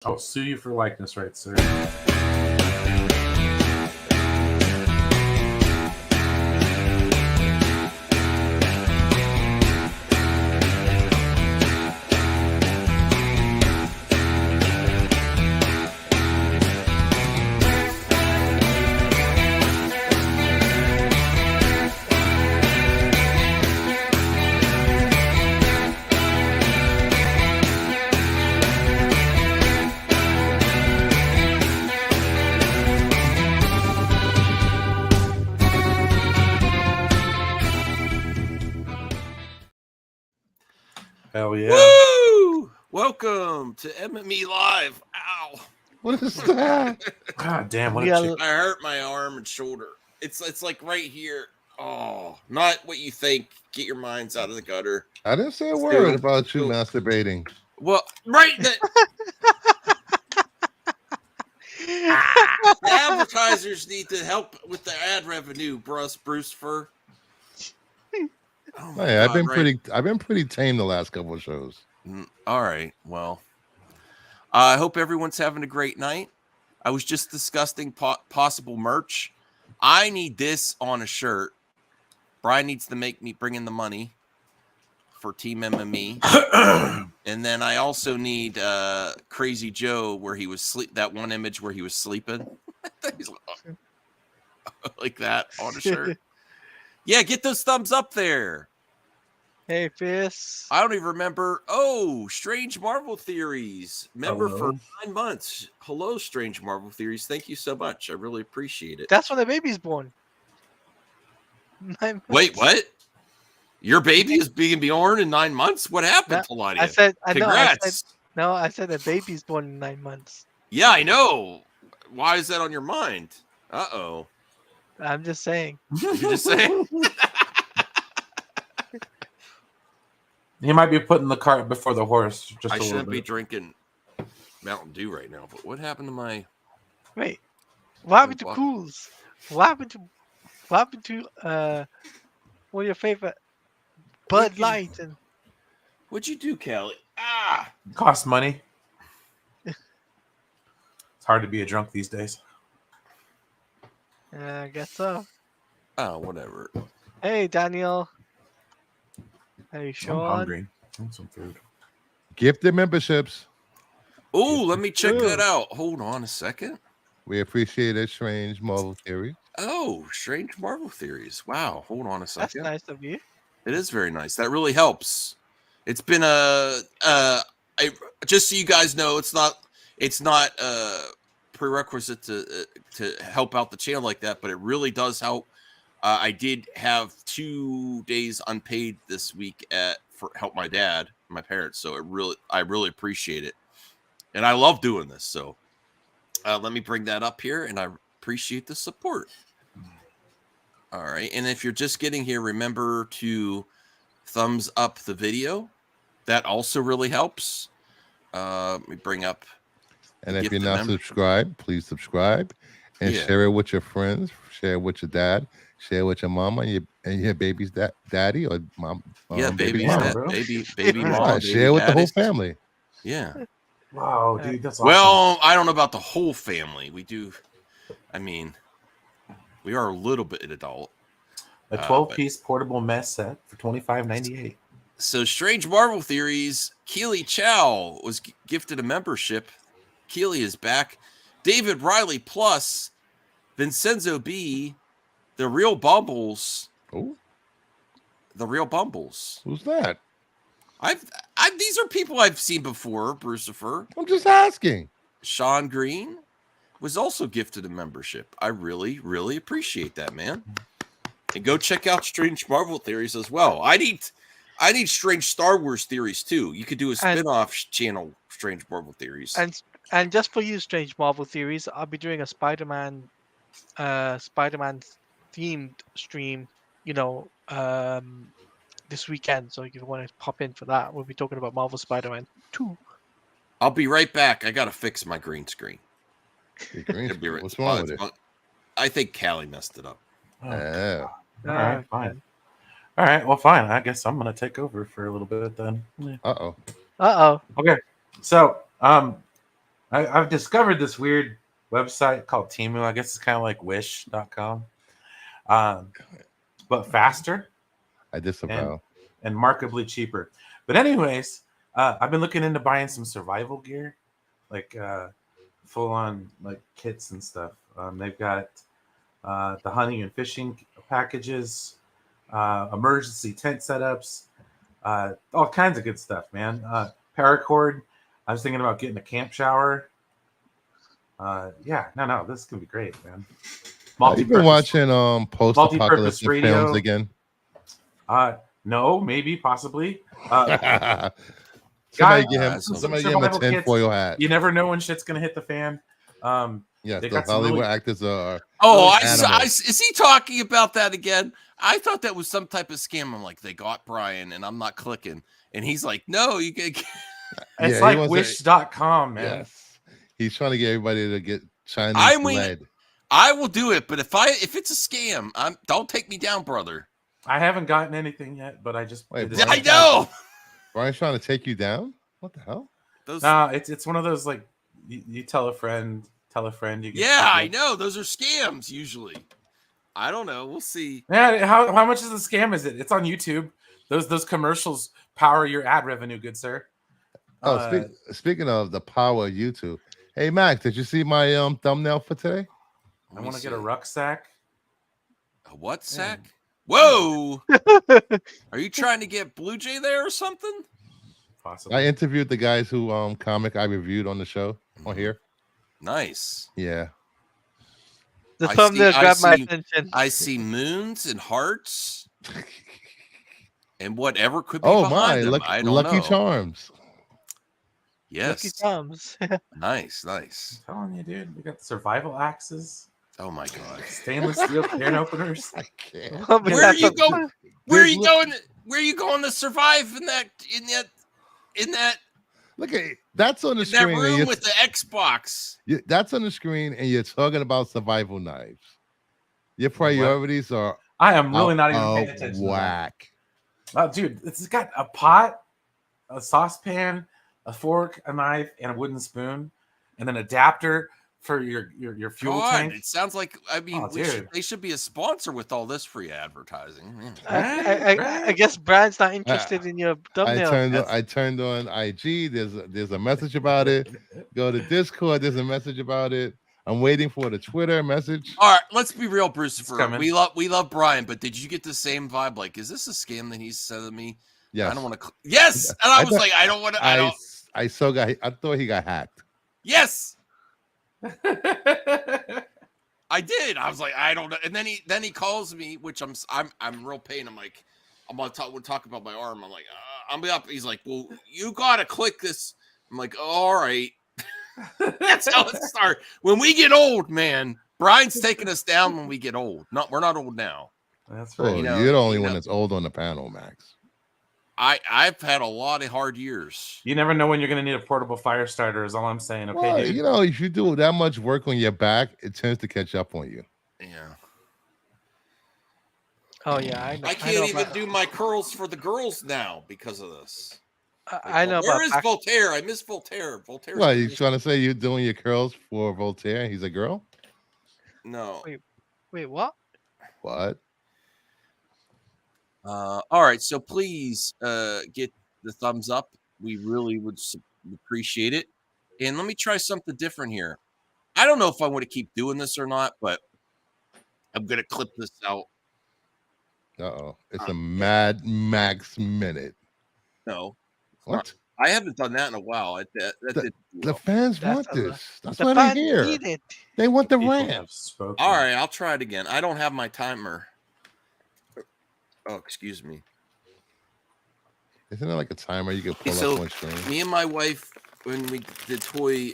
I'll sue you for likeness rights, sir. Hell yeah. Woo! Welcome to MME Live. Ow. What is that? God damn, what a Yeah. chick. I hurt my arm and shoulder. It's like right here. Oh, not what you think. Get your minds out of the gutter. I didn't say a word about you masturbating. Well, right. The advertisers need to help with the ad revenue, Bruce Fur. Oh my God, I've been pretty tame the last couple of shows. All right. Well, I hope everyone's having a great night. I was just discussing possible merch. I need this on a shirt. Brian needs to make me bring in the money for Team MME. And then I also need Crazy Joe where he was that one image where he was sleeping. Like that on a shirt. Yeah, get those thumbs up there. Hey, Fierce. I don't even remember. Oh, Strange Marvel Theories. Member for 9 months. Hello, Strange Marvel Theories. Thank you so much. I really appreciate it. That's when the baby's born. 9 months. Wait, what? Your baby is being born in 9 months? What happened, Palladium? I said, congrats. I said the baby's born in 9 months. Yeah, I know. Why is that on your mind? Uh-oh. I'm just saying. You're just saying? You might be putting the cart before the horse. Just I shouldn't be drinking Mountain Dew right now, but what happened to my... Wait. What happened to Cools? What happened to one of your favorite Bud Light? And what'd you do, Callie? Ah! It costs money. It's hard to be a drunk these days. I guess so. Oh, whatever. Hey, Daniel. Hey, Sean. I'm hungry. I want some food. Gifted memberships. Oh, let me check that out. Hold on a second. We appreciate a Strange Marvel Theory. Oh, Strange Marvel Theories. Wow. Hold on a second. That's nice of you. It is very nice. That really helps. It's been just so you guys know, it's not prerequisite to help out the channel like that, but it really does help. I did have 2 days unpaid this week for help my parents. So I really appreciate it. And I love doing this. So let me bring that up here, and I appreciate the support. All right. And if you're just getting here, remember to thumbs up the video. That also really helps. Let me bring up. And if you're not subscribed, please subscribe and share it with your friends. Share it with your dad. Share it with your mama and your baby's daddy or mom. Baby mom. Share it with the whole family. Yeah. Wow, dude, that's awesome. Well, I don't know about the whole family. We do. I mean, we are a little bit adult. A 12-piece portable mess set for $25.98. So, Strange Marvel Theories. Keely Chow was gifted a membership. Keely is back. David Riley Plus. Vincenzo B. The Real Bumbles. Oh. The Real Bumbles. Who's that? These are people I've seen before, Brucifer. I'm just asking. Sean Green was also gifted a membership. I really, really appreciate that, man. And go check out Strange Marvel Theories as well. I need Strange Star Wars Theories too. You could do a spin-off channel, Strange Marvel Theories. And just for you, Strange Marvel Theories, I'll be doing a Spider-Man themed stream, this weekend. So if you want to pop in for that, we'll be talking about Marvel Spider-Man 2. I'll be right back. I gotta fix my green screen. What's wrong with it? I think Callie messed it up. Oh, all right, fine. All right, well, fine. I guess I'm gonna take over for a little bit then. Yeah. Uh-oh. Okay, so I've discovered this weird website called Temu. I guess it's kind of like Wish.com, but faster. I disavow. And markedly cheaper. But anyways, I've been looking into buying some survival gear, like full on like kits and stuff. They've got the hunting and fishing packages, emergency tent setups, all kinds of good stuff, man. Paracord. I was thinking about getting a camp shower. No, this is gonna be great, man. You've been watching post-apocalyptic radio. films again? No, maybe, possibly. Somebody give him a tinfoil hat. You never know when shit's gonna hit the fan. Yes, the Hollywood actors are. Oh, is he talking about that again? I thought that was some type of scam. I'm like, they got Brian, and I'm not clicking. And he's like, no, you can. It's like Wish.com, man. Yes, he's trying to get everybody to get Chinese lead. I will do it, but if it's a scam, don't take me down, brother. I haven't gotten anything yet, but I just I know. Brian's trying to take you down. What the hell? It's one of those like you tell a friend. You get I know those are scams usually. I don't know. We'll see. Yeah, how much is the scam? Is it? It's on YouTube. Those commercials power your ad revenue, good sir. Oh, speaking of the power of YouTube, hey Max, did you see my thumbnail for today? I want to get a rucksack. A what sack? Whoa! Are you trying to get Blue Jay there or something? Possibly. I interviewed the guys who comic I reviewed on the show on here. Nice. Yeah. The thumbnail grabbed my attention. I see moons and hearts and whatever could be behind them. I don't Lucky know. Charms. Yes. Lucky Charms. Nice. I'm telling you, dude. We got survival axes. Oh my god. Stainless steel can openers. I can't. Where are you going? Where are you going? Where are you going to survive in that? Look at it. That's on the screen. That room with the Xbox. That's on the screen, and you're talking about survival knives. Your priorities are. I am really not even paying attention. Whack. Oh, dude, it's got a pot, a saucepan, a fork, a knife, and a wooden spoon, and an adapter for your fuel tank. It sounds like they should be a sponsor with all this free advertising. I guess Brian's not interested in your thumbnail. I turned on IG. There's a message about it. Go to Discord. There's a message about it. I'm waiting for the Twitter message. All right, let's be real, Brucifer. We love Brian, but did you get the same vibe? Like, is this a scam that he's sending me? Yes. I don't want to. Yes, and I was like, I don't want to. I thought he got hacked. Yes. I did. I was like, I don't know. And then he calls me, which I'm real pain. I'm like, we'll talk about my arm. I'm like, I'm up. He's like, well, you gotta click this. I'm like, all right. That's how it starts. When we get old, man, Brian's taking us down when we get old. We're not old now. That's right. You're the only one that's old on the panel, Max. I've had a lot of hard years. You never know when you're going to need a portable fire starter is all I'm saying. Okay, dude? You know, if you do that much work on your back, it tends to catch up on you. Yeah. Oh, yeah. I know. I can't even do my curls for the girls now because of this. I know. Where is Voltaire? I miss Voltaire. Voltaire. What, you trying to say you're doing your curls for Voltaire? He's a girl? No. Wait, what? What? All right, so please get the thumbs up. We really would appreciate it. And let me try something different here. I don't know if I want to keep doing this or not, but I'm going to clip this out. Uh-oh. It's a Mad Max minute. No. What? I haven't done that in a while. The fans want this. That's why they're here. They want the rant. All right, I'll try it again. I don't have my timer. Oh, excuse me. Isn't it like a timer you can pull up on screen? Me and my wife, when we did toy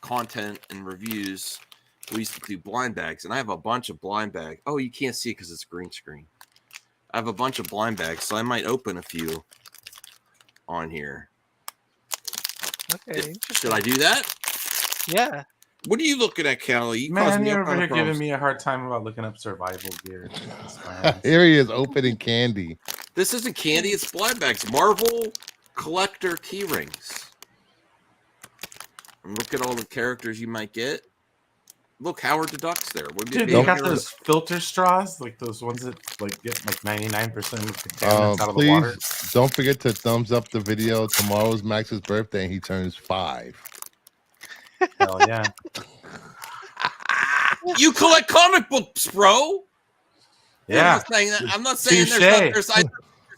content and reviews, we used to do blind bags, and I have a bunch of blind bags. Oh, you can't see it because it's green screen. I have a bunch of blind bags, so I might open a few on here. Okay. Should I do that? Yeah. What are you looking at, Callie? Man, you're over here giving me a hard time about looking up survival gear. Here he is opening candy. This isn't candy, it's blind bags. Marvel collector key rings. And look at all the characters you might get. Look, Howard the Duck's there. Dude, they got those filter straws, like those ones that like get like 99% of the contaminants out of the water. Please don't forget to thumbs up the video. Tomorrow's Max's birthday and he turns 5. Hell yeah. You collect comic books, bro. Yeah. I'm not saying there's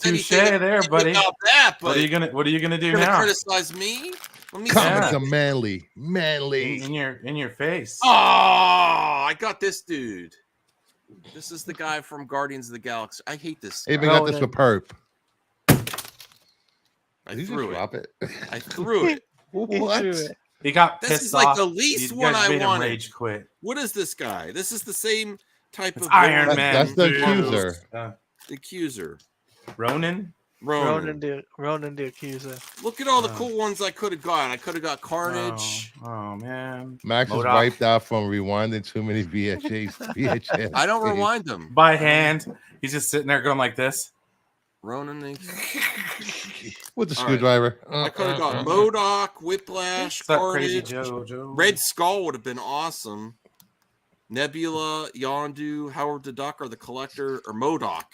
touche there, buddy. About that, but what are you gonna do you're now? Gonna criticize me? Let me Comics are manly. In your face. Oh, I got this dude. This is the guy from Guardians of the Galaxy. I hate this. I even got this for Perp. I threw it. I threw it. What? He got pissed off. This is like the least one I wanted. Rage quit. What is this guy? This is the same type of Iron Man. That's the accuser. The accuser. Ronan the accuser. Look at all the cool ones I could have got. I could have got Carnage. Oh man. Max is wiped out from rewinding too many VHS. I don't rewind them. By hand. He's just sitting there going like this. Ronan with the screwdriver. I could have got MODOK, Whiplash, Carnage. Joe? Red Skull would have been awesome. Nebula, Yondu, Howard the Duck, or the Collector, or MODOK.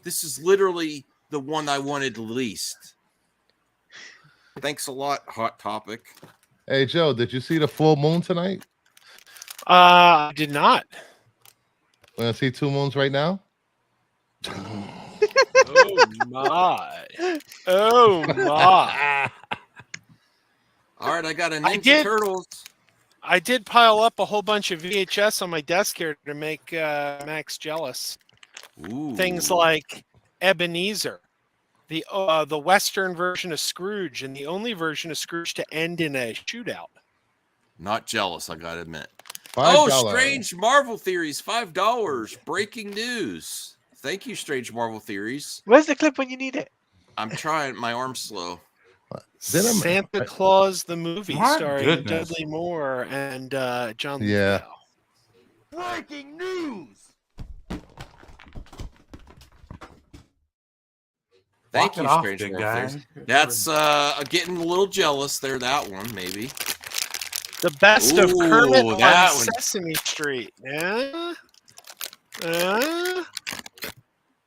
This is literally the one I wanted least. Thanks a lot, Hot Topic. Hey, Joe, did you see the full moon tonight? I did not. Want to see 2 moons right now? Oh, my. Oh, my. All right, I got a Ninja Turtles. I did pile up a whole bunch of VHS on my desk here to make Max jealous. Ooh. Things like Ebenezer, the Western version of Scrooge, and the only version of Scrooge to end in a shootout. Not jealous, I gotta admit. $5. Strange Marvel Theories, $5. Breaking news. Thank you, Strange Marvel Theories. Where's the clip when you need it? I'm trying. My arm's slow. Santa Claus the movie, My starring goodness. Dudley Moore and John Yeah. Lithgow. Breaking news. Thank you, Walk it off, Strange big Marvel guy. Theories. That's getting a little jealous there. That one, maybe. The best of Ooh, Kermit on that one. Sesame Street. Yeah.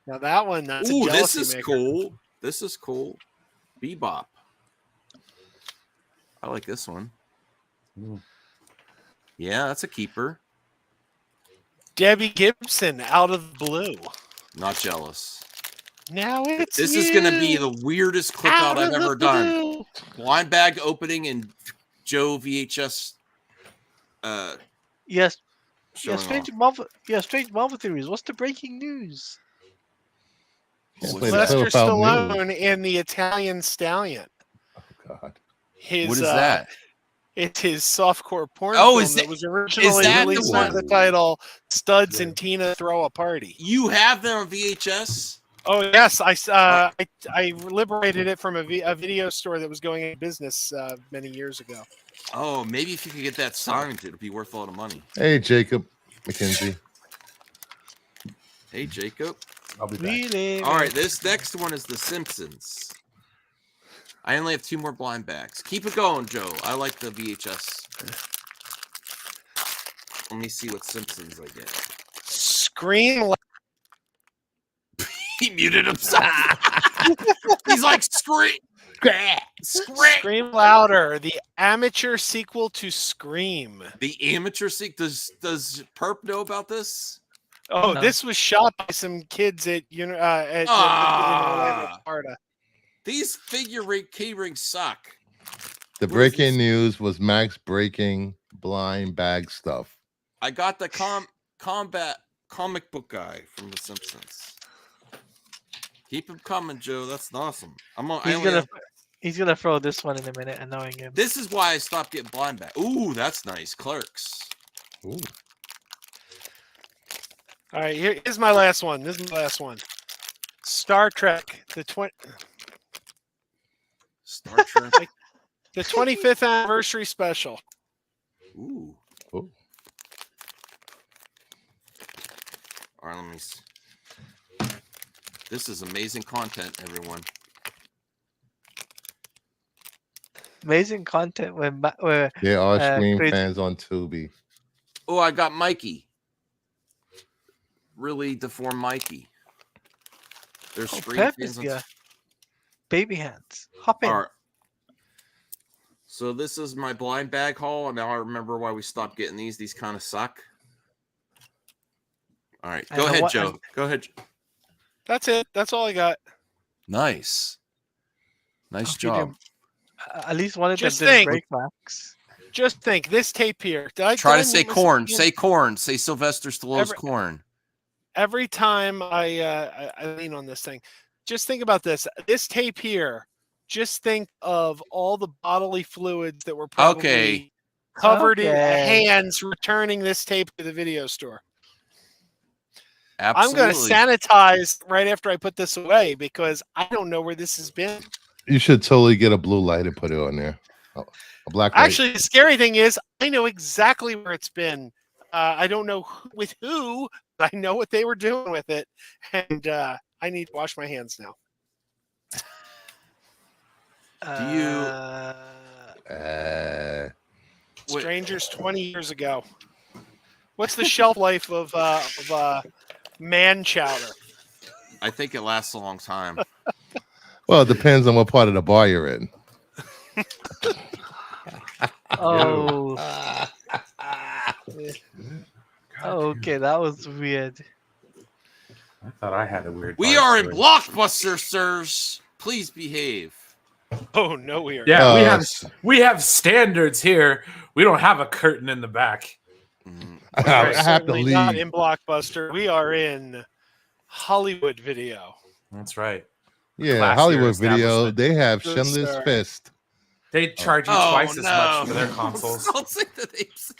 Now that one, that's Ooh, a this jealousy is maker. cool. This is cool. Bebop. I like this one. Ooh. Yeah, that's a keeper. Debbie Gibson out of the blue. Not jealous. Now it's This is going to be the weirdest clip out I've ever done. Blind bag opening and Joe VHS. Yes. showing Strange off. Marvel Theories. What's the breaking news? Can't play the Lester clip out Stallone news. and the Italian Stallion. Oh, God. His, What is that? It's his softcore porn Oh, film is that it- was originally that the released one? under the title Studs and Tina Throw a Party. You have them on VHS? Oh yes, I liberated it from a video store that was going into business many years ago. Oh, maybe if you could get that signed, it'd be worth a lot of money. Hey, Jacob McKenzie. Hey, Jacob. I'll be back. Really? All right, this next one is The Simpsons. I only have 2 more blind bags. Keep it going, Joe. I like the VHS. Let me see what Simpsons I get. Scream He muted himself. He's like, scream. Scream Louder, the amateur sequel to Scream. The amateur does Perp know about this? Oh, No. this was shot by some kids at in Orlando, Florida. These figure key rings suck. The What is breaking this? news was Max breaking blind bag stuff. I got the combat comic book guy from The Simpsons. Keep him coming, Joe. That's awesome. He's gonna throw this one in a minute, annoying him. This is why I stopped getting blind back. Ooh, that's nice. Clerks. Ooh. All right, here's my last one. This is my last one. Star Trek, Star Trek. the 25th anniversary special. Ooh. Ooh. All right, let me see. This is amazing content, everyone. amazing content when There are Scream Crazy- fans on Tubi. Oh, I got Mikey. Really deformed Mikey. There's Scream fans on. Baby hands. Hop in. All right. So this is my blind bag haul, and now I remember why we stopped getting these. These kind of suck. All right, go ahead, Joe. Go ahead. That's it. That's all I got. Nice job. At least one of them Just didn't think. break, Max. Just think, this tape here. Try to say corn. Say corn. Say Sylvester Stallone's corn. Every time I lean on this thing, just think about this. This tape here. Just think of all the bodily fluids that were probably covered in hands returning this tape to the video store. Absolutely. I'm going to sanitize right after I put this away because I don't know where this has been. You should totally get a blue light and put it on there. A black light. Actually, the scary thing is I know exactly where it's been. I don't know with who, but I know what they were doing with it. And I need to wash my hands now. Strangers 20 years ago. What's the shelf life of man chowder? I think it lasts a long time. Well, it depends on what part of the bar you're in. Oh. Okay, that was weird. I thought I had a weird. We are in Blockbuster, sirs. Please behave. Oh no, we are. Yeah, we have standards here. We don't have a curtain in the back. I have to leave. Not in Blockbuster. We are in Hollywood Video. That's right. Yeah, Classier Hollywood Video. establishment. They have Good Schindler's sir. Fist. They charge you twice as much for their consoles. Don't say the names.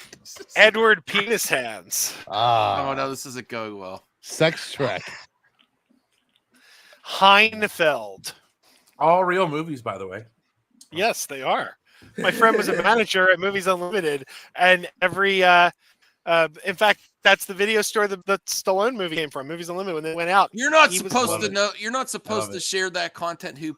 Edward Penis Hands. Oh no, this isn't going well. Sex Trek. Heinfeld. All real movies, by the way. Yes, they are. My friend was a manager at Movies Unlimited, and every in fact, that's the video store that the Stallone movie came from. Movies Unlimited. When they went out, You're not he was supposed one to of- know. You're not supposed to share that content. Who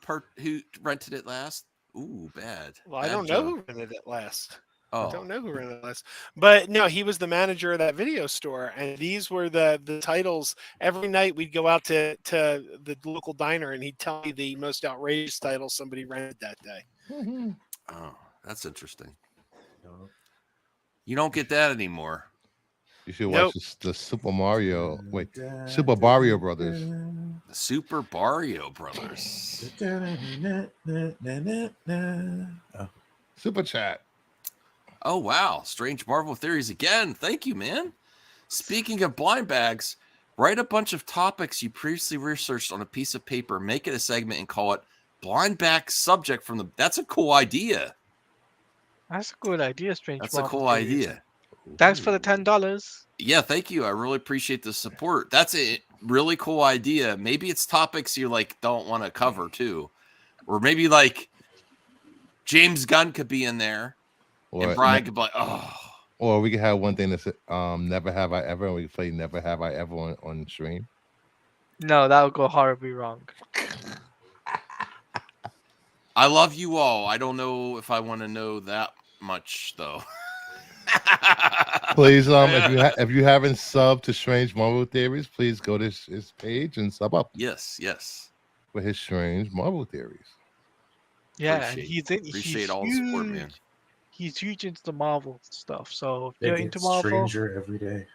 rented it last? Ooh, bad. Well, I Bad don't know joke. who rented it last. Oh, I don't know who rented it last. But no, he was the manager of that video store, and these were the titles. Every night we'd go out to the local diner, and he'd tell me the most outrageous title somebody rented that day. oh, that's interesting. You don't get that anymore. You should watch the Super Mario. Wait, Super Mario Brothers. The Super Mario Brothers. Super Chat. Oh wow, strange Marvel theories again. Thank you, man. Speaking of blind bags, write a bunch of topics you previously researched on a piece of paper, make it a segment, and call it blind bag subject from the. That's a cool idea. That's a good idea, Strange. That's a cool idea. Thanks for the $10. Yeah, thank you. I really appreciate the support. That's a really cool idea. Maybe it's topics you like don't want to cover too, or maybe like James Gunn could be in there, and Brian could be like, oh. Or we could have one thing that's Never Have I Ever, and we could play Never Have I Ever on stream. No, that would go horribly wrong. I love you all. I don't know if I want to know that much though. Please, if you haven't subbed to Strange Marvel Theories, please go to his page and sub up. Yes. For his Strange Marvel Theories. Yeah, Appreciate all the support, man. He's huge into the Marvel stuff. So if They you're get into Marvel, stranger every day.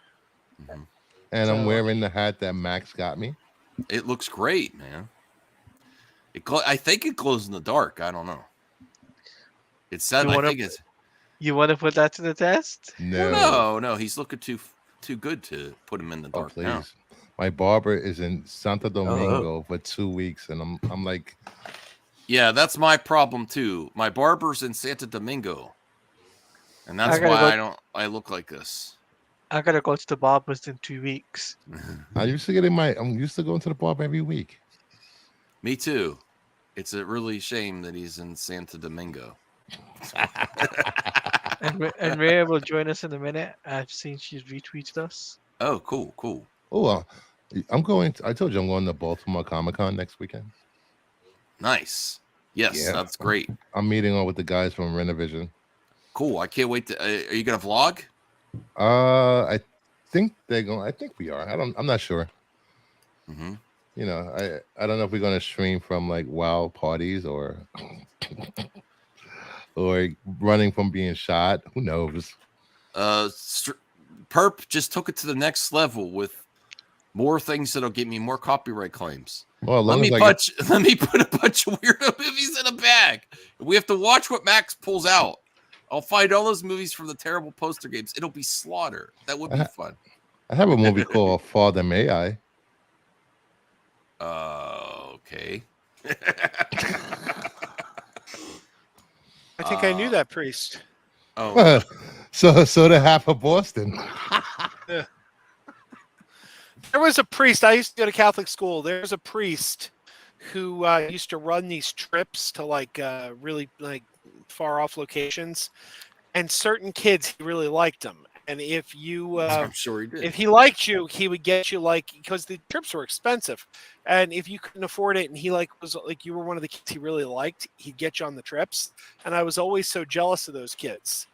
And I'm wearing the hat that Max got me. It looks great, man. I think it glows in the dark. I don't know. It said. I think it's. You want to put that to the test? No. He's looking too good to put him in the dark. Please. Now. My barber is in Santo Domingo for 2 weeks, and I'm like, yeah, that's my problem too. My barber's in Santo Domingo, and that's why I look like this. I gotta go to the barber's in 2 weeks. I'm used to going to the barber every week. Me too. It's a really shame that he's in Santo Domingo. and Rhea will join us in a minute. I've seen she's retweeted us. Oh, cool. Oh, I told you I'm going to Baltimore Comic-Con next weekend. Nice. Yes, Yeah. that's great. I'm meeting on with the guys from Renovision. Cool. I can't wait to. Are you gonna vlog? I think they're going. I think we are. I'm not sure. Mm-hmm. You know, I don't know if we're going to stream from like WoW parties or or running from being shot. Who knows? Perp just took it to the next level with more things that'll get me more copyright claims. Well, as Let long me as let me put a bunch of weirdo movies in a bag. We have to watch what Max pulls out. I'll find all those movies from the terrible poster games. It'll be slaughter. That would be fun. I have a movie called Father May I. Okay. I think I knew that priest. Oh, so the half of Boston. There was a priest. I used to go to Catholic school. There's a priest who used to run these trips to like really like far off locations, and certain kids he really liked them. And if you, I'm sure he did. if he liked you, he would get you like because the trips were expensive, and if you couldn't afford it, and he like was like you were one of the kids he really liked, he'd get you on the trips. And I was always so jealous of those kids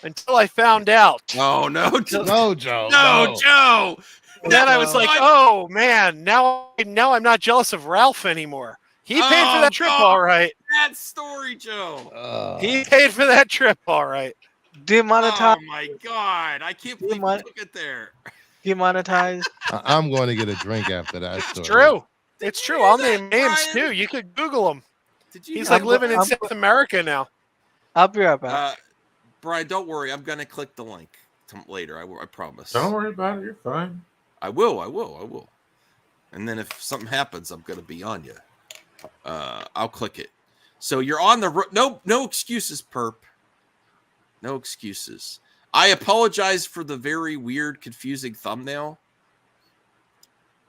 until I found out. Oh no, No, Joe. no, Joe. And then I was like, oh man, now I'm not jealous of Ralph anymore. He paid for that trip, all right. That story, Joe. He paid for that trip, all right. Demonetized. Oh my god, I can't believe you took it there. Demonetized. I'm going to get a drink after that. It's story. true. It's true. I'll name Brian? names too. You could Google him. Did you? He's like living in I'm- South America now. I'll be right back. Brian, don't worry. I'm gonna click the link later. I promise. Don't worry about it. You're fine. I will. And then if something happens, I'm gonna be on you. I'll click it. So you're on the no excuses, perp. No excuses. I apologize for the very weird, confusing thumbnail.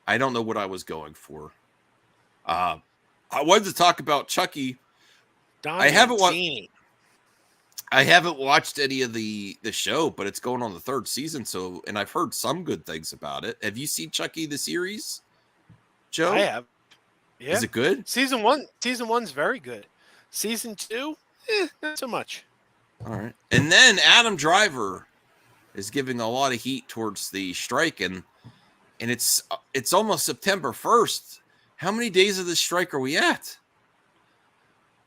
I don't know what I was going for. I wanted to talk about Chucky. I haven't watched any of the show, but it's going on the 3rd season. So, and I've heard some good things about it. Have you seen Chucky the series, Joe? I have. Yeah. Is it good? Season 1's very good. Season 2, not so much. All right. And then Adam Driver is giving a lot of heat towards the strike, and it's almost September 1st. How many days of the strike are we at?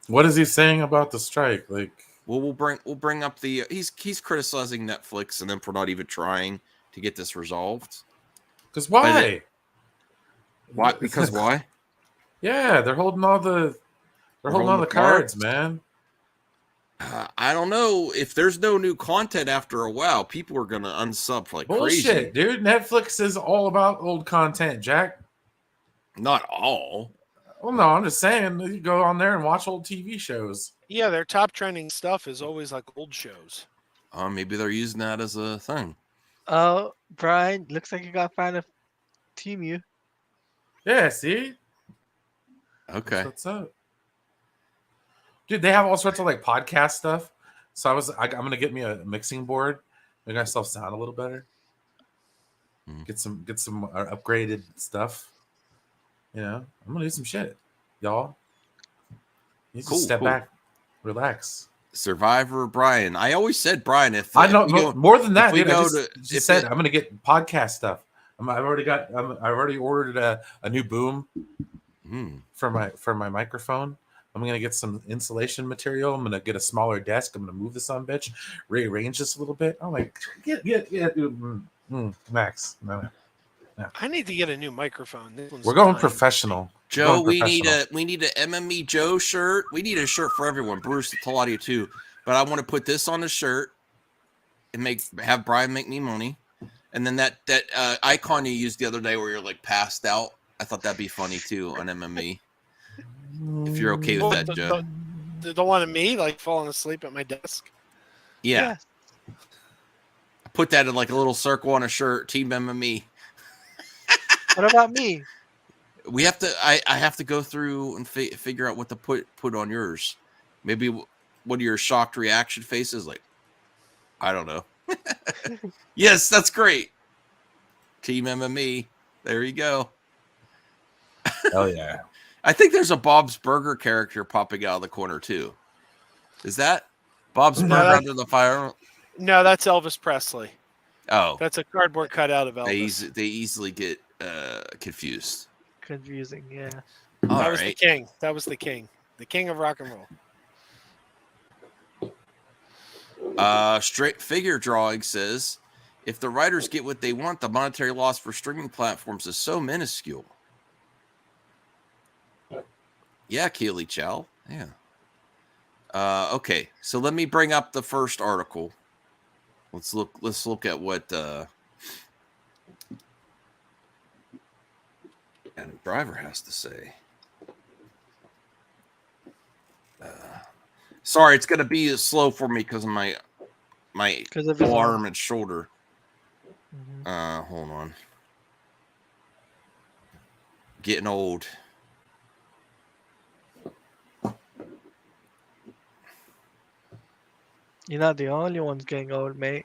What is he saying about the strike? Like, Well, we'll bring up the he's criticizing Netflix and them for not even trying to get this resolved. because why? Why? Because why? Yeah, they're holding all the cards, man. I don't know. If there's no new content after a while, people are gonna unsub like Bullshit, crazy. dude. Netflix is all about old content, Jack. Not all. Well, no, I'm just saying you go on there and watch old TV shows. Yeah, their top trending stuff is always like old shows. Maybe they're using that as a thing. Oh, Brian, looks like you got found a Temu. Yeah, see? Okay. That's what's up. Dude, they have all sorts of like podcast stuff. So I'm gonna get me a mixing board, make myself sound a little better. Get some upgraded stuff. You know, I'm gonna do some shit, y'all. You need to step back, relax. Survivor Brian. I always said Brian. If I know if we go- more than that, if we dude. I go just, to- just if said it- I'm gonna get podcast stuff. I've already ordered a new boom for my microphone. I'm gonna get some insulation material. I'm gonna get a smaller desk. I'm gonna move this on, bitch. Rearrange this a little bit. I'm like, Max. No. I need to get a new microphone. This one's We're going dying. professional. Joe, we need a MME Joe shirt. We need a shirt for everyone. Bruce, Taladia too. But I want to put this on a shirt and have Brian make me money. And then that icon you used the other day where you're like passed out. I thought that'd be funny too on MME. If you're okay with that, Joe. The one of me like falling asleep at my desk. Yeah. I put that in like a little circle on a shirt. Team MME. What about me? We have to. I have to go through and figure out what to put on yours. Maybe what are your shocked reaction faces? Like, I don't know. Yes, that's great. Team MME. There you go. Hell yeah. I think there's a Bob's Burger character popping out of the corner too. Is that Bob's Burger under the fire? No, that's Elvis Presley. Oh, that's a cardboard cutout of Elvis. They easily get confused. Confusing, yeah. That was the king. That was the king. The king of rock and roll. Straight figure drawing says, if the writers get what they want, the monetary loss for streaming platforms is so minuscule. Yeah, Keely Chow. Yeah. Okay, so let me bring up the first article. Let's look at what Adam Driver has to say. Sorry, it's going to be slow for me because of my arm and shoulder. Mm-hmm. Hold on. Getting old. You're not the only ones getting old, mate.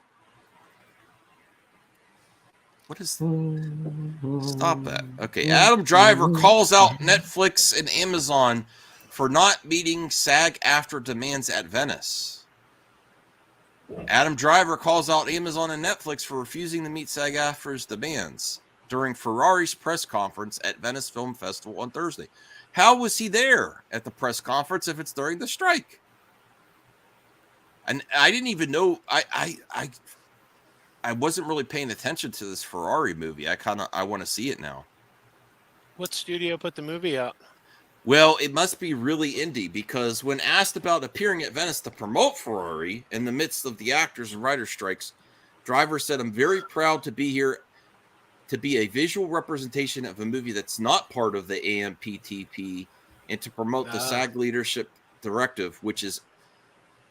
What is... Stop that. Okay, Adam Driver calls out Netflix and Amazon for not meeting SAG-AFTRA demands at Venice. Adam Driver calls out Amazon and Netflix for refusing to meet SAG-AFTRA's demands during Ferrari's press conference at Venice Film Festival on Thursday. How was he there at the press conference if it's during the strike? And I didn't even know. I wasn't really paying attention to this Ferrari movie. I want to see it now. What studio put the movie out? Well, it must be really indie, because when asked about appearing at Venice to promote Ferrari in the midst of the actors and writer strikes, Driver said, "I'm very proud to be here to be a visual representation of a movie that's not part of the AMPTP and to promote the SAG leadership directive, which is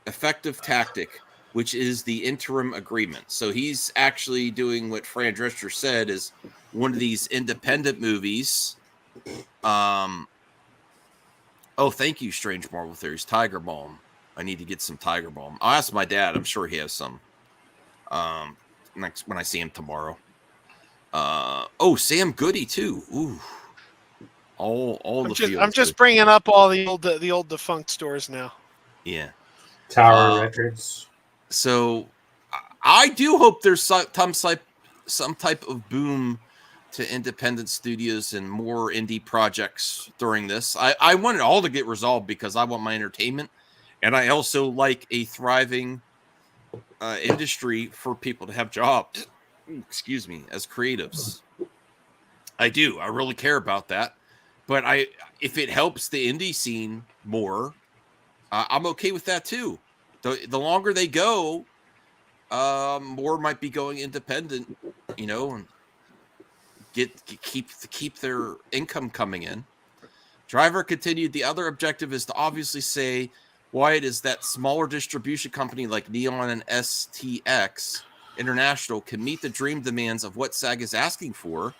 effective tactic, which is the interim agreement." So he's actually doing what Fran Drescher said is one of these independent movies. Oh, thank you, Strange Marvel Theories. Tiger Balm. I need to get some Tiger Balm. I'll ask my dad. I'm sure he has some. Next when I see him tomorrow. Oh, Sam Goody too. Ooh. I'm just bringing up all the old defunct stores now. Yeah. Tower Records. So I do hope there's some type of boom to independent studios and more indie projects during this. I want it all to get resolved because I want my entertainment, and I also like a thriving industry for people to have jobs. Excuse me, as creatives. I do. I really care about that. But if it helps the indie scene more, I'm okay with that too. The longer they go, more might be going independent, and keep their income coming in. Driver continued, the other objective is to obviously say why it is that smaller distribution company like Neon and STX International can meet the dream demands of what SAG is asking for.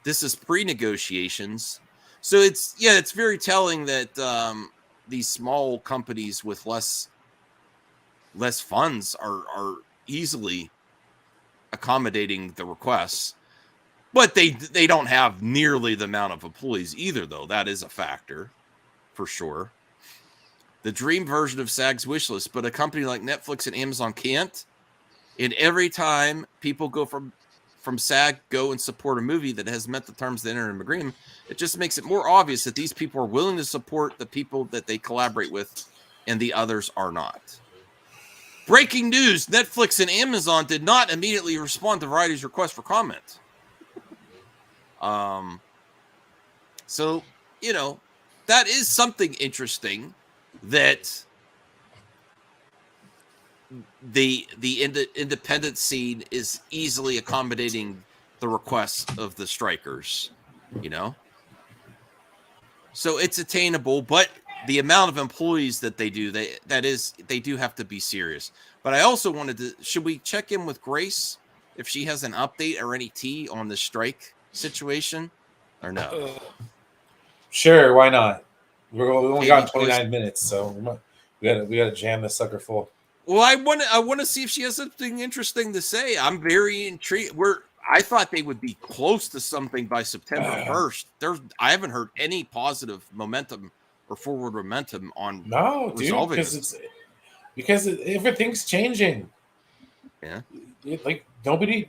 This is pre-negotiations. So it's very telling that these small companies with less funds are easily accommodating the requests. But they don't have nearly the amount of employees either, though. That is a factor, for sure. The dream version of SAG's wish list, but a company like Netflix and Amazon can't. And every time people go from SAG go and support a movie that has met the terms of the interim agreement, it just makes it more obvious that these people are willing to support the people that they collaborate with, and the others are not. Breaking news, Netflix and Amazon did not immediately respond to Variety's request for comment. So, that is something interesting that the independent scene is easily accommodating the requests of the strikers, So it's attainable, but the amount of employees that they do, they do have to be serious. But I also should we check in with Grace if she has an update or any tea on the strike situation or no? Sure, why not? We only got 29 minutes, so we gotta jam this sucker full. Well, I want to see if she has something interesting to say. I'm very intrigued. I thought they would be close to something by September 1st. I haven't heard any positive momentum or forward momentum on resolving this. Because everything's changing. Yeah, like nobody.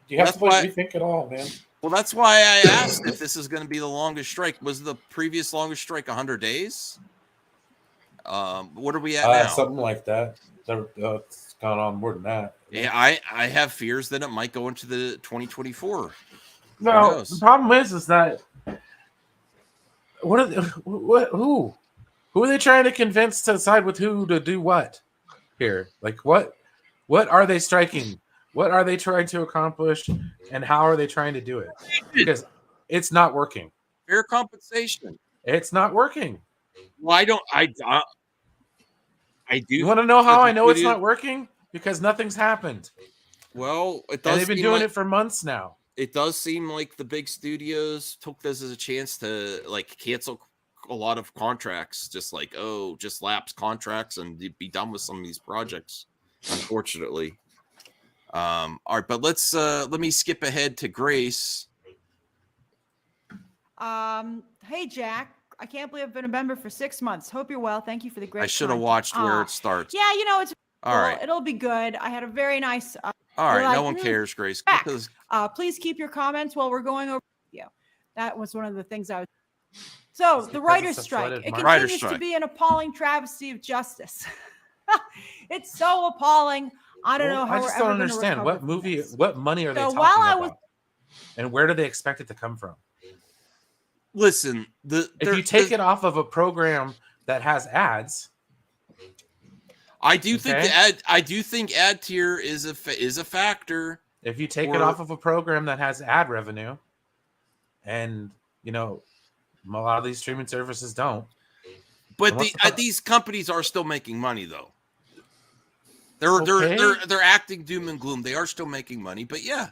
You have to rethink it all, man. Well, that's why I asked if this is going to be the longest strike. Was the previous longest strike 100 days? What are we at now? Something like that. It's gone on more than that. Yeah, I have fears that it might go into the 2024. No, the problem is that who are they trying to convince to decide with who to do what here? Like what are they striking? What are they trying to accomplish, and how are they trying to do it? Because it's not working. Fair compensation. It's not working. Well, I do. You want to know how I know it's not working? Because nothing's happened. Well, it does. And they've been doing it for months now. It does seem like the big studios took this as a chance to cancel a lot of contracts, just lapse contracts and be done with some of these projects. Unfortunately. All right, but let me skip ahead to Grace. Hey Jack, I can't believe I've been a member for 6 months. Hope you're well. Thank you for the great. I should have watched where it starts. Yeah, it's all right. It'll be good. I had a very nice. All right, no one cares, Grace. Please keep your comments while we're going over. Yeah, that was one of the things I was. So the writer's strike. It continues to be an appalling travesty of justice. It's so appalling. I don't know how. I just don't understand what money are they talking about, and where do they expect it to come from? Listen, if you take it off of a program that has ads, I do think ad tier is a factor. If you take it off of a program that has ad revenue, and a lot of these streaming services don't. But these companies are still making money though. They're acting doom and gloom. They are still making money, but yeah.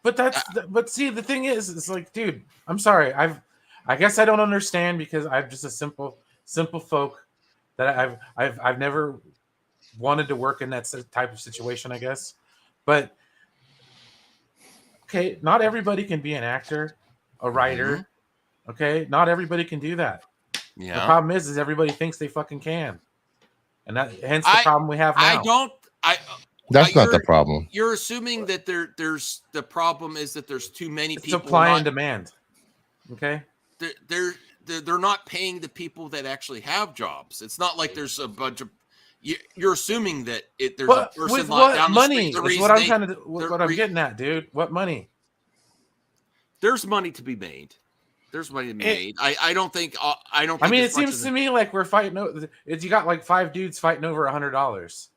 But see, the thing is, it's like, dude, I'm sorry. I guess I don't understand because I'm just a simple folk that I've never wanted to work in that type of situation, I guess. But okay, not everybody can be an actor, a writer. Mm-hmm. Okay, not everybody can do that. Yeah. The problem is everybody thinks they fucking can, and hence the problem we have now. That's not the problem. You're assuming that there's the problem is that there's too many people. Supply and demand. Okay. They're not paying the people that actually have jobs. It's not like there's a bunch of. You're assuming that there's a person with what down money? The street. What I'm getting at, dude. What money? There's money to be made. There's money to be made. I don't think. I mean, it seems to me like we're fighting. You got like 5 dudes fighting over $100.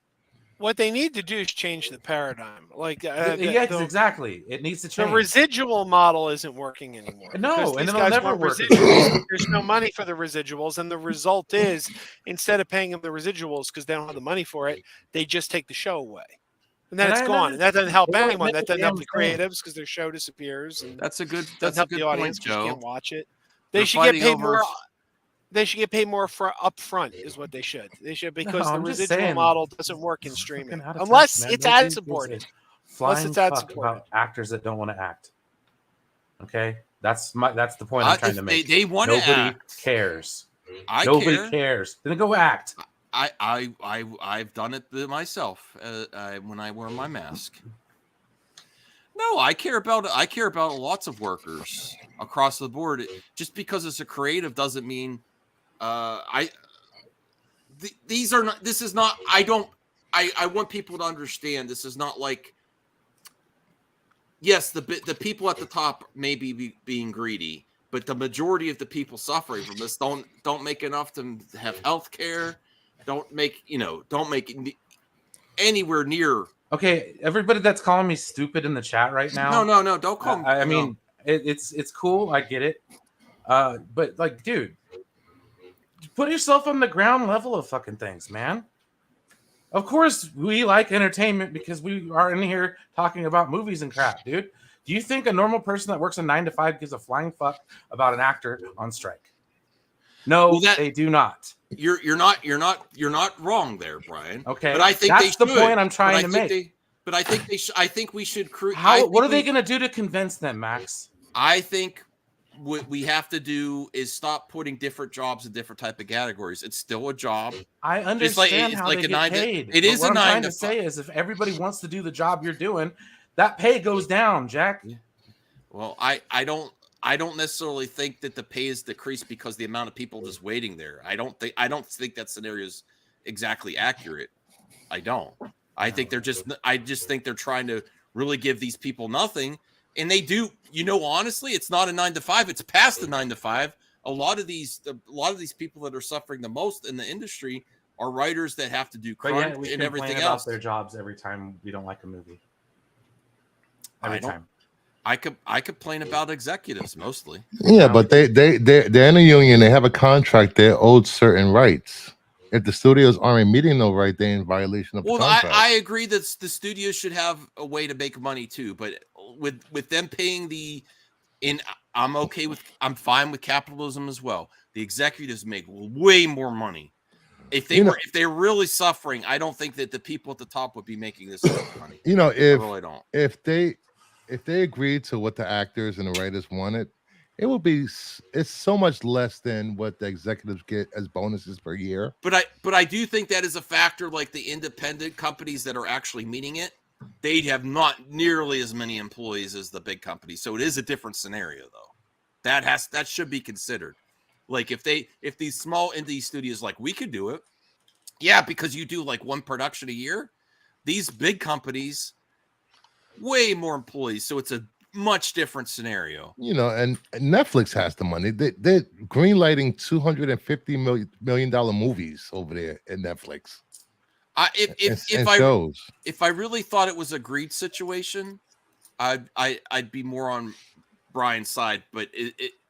What they need to do is change the paradigm. Exactly. It needs to change. The residual model isn't working anymore. No, and it'll never work. There's no money for the residuals, and the result is instead of paying them the residuals because they don't have the money for it, they just take the show away, and then it's gone. And that doesn't help anyone. That doesn't help the creatives because their show disappears. And that's a good. That's a good the audience point, Joe. Can't watch it. They should get paid more. They should get paid more up front is what they should. They should because the residual model doesn't work in streaming unless it's ad supported. Unless it's ad supported. About actors that don't want to act. Okay, that's the point I'm trying to make. They want to act. Nobody cares. Nobody cares. Then go act. I've done it myself when I wear my mask. No, I care about lots of workers across the board. Just because it's a creative doesn't mean these are not. This is not. I want people to understand. This is not like. Yes, the people at the top may be being greedy, but the majority of the people suffering from this don't make enough to have health care. Don't make anywhere near. Okay, everybody that's calling me stupid in the chat right now. No, don't call me. I mean, it's cool. I get it. But like, dude, put yourself on the ground level of fucking things, man. Of course, we like entertainment because we are in here talking about movies and crap, dude. Do you think a normal person that works a 9 to 5 gives a flying fuck about an actor on strike? No, they do not. You're not wrong there, Brian. Okay, but I think that's the point I'm trying to make. But I think I think we should create. What are they going to do to convince them, Max? I think what we have to do is stop putting different jobs in different type of categories. It's still a job. I understand how they get paid. It is what a I'm trying to say is, if everybody wants to do the job you're doing, that pay goes down, Jack. Well, I don't necessarily think that the pay is decreased because the amount of people just waiting there. I don't think that scenario is exactly accurate. I don't. I just think they're trying to really give these people nothing. And they do, honestly, it's not a 9 to 5. It's past the 9 to 5. A lot of these people that are suffering the most in the industry are writers that have to do crunch and everything else. About their jobs every time we don't like a movie. Every time. I complain about executives mostly. Yeah, but they're in a union. They have a contract. They're owed certain rights. If the studios aren't meeting no right, they're in violation of the contract. I agree that the studios should have a way to make money too, but with them paying I'm fine with capitalism as well. The executives make way more money. If they're really suffering, I don't think that the people at the top would be making this much money. I really don't. If they agreed to what the actors and the writers wanted, it's so much less than what the executives get as bonuses per year. But I do think that is a factor. Like the independent companies that are actually meeting it, they have not nearly as many employees as the big companies. So it is a different scenario, though. That should be considered. Like if these small indie studios, like, we could do it, yeah, because you do like one production a year. These big companies, way more employees, so it's a much different scenario. And Netflix has the money. They're greenlighting $250 million movies over there at Netflix. If I really thought it was a greed situation, I'd be more on Brian's side. But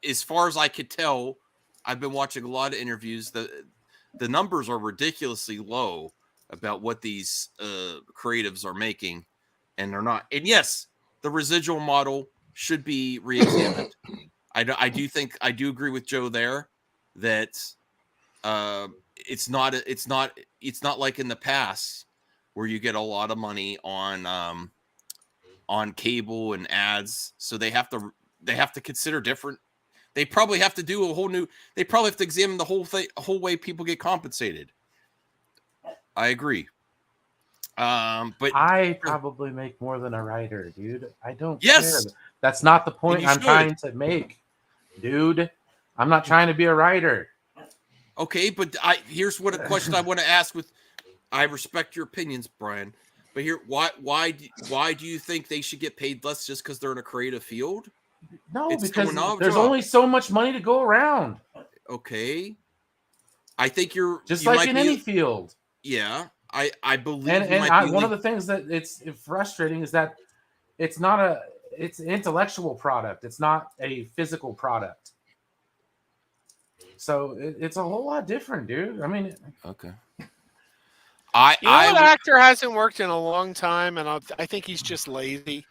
as far as I could tell, I've been watching a lot of interviews. The numbers are ridiculously low about what these creatives are making, and they're not. And yes, the residual model should be re-examined. I do agree with Joe there that it's not like in the past where you get a lot of money on cable and ads. So they have to consider different. They probably have to do they probably have to examine the whole way people get compensated. I agree. But I probably make more than a writer, dude. I don't care. That's not the point I'm trying to make, dude. I'm not trying to be a writer. Okay, but here's what a question I want to ask. I respect your opinions, Brian, but here, why do you think they should get paid less just because they're in a creative field? No, because there's only so much money to go around. Okay, I think you're just like in any field. Yeah. I believe, and one of the things that it's frustrating is that it's an intellectual product. It's not a physical product. So it's a whole lot different, dude. I mean, okay. An actor hasn't worked in a long time, and I think he's just lazy.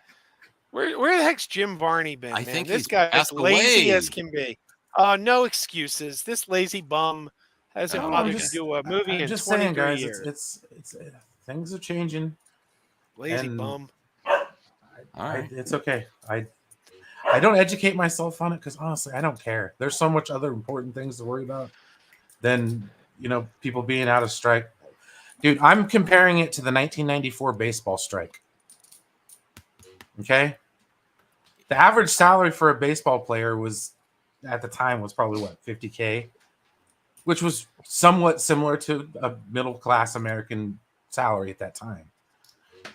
Where the heck's Jim Varney been? I think this guy is lazy as can be. No excuses. This lazy bum hasn't bothered to do a movie in 23 years. It's things are changing. Lazy bum. It's okay. I don't educate myself on it because honestly, I don't care. There's so much other important things to worry about than people being out of strike. Dude, I'm comparing it to the 1994 baseball strike. Okay, the average salary for a baseball player at the time was probably what, $50K. Which was somewhat similar to a middle-class American salary at that time.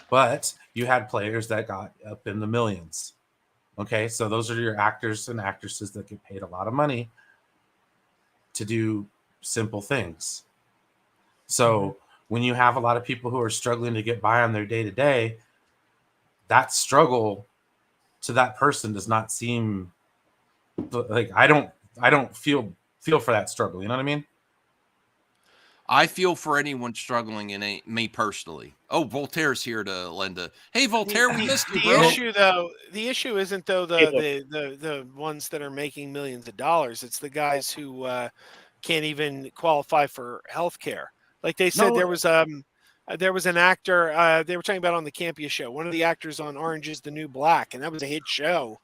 But you had players that got up in the millions. Okay, so those are your actors and actresses that get paid a lot of money to do simple things. So when you have a lot of people who are struggling to get by on their day-to-day, that struggle to that person does not seem like I don't feel for that struggle. You know what I mean? I feel for anyone struggling in me personally. Oh, Voltaire's here to lend a. Hey, Voltaire, we missed you, bro. The issue isn't the ones that are making millions of dollars. It's the guys who can't even qualify for health care. Like they said, there was there was an actor they were talking about on the Campia show. One of the actors on Orange is the New Black, and that was a hit show.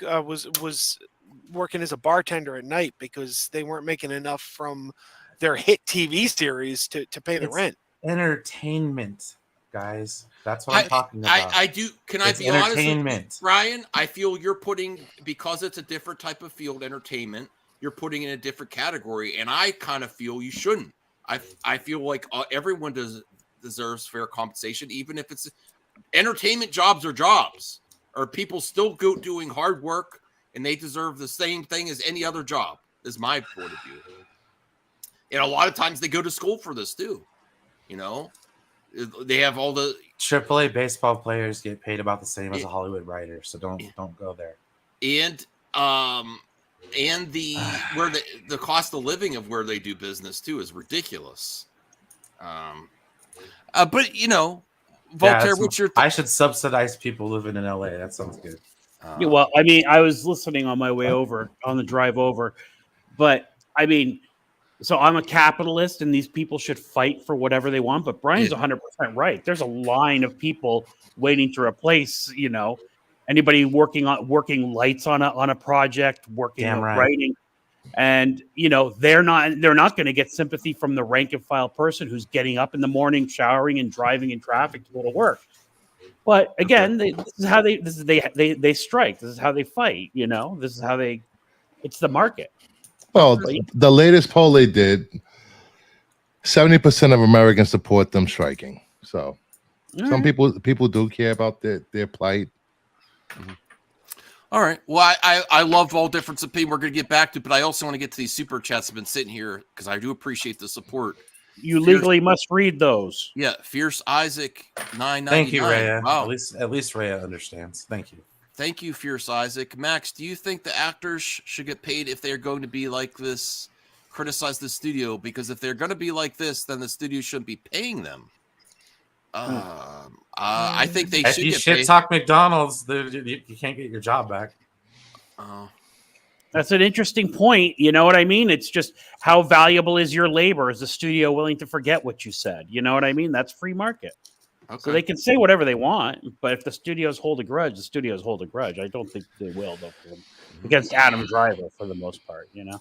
Was working as a bartender at night because they weren't making enough from their hit TV series to pay the rent. Entertainment, guys. That's what I'm talking about. I do. Can I be honest with you, Brian? I feel you're putting, because it's a different type of field, entertainment, you're putting in a different category, and I kind of feel you shouldn't. I feel like everyone deserves fair compensation, even if it's entertainment. Jobs are jobs, or people still go doing hard work, and they deserve the same thing as any other job, is my point of view. And a lot of times they go to school for this too. You know, they have all the AAA baseball players get paid about the same as a Hollywood writer, so don't go there. And the where the cost of living of where they do business too is ridiculous. But you know, Voltaire, what's your I should subsidize people living in LA. That sounds good. Yeah, well, I mean, I was listening on my way over, on the drive over, but I mean, so I'm a capitalist, and these people should fight for whatever they want. But Brian's 100% right. There's a line of people waiting to replace, you know, anybody working lights on a project, working on writing, and you know they're not going to get sympathy from the rank and file person who's getting up in the morning, showering, and driving in traffic to go to work. But again, this is how they strike. This is how they fight. You know, this is how it's the market. Well, the latest poll they did, 70% of Americans support them striking. So some people do care about their plight. Mm-hmm. All right. Well, I love all different opinions we're going to get back to, but I also want to get to these super chats that have been sitting here because I do appreciate the support. You legally must read those. Yeah, Fierce Isaac 999. Thank you, Rhea. Wow. At least Rhea understands. Thank you. Thank you, Fierce Isaac. Max, do you think the actors should get paid if they're going to be like this? Criticize the studio, because if they're going to be like this, then the studio shouldn't be paying them. I think they should. If you shit talk McDonald's, you can't get your job back. That's an interesting point. You know what I mean? It's just how valuable is your labor? Is the studio willing to forget what you said? You know what I mean? That's free market. Okay. So they can say whatever they want, but if the studios hold a grudge, the studios hold a grudge. I don't think they will, though, against Adam Driver for the most part, you know?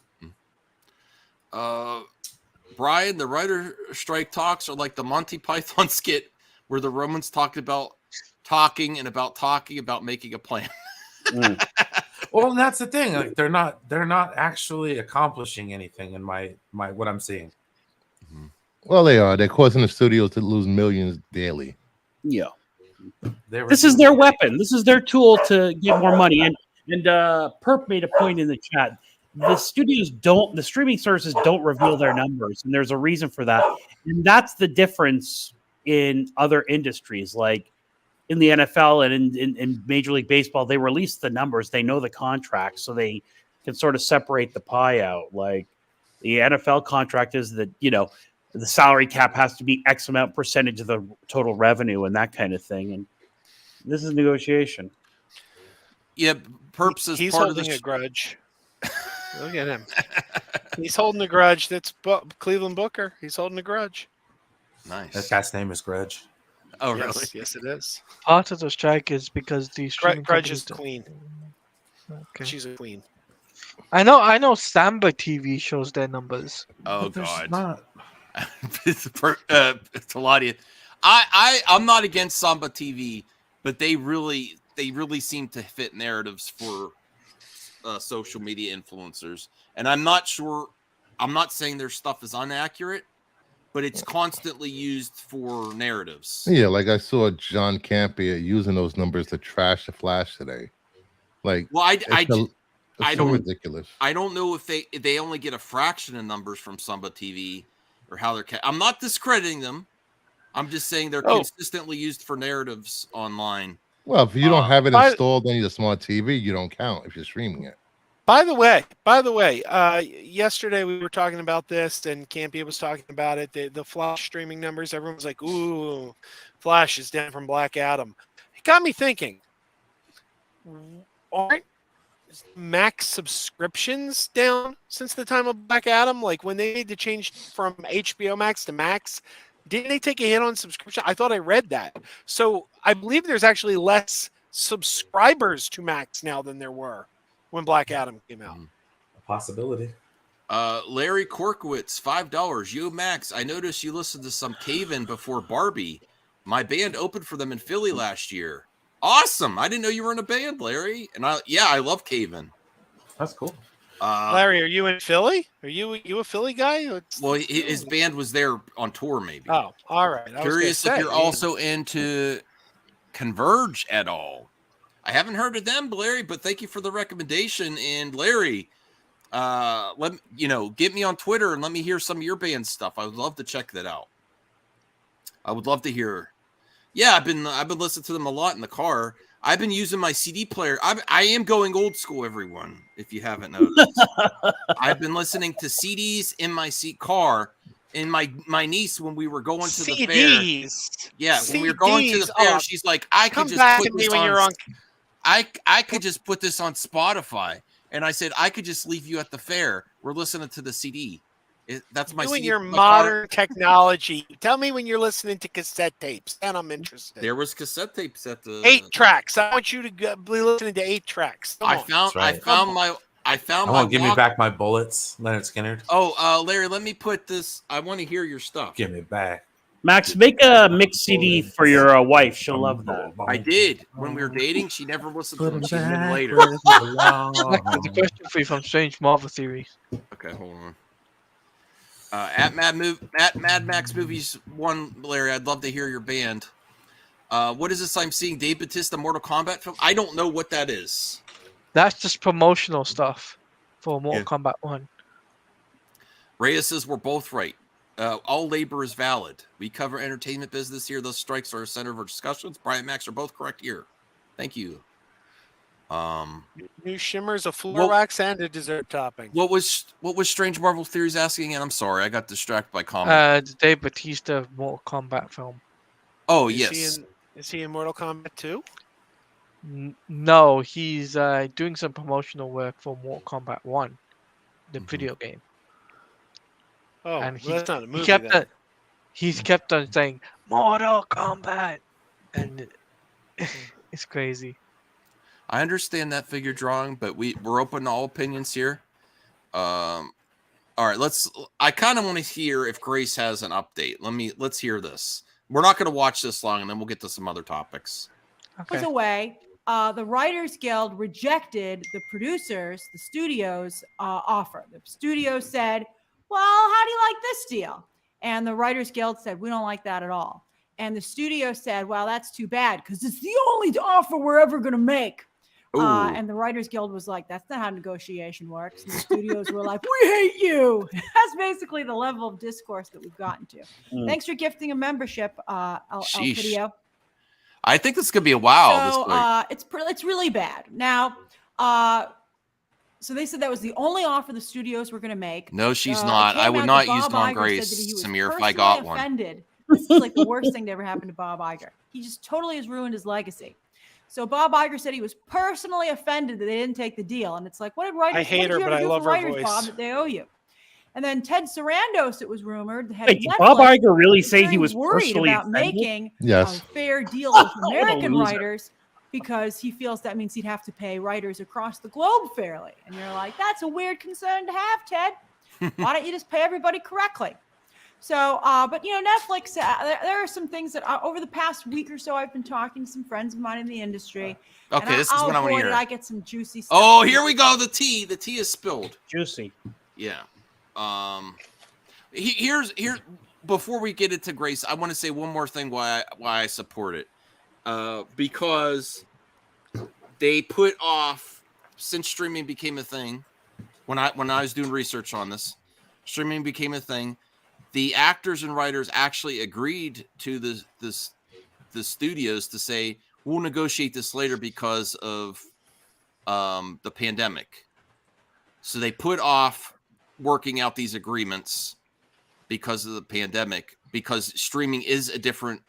Brian, the writer strike talks are like the Monty Python skit where the Romans talked about talking about making a plan. Well, that's the thing. Like they're not actually accomplishing anything in my what I'm seeing. Mm-hmm. Well, they are. They're causing the studios to lose millions daily. Yeah. This is their weapon. This is their tool to get more money. And Perp made a point in the chat. The streaming services don't reveal their numbers, and there's a reason for that. And that's the difference in other industries, like in the NFL and in Major League Baseball. They release the numbers. They know the contracts, so they can sort of separate the pie out. Like the NFL contract is that, you know, the salary cap has to be X amount percentage of the total revenue and that kind of thing. And this is negotiation. Yeah, Perps is he's part holding of a grudge. Look at him. He's holding a grudge. That's Cleveland Booker. He's holding a grudge. Nice. That guy's name is Grudge. Oh, really? Yes, it is. Part of the strike is because these Grudge is the queen. Okay. She's a queen. I know Samba TV shows their numbers. Oh, God. Taladia. I'm not against Samba TV, but they really seem to fit narratives for social media influencers. And I'm not saying their stuff is inaccurate, but it's constantly used for narratives. Yeah, like I saw John Campia using those numbers to trash the Flash today. Like, well, I don't ridiculous. I don't know if they only get a fraction of numbers from Samba TV or how they're. I'm not discrediting them. I'm just saying they're consistently used for narratives online. Well, if you don't have it installed on your smart TV, you don't count if you're streaming it. By the way, yesterday we were talking about this, and Campia was talking about it. The Flash streaming numbers, everyone was like, "Ooh, Flash is down from Black Adam." It got me thinking: aren't Max subscriptions down since the time of Black Adam? Like when they made the change from HBO Max to Max, Didn't they take a hit on subscription? I thought I read that. So I believe there's actually less subscribers to Max now than there were when Black Adam came out. A possibility. Larry Korkowitz, $5. Yo, Max, I noticed you listened to some Cave-In before Barbie. My band opened for them in Philly last year. Awesome. I didn't know you were in a band, Larry. And I love Cave-In. That's cool. Larry, are you in Philly? Are you a Philly guy? Well, his band was there on tour, maybe. Oh, all right. Curious if you're also into Converge at all. I haven't heard of them, Larry, but thank you for the recommendation. And Larry, get me on Twitter and let me hear some of your band stuff. I would love to check that out. I would love to hear. Yeah, I've been listening to them a lot in the car. I've been using my CD player. I am going old school, everyone, if you haven't noticed. I've been listening to CDs in my car. And my niece, when we were going to the fair, when we were going to the fair, she's like, I could just put this on. I could just put this on Spotify. And I said, I could just leave you at the fair. We're listening to the CD. That's my doing CD. Your modern technology. Tell me when you're listening to cassette tapes, and I'm interested. There was cassette tapes at the 8 tracks. I want you to be listening to 8 tracks. I found my. Give me back my bullets, Leonard Skinner. Oh, Larry, let me put this. I want to hear your stuff. Give me back. Max, make a mixed CD for your wife. She'll love that. I did. When we were dating, she never listened to them. She did later. There's a question for you from Strange Marvel Theories. Okay, hold on. At Mad Max Movies 1, Larry, I'd love to hear your band. What is this I'm seeing? Dave Bautista Mortal Kombat film? I don't know what that is. That's just promotional stuff for Mortal Kombat 1. Reyes says we're both right. All labor is valid. We cover entertainment business here. Those strikes are a center of our discussions. Brian and Max are both correct here. Thank you. New shimmers, a floor wax, and a dessert topping. What was Strange Marvel Theories asking? And I'm sorry, I got distracted by comments. The Dave Bautista Mortal Kombat film. Oh, is yes. Is he in Mortal Kombat 2? No, he's doing some promotional work for Mortal Kombat 1, the video game. Oh, and that's not a movie. He's kept on saying Mortal Kombat, and it's crazy. I understand that figure drawing, but we're open to all opinions here. All right, I kind of want to hear if Grace has an update. Let's hear this. We're not going to watch this long, and then we'll get to some other topics. Okay. Away, the Writers Guild rejected the studio's offer. The studio said, well, how do you like this deal? And the Writers Guild said, we don't like that at all. And the studio said, well, that's too bad because it's the only offer we're ever going to make. And the Writers Guild was like, that's not how negotiation works. And the studios were like, we hate you. That's basically the level of discourse that we've gotten to. Thanks for gifting a membership, El Video. I think this could be a wow. So it's really bad. Now, so they said that was the only offer the studios were going to make. No, she's not. I would not use non Grace, Samir, if I got one. This is like the worst thing that ever happened to Bob Iger. He just totally has ruined his legacy. So Bob Iger said he was personally offended that they didn't take the deal. And it's like, what did writers? I hate her, but I love her voice. Bob, that they owe you. And then Ted Sarandos, it was rumored, the head Wait, of Netflix, Bob Iger really say he was worried personally about offended? making Yes. a fair deal with American writers because he feels that means he'd have to pay writers across the globe fairly. And you're like, that's a weird concern to have, Ted. Why don't you just pay everybody correctly? So, but Netflix, there are some things that over the past week or so, I've been talking to some friends of mine in the industry. Okay, this is what I want to hear. I get some juicy stuff. Oh, here we go. The tea is spilled. Juicy. Yeah. Here's before we get into Grace, I want to say one more thing why I support it. Because they put off, since streaming became a thing, when I was doing research on this, streaming became a thing. The actors and writers actually agreed to the studios to say, we'll negotiate this later because of the pandemic. So they put off working out these agreements because of the pandemic, because streaming is a different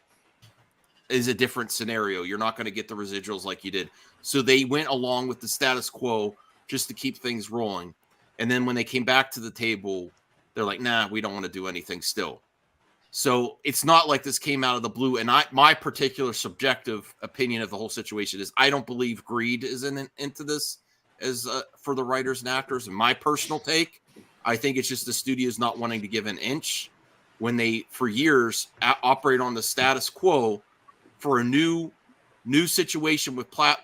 scenario. You're not going to get the residuals like you did. So they went along with the status quo just to keep things rolling. And then when they came back to the table, they're like, nah, we don't want to do anything still. So it's not like this came out of the blue. And my particular subjective opinion of the whole situation is I don't believe greed is into this as for the writers and actors. And my personal take, I think it's just the studio's not wanting to give an inch when they, for years, operate on the status quo for a new situation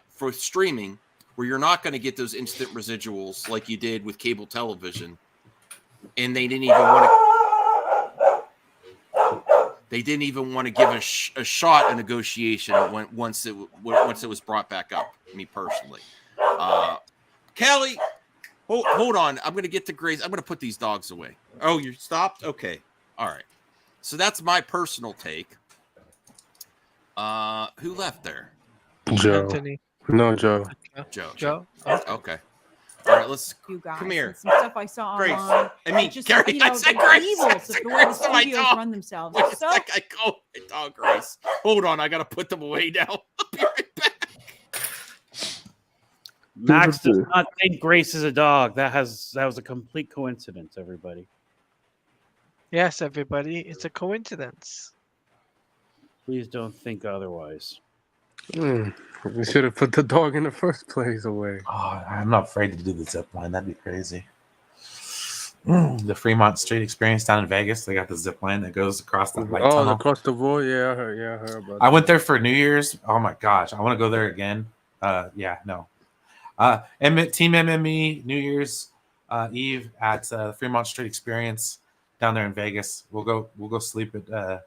for streaming, where you're not going to get those instant residuals like you did with cable television. And they didn't even want to. They didn't even want to give a shot a negotiation once it was brought back up. Me personally, Kelly, hold on. I'm going to get to Grace. I'm going to put these dogs away. Oh, you stopped? Okay, all right. So that's my personal take. Who left there? Joe. Anthony. No, Joe. Joe. Okay. All right, let's You guys, come here. and some stuff I saw Grace. online. I mean, Just, Gary, you know, I said the Grace. evils of the way the studios run themselves. Wait a So, sec, I call my dog Grace. Hold on, I gotta put them away now. I'll be right back. Max does not think Grace is a dog. That was a complete coincidence, everybody. Yes, everybody. It's a coincidence. Please don't think otherwise. We should have put the dog in the first place away. Oh, I'm not afraid to do the zip line. That'd be crazy. The Fremont Street Experience down in Vegas. They got the zip line that goes across the light tunnel. Across the void. Yeah, I heard about that. I went there for New Year's. Oh my gosh, I want to go there again. No. Team MME New Year's Eve at Fremont Street Experience down there in Vegas. We'll go sleep at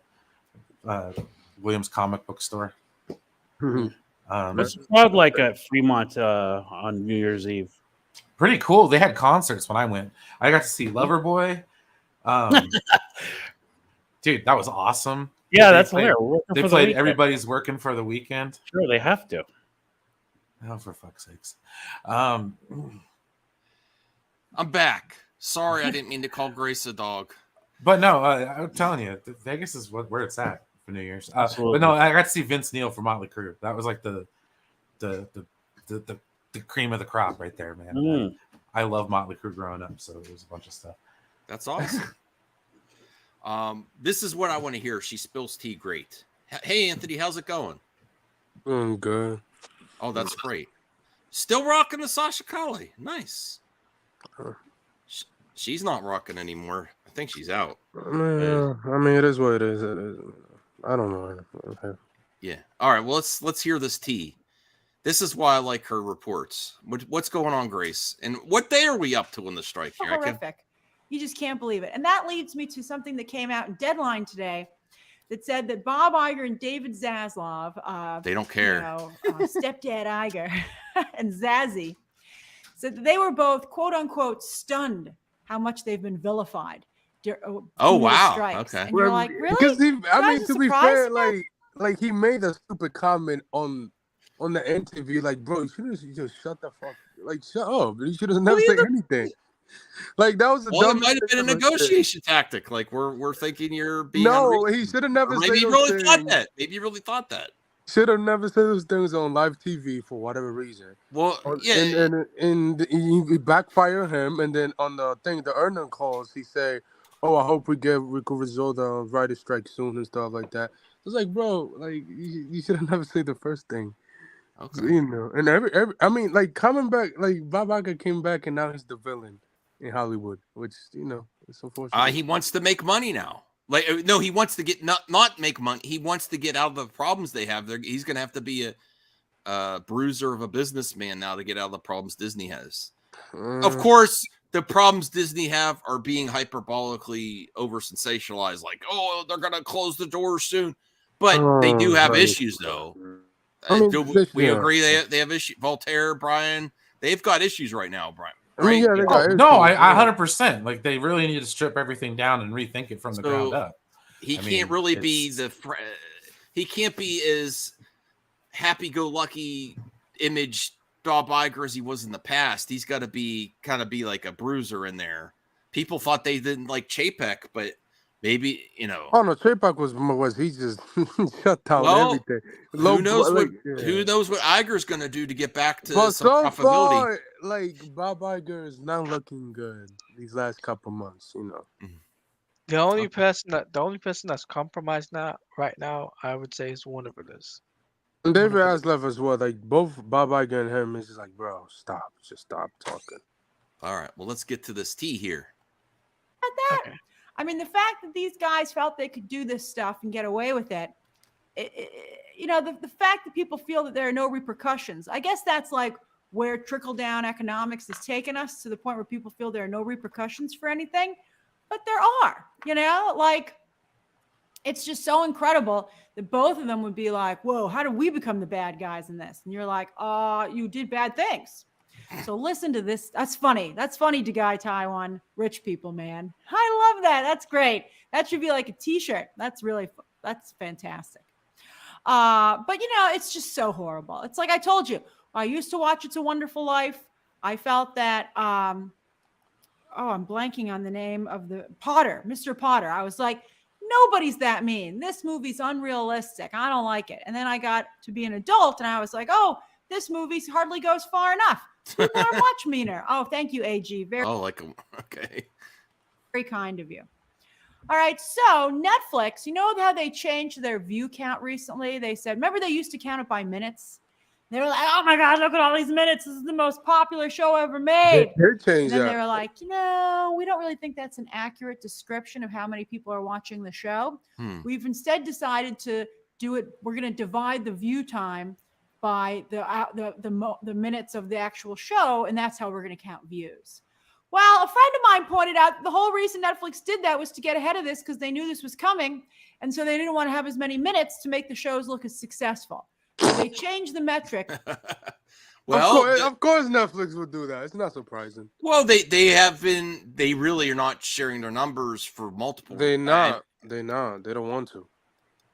Williams Comic Book Store. What's the crowd like at Fremont on New Year's Eve? Pretty cool. They had concerts when I went. I got to see Loverboy. Dude, that was awesome. Yeah, that's hilarious. They played Everybody's Working for the Weekend. Sure, they have to. Oh, for fuck's sakes. I'm back. Sorry, I didn't mean to call Grace a dog. But no, I'm telling you, Vegas is where it's at for New Year's. But no, I got to see Vince Neil from Motley Crue. That was like the cream of the crop right there, man. I love Motley Crue growing up, so it was a bunch of stuff. That's awesome. This is what I want to hear. She spills tea. Great. Hey, Anthony, how's it going? Good. Oh, that's great. Still rocking the Sasha Kali. Nice. She's not rocking anymore. I think she's out. I mean, it is what it is. I don't know. Okay. Yeah. All right. Well, let's hear this tea. This is why I like her reports. What's going on, Grace? And what day are we up to in the strike here? Horrific. You just can't believe it. And that leads me to something that came out in Deadline today that said that Bob Iger and David Zaslav, they don't care. Stepdad Iger and Zazzy, said that they were both, quote unquote, stunned how much they've been vilified. Oh, wow. Strikes. Okay. And you're like, really? Because to be fair, man? like he made a stupid comment on the interview, like, bro, you should have just shut the fuck, like, shut up. You should have never said anything. Like, that was it might have been a negotiation tactic. Like, we're thinking you're being he should have never. Maybe you really thought that. Maybe you really thought that. Should have never said those things on live TV for whatever reason. Well, yeah, and he backfire him, and then on the earning calls, he say, "Oh, I hope we could resolve the writer strike soon and stuff like that." It's like, bro, like you should have never said the first thing. Okay. You know, and every I mean, like coming back, like Bob Iger came back, and now he's the villain in Hollywood, which it's unfortunate. He wants to make money now. Like, no, he wants to get not make money. He wants to get out of the problems they have. He's going to have to be a bruiser of a businessman now to get out of the problems Disney has. Of course, the problems Disney have are being hyperbolically over sensationalized. Like, oh, they're going to close the doors soon, but they do have issues, though. Do we agree they have issues? Voltaire, Brian, they've got issues right now, Brian. Right? I 100%. Like, they really need to strip everything down and rethink it from the ground up. He can't really be he can't be as happy-go-lucky image Bob Iger as he was in the past. He's got to be like a bruiser in there. People thought they didn't like Chapek, but maybe Oh no, Chapek was he just shut down everything. Who knows what Iger's going to do to get back to some profitability? Far, like Bob Iger is not looking good these last couple months. The only person that's compromised right now, I would say, is Warner Brothers. And David has left as well. Like both Bob Iger and him is just like, bro, just stop talking. All right, well, let's get to this tea here. That. Okay. I mean, the fact that these guys felt they could do this stuff and get away with it, the fact that people feel that there are no repercussions, I guess that's like where trickle-down economics has taken us, to the point where people feel there are no repercussions for anything. But there are, like, it's just so incredible that both of them would be like, whoa, how did we become the bad guys in this? And you're like, you did bad things. So listen to this. That's funny. That's funny to Guy Taiwan, rich people, man. I love that. That's great. That should be like a t-shirt. That's fantastic. But it's just so horrible. It's like I told you, I used to watch It's a Wonderful Life. I felt that, I'm blanking on the name of Mr. Potter. I was like, nobody's that mean. This movie's unrealistic. I don't like it. And then I got to be an adult and I was like, oh, this movie hardly goes far enough. People are much meaner. Oh, thank you, AG. Okay. Very kind of you. All right. So Netflix, you know how they changed their view count recently? They said, remember they used to count it by minutes? They were like, oh my God, look at all these minutes. This is the most popular show ever made. They were like, we don't really think that's an accurate description of how many people are watching the show. We've instead decided to do it. We're going to divide the view time by the minutes of the actual show, and that's how we're going to count views. Well, a friend of mine pointed out the whole reason Netflix did that was to get ahead of this, because they knew this was coming, and so they didn't want to have as many minutes to make the shows look as successful. So they changed the metric. Well, of course Netflix would do that. It's not surprising. Well, they really are not sharing their numbers for multiple. They don't want to.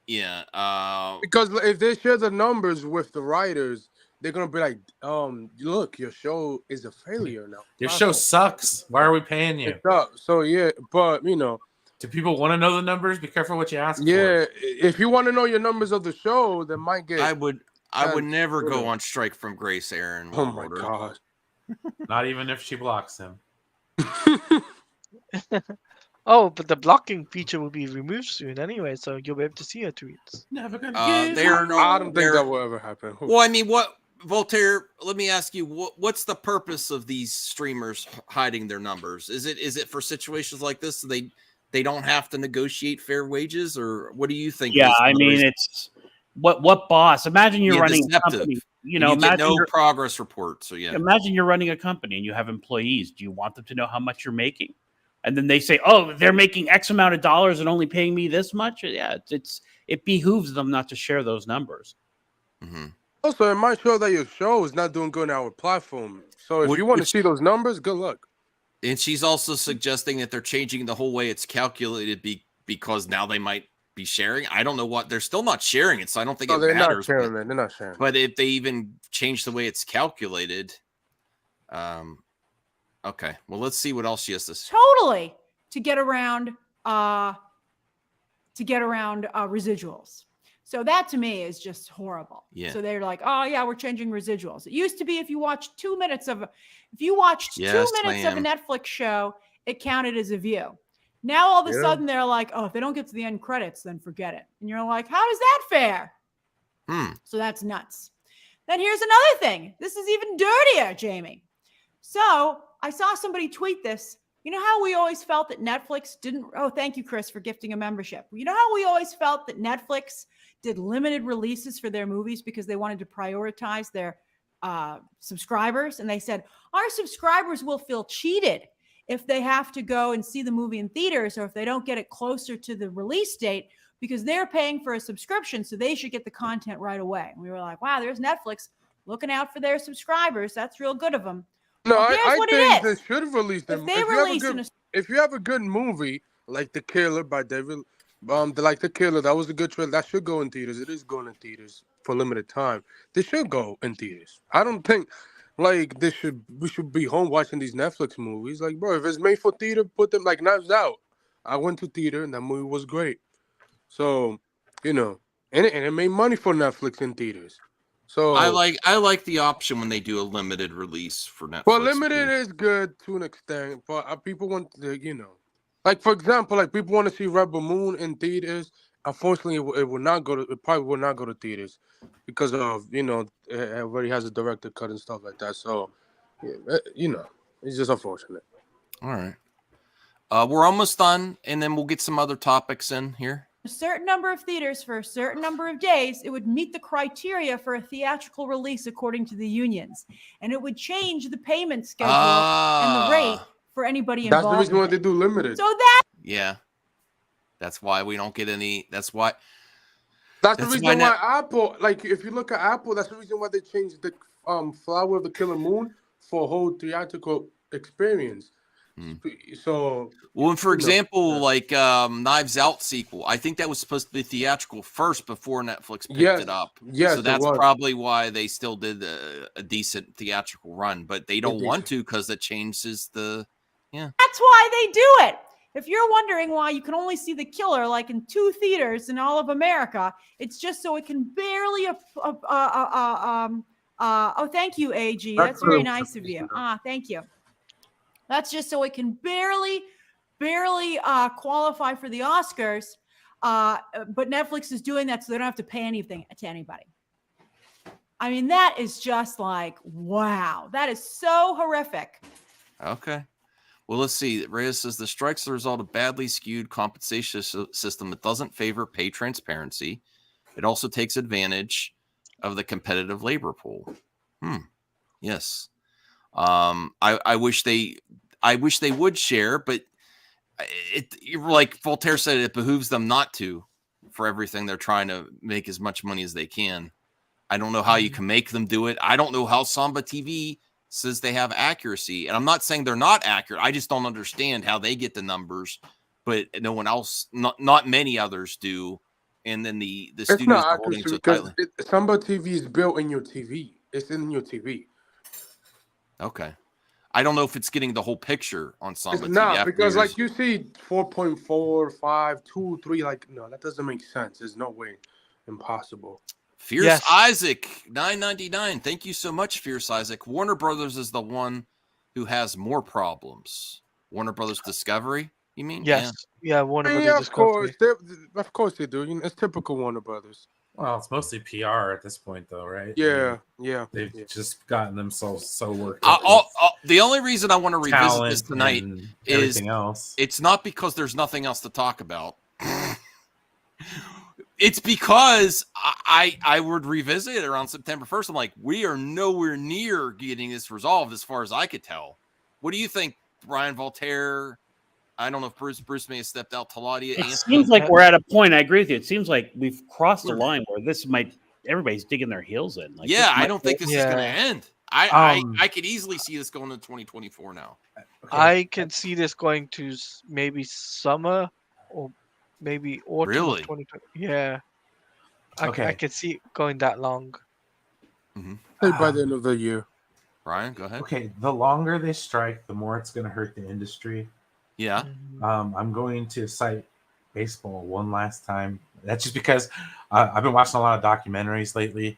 Yeah. Because if they share the numbers with the writers, they're gonna be like, look, your show is a failure now. Your show sucks. Why are we paying you? So yeah, but do people want to know the numbers? Be careful what you ask for. Yeah, if you want to know your numbers of the show, then might get. I would never go on strike from Grace Aaron. Oh my God! Not even if she blocks him. Oh, but the blocking feature will be removed soon anyway, so you'll be able to see her tweets. Never gonna I don't think that will ever happen. Well, I mean, what, Voltaire? Let me ask you, what's the purpose of these streamers hiding their numbers? Is it for situations like this so they don't have to negotiate fair wages, or what do you think? Yeah, I mean, it's what boss? Imagine you're running a company. Imagine no progress report. So yeah, imagine you're running a company and you have employees. Do you want them to know how much you're making? And then they say, "Oh, they're making X amount of dollars and only paying me this much." Yeah, it behooves them not to share those numbers. Mm-hmm. Also, it might show that your show is not doing good on our platform. So if you want to see those numbers, good luck. And she's also suggesting that they're changing the whole way it's calculated because now they might be sharing. I don't know what. They're still not sharing it, so I don't think it matters. They're not sharing. But if they even change the way it's calculated, okay. Well, let's see what else she has to say. Totally to get around residuals. So that to me is just horrible. Yeah. So they're like, oh yeah, we're changing residuals. It used to be if you watched 2 minutes of a Netflix show, it counted as a view. Now all of a sudden they're like, oh, if they don't get to the end credits, then forget it. And you're like, how is that fair? So that's nuts. Then here's another thing. This is even dirtier, Jamie. So I saw somebody tweet this. You know how we always felt that Netflix didn't... Oh, thank you, Chris, for gifting a membership. You know how we always felt that Netflix did limited releases for their movies because they wanted to prioritize their subscribers? And they said, our subscribers will feel cheated if they have to go and see the movie in theaters, or if they don't get it closer to the release date, because they're paying for a subscription, so they should get the content right away. And we were like, wow, there's Netflix looking out for their subscribers. That's real good of them. No, I think they should release them. If you have a good movie like The Killer by David, like The Killer, that was a good trailer. That should go in theaters. It is going in theaters for a limited time. They should go in theaters. I don't think we should be home watching these Netflix movies. Like, bro, if it's made for theater, put them like Knives Out. I went to theater and that movie was great. So, and it made money for Netflix in theaters. So I like the option when they do a limited release for Netflix. Well, limited is good to an extent, but people want to, Like for example, like people want to see Rebel Moon in theaters. Unfortunately, it will not go to. It probably will not go to theaters because of it already has a director cut and stuff like that. So, it's just unfortunate. All right. We're almost done, and then we'll get some other topics in here. A certain number of theaters for a certain number of days, it would meet the criteria for a theatrical release according to the unions, and it would change the payment schedule and the rate for anybody involved. That's the reason why they do limited. So that that's why we don't get any. That's why. That's the reason why Apple, like if you look at Apple, that's the reason why they changed the Flower of the Killer Moon for a whole theatrical experience. So, well, for example, like Knives Out sequel, I think that was supposed to be theatrical first before Netflix picked it up. Yes, so that's probably why they still did a decent theatrical run, but they don't want to because it changes the. Yeah, that's why they do it. If you're wondering why you can only see The Killer like in 2 theaters in all of America, it's just so it can barely. Oh, thank you, AG. That's very nice of you. Thank you. That's just so it can barely qualify for the Oscars. But Netflix is doing that so they don't have to pay anything to anybody. I mean, that is just like, wow. That is so horrific. Okay. Well, let's see. Reyes says the strike's the result of badly skewed compensation system that doesn't favor pay transparency. It also takes advantage of the competitive labor pool. Yes. I wish they would share, but like Voltaire said, it behooves them not to for everything. They're trying to make as much money as they can. I don't know how you can make them do it. I don't know how Samba TV says they have accuracy, and I'm not saying they're not accurate. I just don't understand how they get the numbers, but no one else, not many others do. And then the studios are holding so tightly. Samba TV is built in your TV. It's in your TV. Okay. I don't know if it's getting the whole picture on Samba TV. It's not, because like you see 4.4, 5, 2, 3, like, no, that doesn't make sense. There's no way. Impossible. Fierce Isaac, $9.99. Thank you so much, Fierce Isaac. Warner Brothers is the one who has more problems. Warner Brothers Discovery, you mean? Yes. Yeah, Warner Brothers Discovery. Of course they do. It's typical Warner Brothers. Well, it's mostly PR at this point, though, right? Yeah. They've just gotten themselves so worked up. The only reason I want to revisit this tonight is else. It's not because there's nothing else to talk about. It's because I would revisit it around September 1st. I'm like, we are nowhere near getting this resolved as far as I could tell. What do you think, Brian Voltaire? I don't know if Bruce may have stepped out. Taladia. It seems like we're at a point. I agree with you. It seems like we've crossed the line where everybody's digging their heels in. Like, I don't think this is going to end. I could easily see this going to 2024 now. Okay. I can see this going to maybe summer or maybe autumn. Really? 2020. Yeah. I could see it going that long. Mm-hmm. By the end of the year. Brian, go ahead. Okay, the longer they strike, the more it's going to hurt the industry. Yeah. I'm going to cite baseball one last time. That's just because I've been watching a lot of documentaries lately,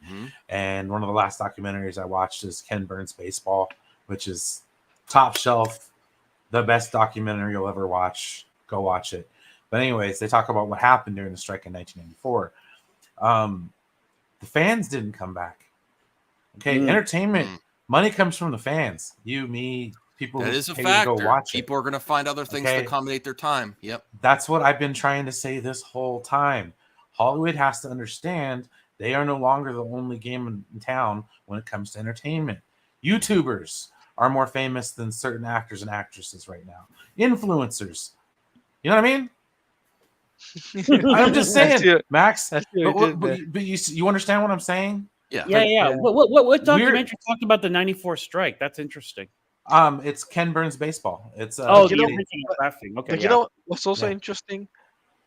and one of the last documentaries I watched is Ken Burns' Baseball, which is top shelf, the best documentary you'll ever watch. Go watch it. But anyways, they talk about what happened during the strike in 1994. The fans didn't come back. Okay, entertainment, money comes from the fans. You, me, people that who is a pay factor. to go watch People are going to find other things to accommodate their time. Yep. That's what I've been trying to say this whole time. Hollywood has to understand they are no longer the only game in town when it comes to entertainment. YouTubers are more famous than certain actors and actresses right now. Influencers. You know what I mean? I'm just saying, Max. But you understand what I'm saying? Yeah. What documentary talked about the '94 strike? That's interesting. It's Ken Burns' Baseball. It's okay. You know what's also interesting?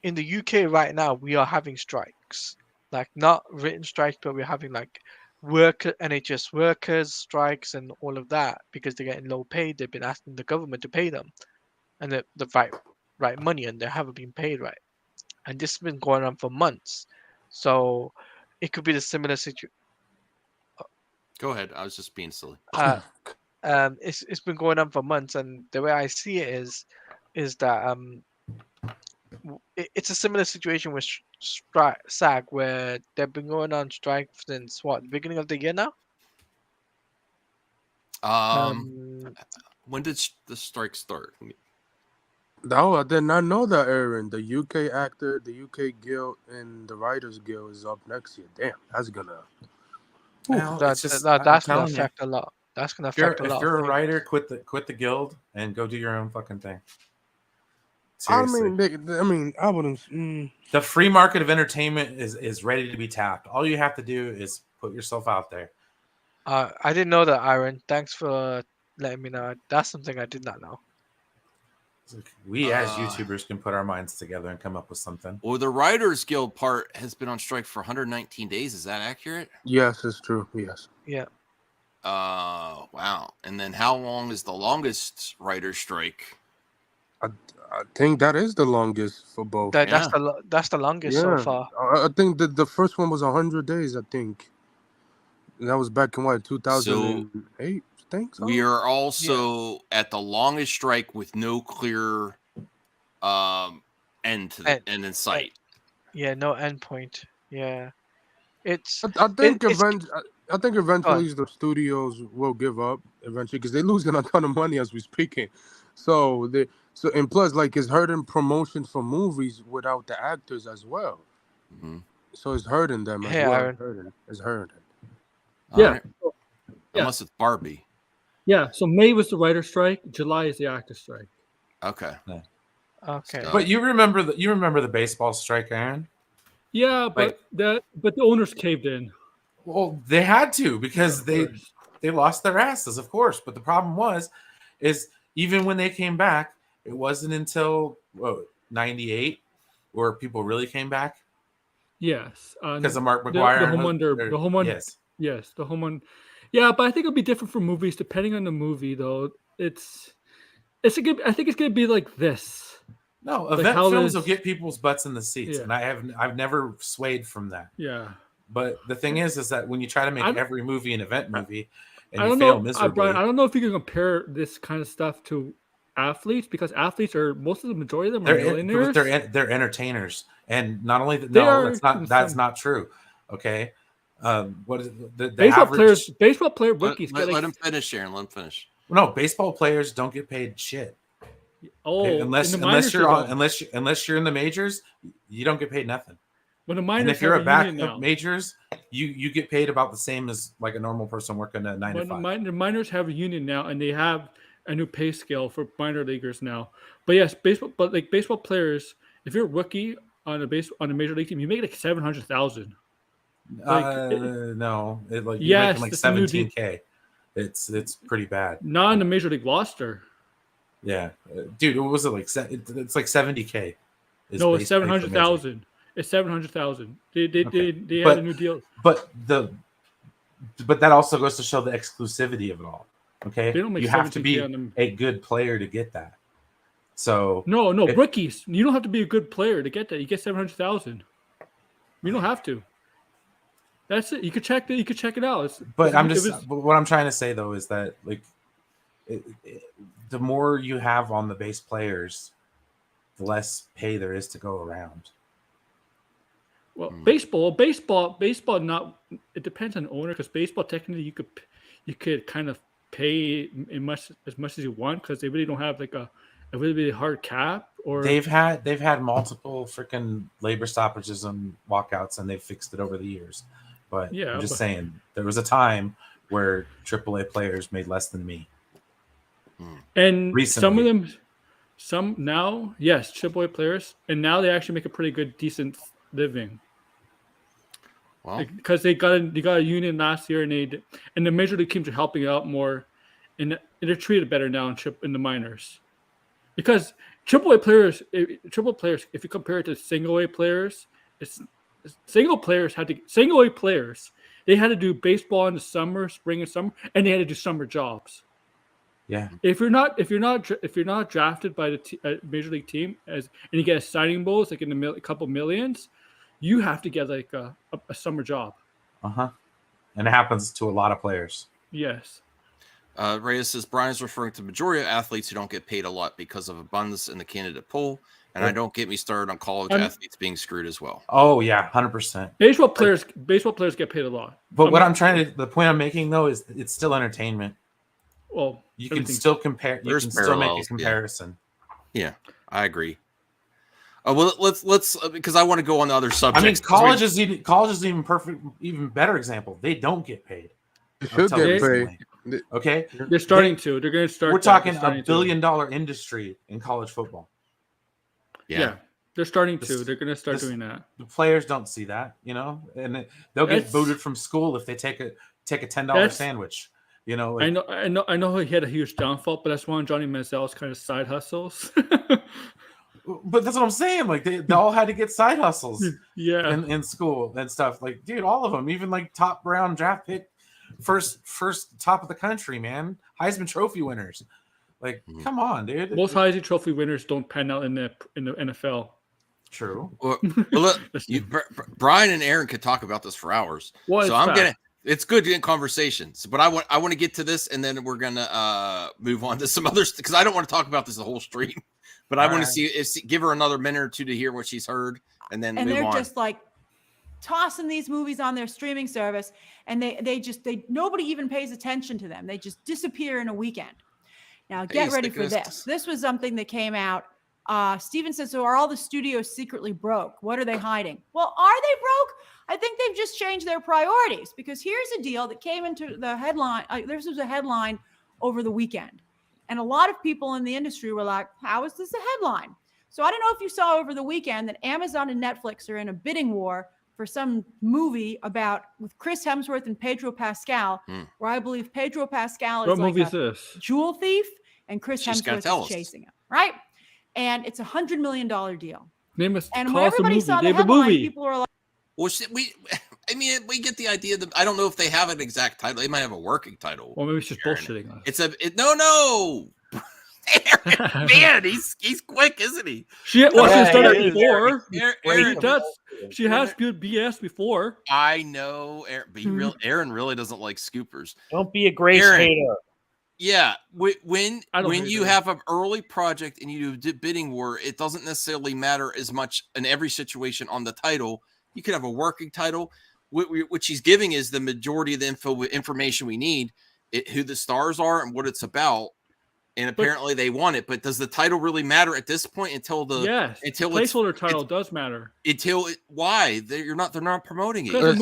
In the UK right now, we are having strikes. Like not written strikes, but we're having like NHS workers strikes and all of that because they're getting low paid. They've been asking the government to pay them, and the right money, and they haven't been paid right. And this has been going on for months, so it could be the similar situation. Go ahead. I was just being silly. It's been going on for months, and the way I see it is, is that it's a similar situation with SAG, where they've been going on strike since what, the beginning of the year now. When did the strike start? No, I did not know that, Aaron. The UK actor, the UK Guild, and the Writers Guild is up next year. Damn, that's gonna. Well, That's gonna affect a lot. That's gonna affect a lot. If you're a writer, quit the guild and go do your own fucking thing. Seriously. I mean, I wouldn't. The free market of entertainment is ready to be tapped. All you have to do is put yourself out there. I didn't know that, Aaron. Thanks for letting me know. That's something I did not know. We as YouTubers can put our minds together and come up with something. Well, the Writers Guild part has been on strike for 119 days. Is that accurate? Yes, it's true. Yes. Yeah. Wow. And then how long is the longest writer's strike? I think that is the longest for both. That's the longest so far. I think the first one was 100 days. I think that was back in what, 2008. I think so. We are also at the longest strike with no clear end in sight. Yeah, no end point. Yeah, it's. I think eventually the studios will give up eventually because they're losing a ton of money as we're speaking. And plus, like, it's hurting promotion for movies without the actors as well. Mm-hmm. So it's hurting them as well. It's hurting. Yeah. Right. Unless it's Barbie. Yeah. So May was the writer strike. July is the actor strike. Okay. Yeah. Okay. But you remember the baseball strike, Aaron? Yeah, but the owners caved in. Well, they had to because they lost their asses, of course. But the problem is even when they came back, it wasn't until 98 where people really came back. Yes, because of Mark McGuire. The home run. Yes, the home run. Yeah, but I think it'll be different for movies depending on the movie, though. I think it's gonna be like this. No, event films will get people's butts in the seats, and I've never swayed from that. Yeah. But the thing is that when you try to make every movie an event movie, and you fail miserably, Brian, I don't know if you can compare this kind of stuff to athletes because athletes are most of the majority of them are millionaires. They're entertainers, and not only that. That's not true. Okay. What is the baseball player rookies? Let him finish, Sharon. Let him finish. No, baseball players don't get paid shit. Oh, unless you're in the majors, you don't get paid nothing. When the minors, and if you're a back majors, you get paid about the same as like a normal person working a 9 to 5. The minors have a union now, and they have a new pay scale for minor leaguers now. But yes, baseball players, if you're a rookie on a major league team, you make like $700,000. No, you're making like $17K. It's pretty bad. Not in the major league roster. Yeah, dude, what was it like? It's like $70K. No, it's 700,000. It's 700,000. They had a new deal. But that also goes to show the exclusivity of it all. Okay, you have to be a good player to get that. So no, rookies. You don't have to be a good player to get that. You get 700,000. You don't have to. That's it. You could check it. You could check it out. But what I'm trying to say though is that like, the more you have on the base players, the less pay there is to go around. Well, baseball. Not. It depends on the owner because baseball technically you could kind of pay as much as you want because they really don't have like a really hard cap. Or they've had multiple freaking labor stoppages and walkouts, and they've fixed it over the years. But I'm just saying, there was a time where AAA players made less than me. And recently. some now, yes, AAA players, and now they actually make a pretty good, decent living. Wow. Because they got a union last year, and the major league teams are helping out more, and they're treated better now in the minors. Because AAA players, if you compare it to single A players, single A players. They had to do baseball in the summer, spring and summer, and they had to do summer jobs. Yeah. If you're not drafted by the major league team and you get a signing bonus like in a couple millions, you have to get like a summer job. And it happens to a lot of players. Yes. Reyes says Brian's referring to the majority of athletes who don't get paid a lot because of abundance in the candidate pool. And I don't get me started on college athletes being screwed as well. Oh yeah, 100%. Baseball players get paid a lot. But the point I'm making though is it's still entertainment. Well, you can still compare. You can still make a comparison. Yeah, I agree. Well, let's because I want to go on the other subjects. I mean, college is even better example. They don't get paid. They should get paid. Okay, they're starting to. They're going to start. We're talking $1 billion industry in college football. Yeah, they're starting to. They're going to start doing that. The players don't see that, and they'll get booted from school if they take a $10 sandwich. I know he had a huge downfall, but that's one of Johnny Manziel's kind of side hustles. But that's what I'm saying. Like they all had to get side hustles, in school and stuff. Like, dude, all of them, even like top round draft pick, first top of the country, man, Heisman Trophy winners. Like, come on, dude. Most Heisman Trophy winners don't pan out in the NFL. True. Well, look, Brian and Aaron could talk about this for hours. It's good in conversations, but I want to get to this, and then we're gonna move on to some others because I don't want to talk about this the whole stream. But I want to give her another minute or two to hear what she's heard, and then move they're on. Just like tossing these movies on their streaming service, and they nobody even pays attention to them. They just disappear in a weekend. Now get ready for this. This was something that came out. Steven says, so are all the studios secretly broke? What are they hiding? Well, are they broke? I think they've just changed their priorities, because here's a deal that came into the headline. This was a headline over the weekend. And a lot of people in the industry were like, how is this a headline? So I don't know if you saw over the weekend that Amazon and Netflix are in a bidding war for some movie with Chris Hemsworth and Pedro Pascal, where I believe Pedro Pascal is like a jewel thief and Chris Hemsworth is chasing him, right? And it's $100 million deal. And when everybody saw the headline, people were like, well, we get the idea that I don't know if they have an exact title. They might have a working title. Well, maybe it's just bullshitting us. No. Man, he's quick, isn't he? She started before. She has good BS before. I know. Aaron really doesn't like scoopers. Don't be a Grace hater. Yeah, when you have an early project and you do bidding war, it doesn't necessarily matter as much in every situation on the title. You could have a working title. What she's giving is the majority of the information we need, who the stars are and what it's about. And apparently they want it, but does the title really matter at this point until placeholder title does matter? Why? They're not promoting it. It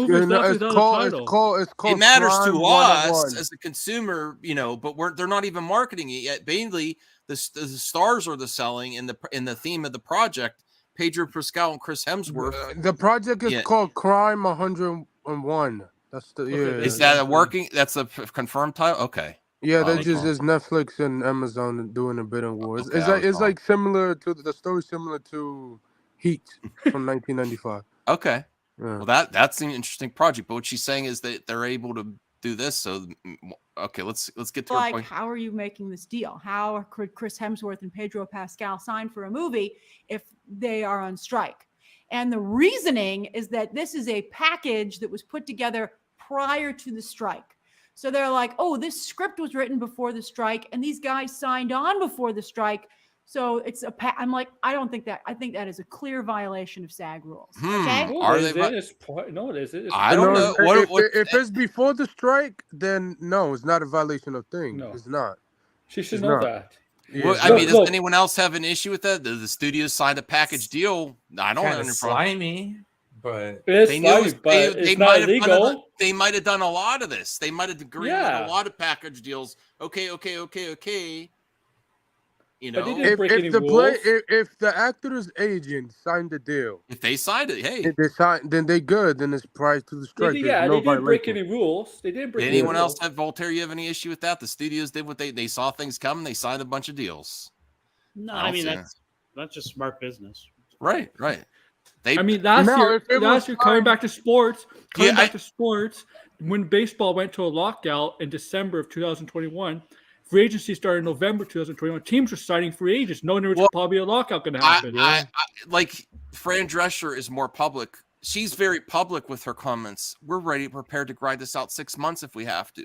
matters to us as a consumer, but they're not even marketing it yet. Mainly the stars are the selling in the theme of the project. Pedro Pascal and Chris Hemsworth. The project is called Crime 101. That's the Is that a working? That's a confirmed title. Okay. Yeah, they just Netflix and Amazon doing a bidding war. It's like similar to the story, similar to Heat from 1995. Okay. Yeah. Well, that's an interesting project. But what she's saying is that they're able to do this. So, okay, let's get to her point. How are you making this deal? How could Chris Hemsworth and Pedro Pascal sign for a movie if they are on strike? And the reasoning is that this is a package that was put together prior to the strike. So they're like, oh, this script was written before the strike, and these guys signed on before the strike. So it's I'm like, I don't think that. I think that is a clear violation of SAG rules. Okay? No, it isn't. I don't know. If it's before the strike, then no, it's not a violation of thing. No. It's not. She should know that. Yeah. Well, does anyone else have an issue with that? Does the studio sign a package deal? I don't have any slimy. But they might have legal. They might have done a lot of this. They might have agreed on a lot of package deals. Okay. If the actor's agent signed the deal, if they signed it, hey, if they signed, then they good. Then it's prior to the strike. They didn't break any rules. They didn't break. Did anyone else have Voltaire? You have any issue with that? The studios did what they saw things coming. They signed a bunch of deals. No, I mean that's just smart business. Right. Last year, coming back to sports, when baseball went to a lockout in December of 2021, free agency started in November 2021. Teams were signing free agents, knowing there was probably a lockout going to happen. I like Fran Drescher is more public. She's very public with her comments. We're prepared to grind this out 6 months if we have to.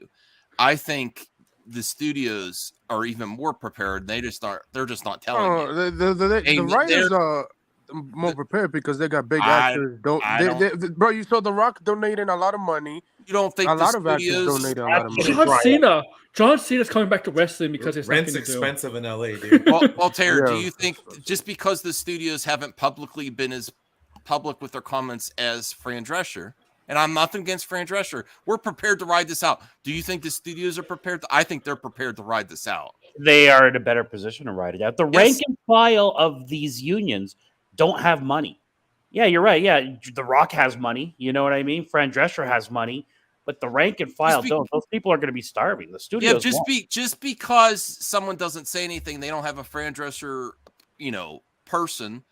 I think the studios are even more prepared. They're just not telling you. The writers are more prepared because they got big actors. Bro, you saw The Rock donating a lot of money. You don't think a lot of actors donated a lot of money? John Cena's coming back to wrestling because it's rent's nothing to expensive in LA, dude. Well, Terry, do you think just because the studios haven't publicly been as public with their comments as Fran Drescher, and I'm nothing against Fran Drescher, we're prepared to ride this out. Do you think the studios are prepared? I think they're prepared to ride this out. They are in a better position to ride it out. The rank and file of these unions don't have money. Yeah, you're right. Yeah, The Rock has money. You know what I mean? Fran Drescher has money, but the rank and file don't. Those people are going to be starving. The studios just because someone doesn't say anything, they don't have a Fran Drescher, person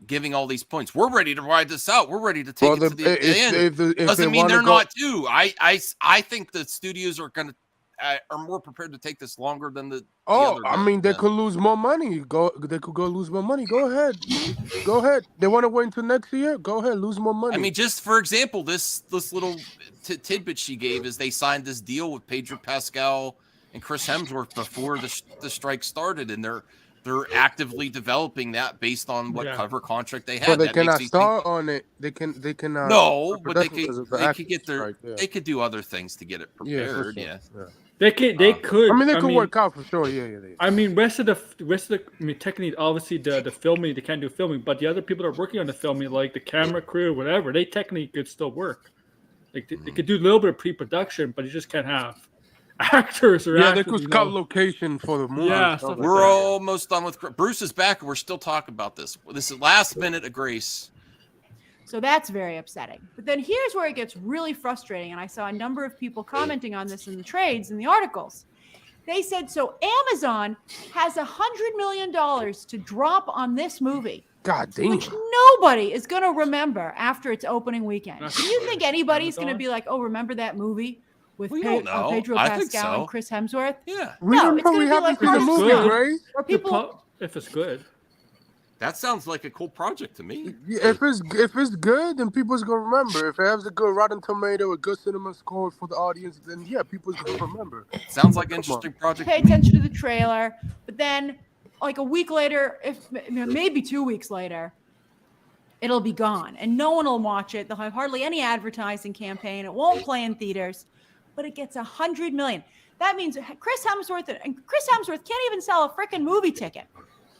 giving all these points. We're ready to ride this out. We're ready to take it to the end. Doesn't mean they're not too. I think the studios are going to are more prepared to take this longer than the. They could lose more money. They could go lose more money. Go ahead. They want to wait until next year. Go ahead, lose more money. I mean, just for example, this little tidbit she gave is they signed this deal with Pedro Pascal and Chris Hemsworth before the strike started, and they're actively developing that based on what cover contract they have. But they cannot start on it. They can. No, but they could get their. They could do other things to get it prepared. Yeah. They could. I mean, they could work out for sure. Yeah. I mean, technically, obviously, the filming, they can't do filming, but the other people that are working on the filming, like the camera crew, whatever, they technically could still work. Like they could do a little bit of pre-production, but you just can't have actors or they could scout location for the movie. Yeah, we're almost done with Bruce is back, and we're still talking about this. This is last minute of grace. So that's very upsetting. But then here's where it gets really frustrating. And I saw a number of people commenting on this in the trades, in the articles. They said, so Amazon has $100 million to drop on this movie. God damn. Which nobody is going to remember after its opening weekend. Do you think anybody's going to be like, oh, remember that movie with Pedro Pascal and Chris Hemsworth? Yeah. No, it's going to be like the movie, right? Or people... If it's good. That sounds like a cool project to me. Yeah, if it's good, then people's gonna remember. If it has a good Rotten Tomato, a good cinema score for the audience, then people's gonna remember. Sounds like an interesting project. Pay attention to the trailer, but then like a week later, maybe 2 weeks later, it'll be gone, and no one will watch it. They'll have hardly any advertising campaign. It won't play in theaters, but it gets $100 million. That means Chris Hemsworth can't even sell a freaking movie ticket.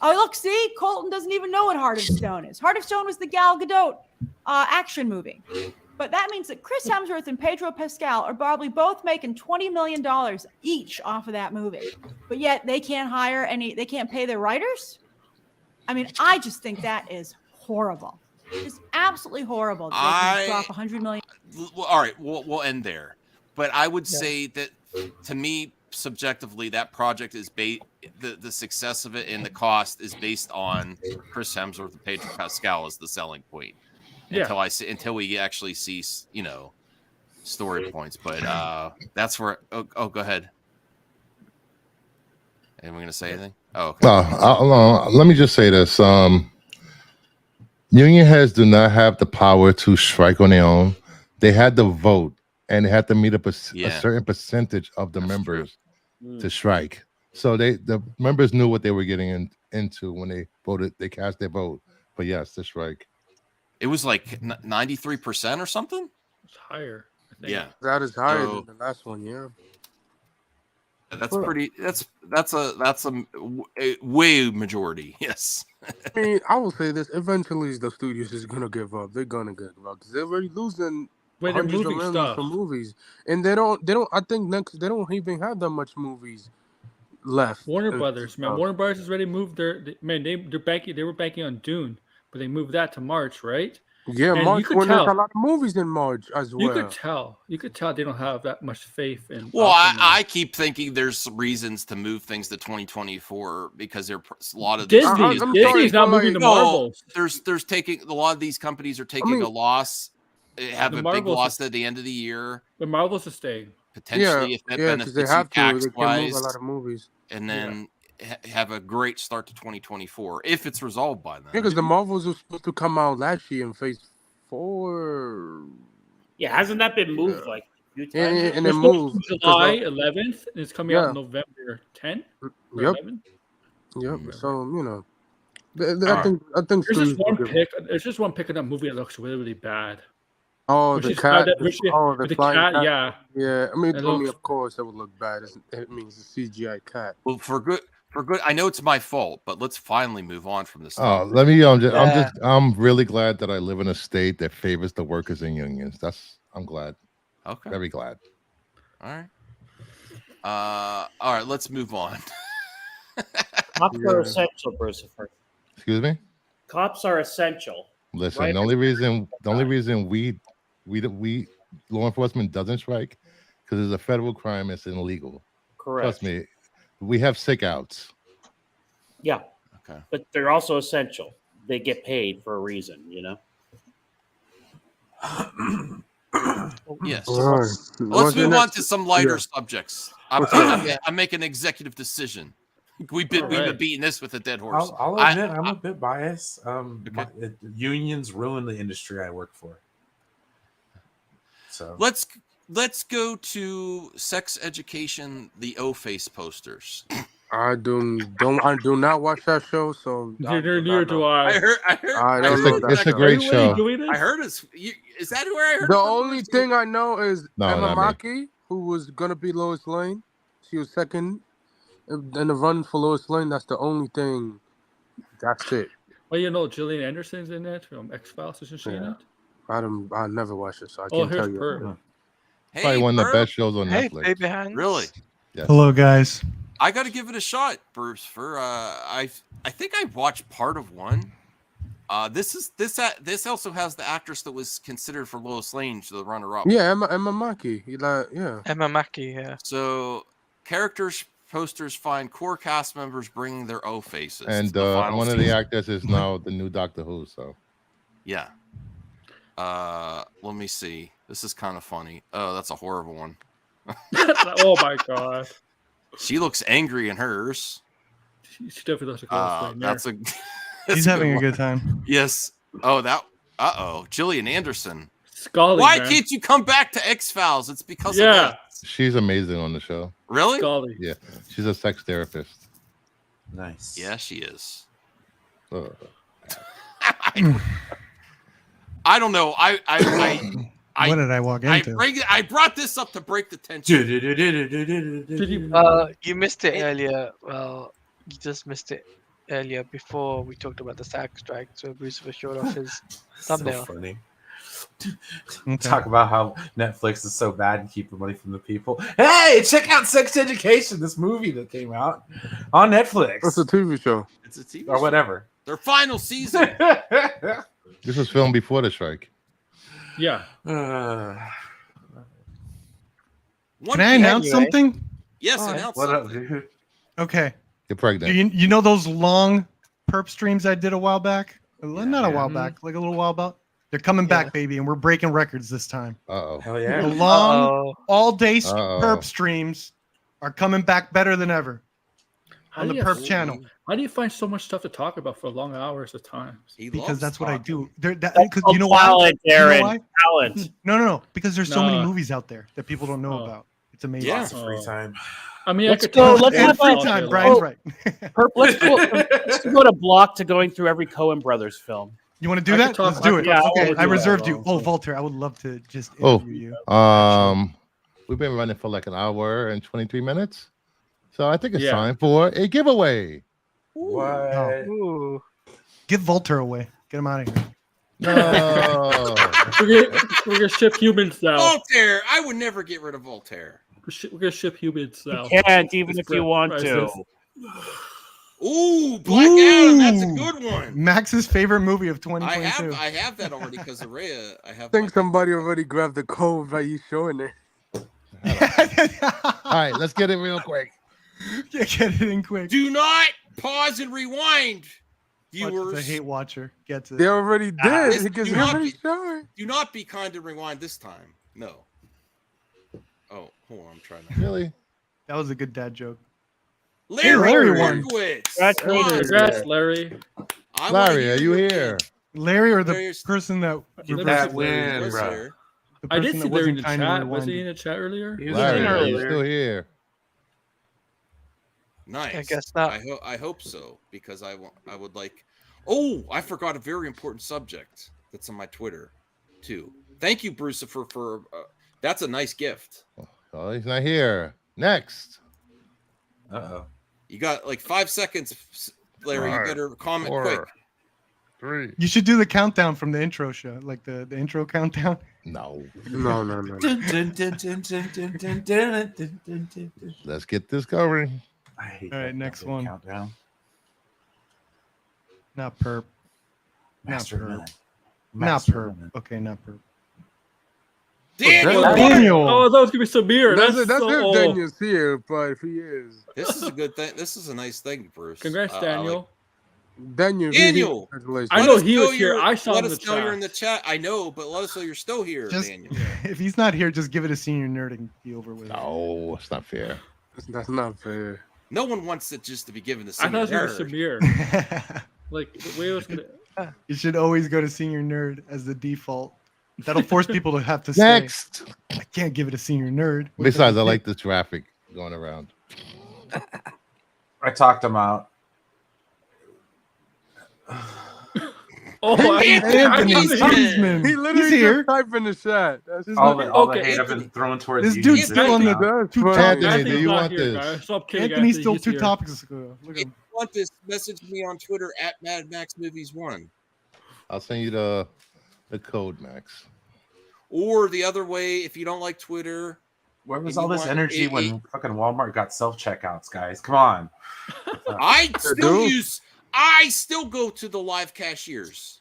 Oh, look, see, Colton doesn't even know what Heart of Stone is. Heart of Stone was the Gal Gadot action movie. But that means that Chris Hemsworth and Pedro Pascal are probably both making $20 million each off of that movie. But yet they can't they can't pay their writers? I mean, I just think that is horrible. It's absolutely horrible. That they drop $100 million. Well, all right, we'll end there. But I would say that, to me, subjectively, that project is the success of it and the cost is based on Chris Hemsworth and Pedro Pascal as the selling point. Until we actually see story points. But that's where. Oh, go ahead. Anyone going to say anything? Oh, okay. Let me just say this. Union heads do not have the power to strike on their own. They had to vote, and they had to meet up a certain percentage of the members to strike. So the members knew what they were getting into when they voted. They cast their vote. But yes, the strike. It was like 93% or something. It's higher. I think. Yeah, that is higher than the last one. Yeah, that's pretty. That's a way majority. Yes. I mean, I will say this: eventually, the studios is gonna give up. They're gonna give up because they're already losing. They're moving stuff for movies, and they don't. I think they don't even have that much movies left. Warner Brothers, man. Warner Brothers has already moved they're banking. They were banking on Dune, but they moved that to March, right? Yeah, and March. When there's a lot of movies in March as well. You could tell they don't have that much faith in. Well, I keep thinking there's reasons to move things to 2024 because there a lot of Disney's not moving to Marvels. There's taking a lot of these companies are taking a loss. Have a big loss at the end of the year. The Marvels are staying potentially if that benefits they have tax to. They can move a lot of movies, and then have a great start to 2024 if it's resolved by then. Yeah, because the Marvels were supposed to come out last year in Phase 4. Yeah, hasn't that been moved like And it moved. July 11th, and it's coming out November 10th. Yep. 11th? Yep. So I think there's just one pick in that movie that looks really, really bad. Oh, the cat. The cat. Yeah. Yeah. I mean, of course, it would look bad. It means a CGI cat. Well, for good. I know it's my fault, but let's finally move on from this. I'm really glad that I live in a state that favors the workers and unions. I'm glad. Okay. Very glad. All right. Let's move on. Cops are essential, Brucifer. Excuse me? Cops are essential. Listen, right? the only reason we law enforcement doesn't strike because it's a federal crime. It's illegal. Correct. Trust me. We have sick outs. Yeah. Okay. But they're also essential. They get paid for a reason, Yes. Let's move on to some lighter subjects. I'm making an executive decision. We've been beating this with a dead horse. I'll admit I'm a bit biased. Unions ruin the industry I work for. So let's go to sex education, the O-Face posters. I do not watch that show, so Neither do I. I heard. It's a great show. I heard it's. Is that where I heard? The only thing I know is Emma Mackey, who was gonna be Lois Lane. She was second in the run for Lois Lane. That's the only thing. That's it. Well, Gillian Anderson's in it from X-Files. Isn't she in it? I never watched it, so I can't tell you. Hey, probably one of the best shows on Netflix. Baby hands. Really? Yes. Hello, guys. I got to give it a shot, Bruce. I think I watched part of one. This also has the actress that was considered for Lois Lane, the runner-up. Yeah, Emma Mackey. Emma Mackey. Yeah. So characters posters find core cast members bringing their O faces. And one of the actors is now the new Doctor Who. So yeah. Let me see. This is kind of funny. Oh, that's a horrible one. Oh my god. She looks angry in hers. She definitely looks like that's a. He's having a good time. Yes. Oh, Gillian Anderson. Scully. Why can't you come back to X-Files? It's because of that. She's amazing on the show. Really? Scully. Yeah. She's a sex therapist. Nice. Yeah, she is. I don't know. What did I walk into? I brought this up to break the tension. You missed it earlier. Well, you just missed it earlier before we talked about the SAG strike. So Bruce was showed off his thumbnail. So funny. Talk about how Netflix is so bad and keeping money from the people. Hey, check out Sex Education, this movie that came out on Netflix. It's a TV show. It's a TV or show. Whatever. Their final season. This was filmed before the strike. Yeah. Can I announce something? Yes, announce what something. up, dude? Okay. You're pregnant. You know those long perp streams I did a while back? Not a while back, like a little while back. They're coming back, baby, and we're breaking records this time. Uh-oh. Hell yeah. The long, all-day perp streams are coming back better than ever on the perp channel. How do you find so much stuff to talk about for long hours of time? Because that's what I do. You know why? Talent. No. Because there's so many movies out there that people don't know about. It's amazing. Lots of free time. I mean, let's go. Let's have free time. Brian's right. Let's go to block to going through every Coen Brothers film. You want to do that? Let's do it. Yeah, okay, I reserved you. Oh, Walter, I would love to just interview you. We've been running for like an hour and 23 minutes. So I think it's time for a giveaway. What? Ooh. Give Walter away. Get him out of here. No. We're gonna ship humans now. Voltaire. I would never get rid of Voltaire. We're gonna ship humans now. You can't, even if you want to. Ooh, Black Adam. That's a good one. Max's favorite movie of 2022. I have that already because of Rhea. I think somebody already grabbed the code by you showing it. All right, let's get it real quick. Yeah, get it in quick. Do not pause and rewind, viewers. The hate watcher gets it. They already did. Do not be kind and rewind this time. No. Oh, hold on. I'm trying to. Really? That was a good dad joke. Larry Berkowitz. Congrats, Larry. Larry, are you here? Larry or the person that that win, bro. The The I did person see that there in wasn't the kindly chat. Was he rewinded. in the chat earlier? He was Larry, in are you earlier. still here? Nice. I guess not. I hope so, because I would like. Oh, I forgot a very important subject that's on my Twitter too. Thank you, Bruce, for that's a nice gift. Oh, he's not here. Next. Uh-oh. You got like 5 seconds, Larry. You better comment quick. 3. You should do the countdown from the intro show, like the intro countdown. No. No. Let's get this going. I hate All right, that next goddamn one. countdown. Not perp. Master of perp. None. Not Master of perp. None. Okay, not perp. Daniel, Daniel. Oh, that was gonna be Samir. That's That's if so. Daniel's here, but if he is, this is a good thing. This is a nice thing, Bruce. Congrats, I Daniel. Daniel. Daniel! Congratulations. I Let know us he was here. you're- I saw Let him in us the know you're in the chat. chat. I know, but let us know you're still here, Just Daniel. if he's not here, just give it a senior nerd and be over with. No, it's not fair. That's not fair. No one wants it just to be given to I thought senior it was nerd. Samir. it. Like the way it was gonna. You should always go to senior nerd as the default. That'll force people to have to Next. stay. I can't give it a senior nerd. What Besides, the- I like the traffic going around. I talked him out. Oh, Anthony He's Cheeseman. He He's literally here. just typed in the chat. That's just All the Okay, hate I've been throwing towards This you. dude's is still on the now. two funny. topics. Anthony, do you not want here, this? guys. Stop kidding. Anthony's still he's two here. topics ago. Look If at him. you want this, message me on Twitter at Mad Max Movies 1. I'll send you the code, Max. Or the other way, if you don't like Twitter. Where was and all you this want- energy when fucking Walmart got self checkouts, guys? Come on. I do. still go to the live cashiers.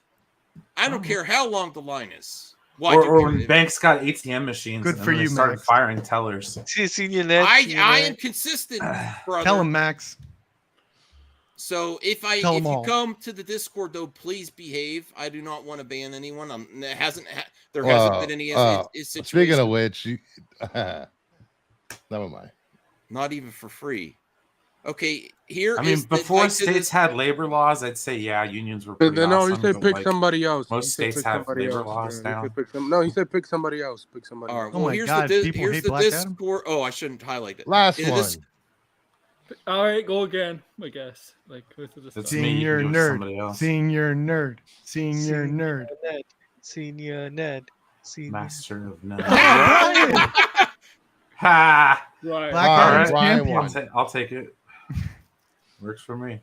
I don't care how long the line is. Well, I Or, do or care. when banks got ATM machines. Good and for then they you, started Max. firing tellers. See, senior nerd. I senior am nerd. consistent, brother. Tell him, Max. So if Tell you 'em all. come to the Discord, though, please behave. I do not want to ban anyone. There hasn't been any situations. Speaking of which, never mind. Not even for free. Okay, here I mean, is before like, states had labor laws, I'd say yeah, unions were But pretty then no, he awesome. said but, pick like, somebody else. most He said states pick have somebody labor else. laws He now. said pick no, he said pick somebody else. Pick somebody All right. else. Oh Well, my here's God, the people here's hate the Black Adam? Discord. Oh, I shouldn't highlight it. Last In one. this- All right, go again. I guess. Like with the That's stuff. me. Senior You do it with somebody nerd. else. Senior nerd. Senior nerd. Ned. Senior Ned. Senior. Master of none. Brian! Ha! Right. Black All Adam's right, Brian champion. won. I'll take it. Works for me.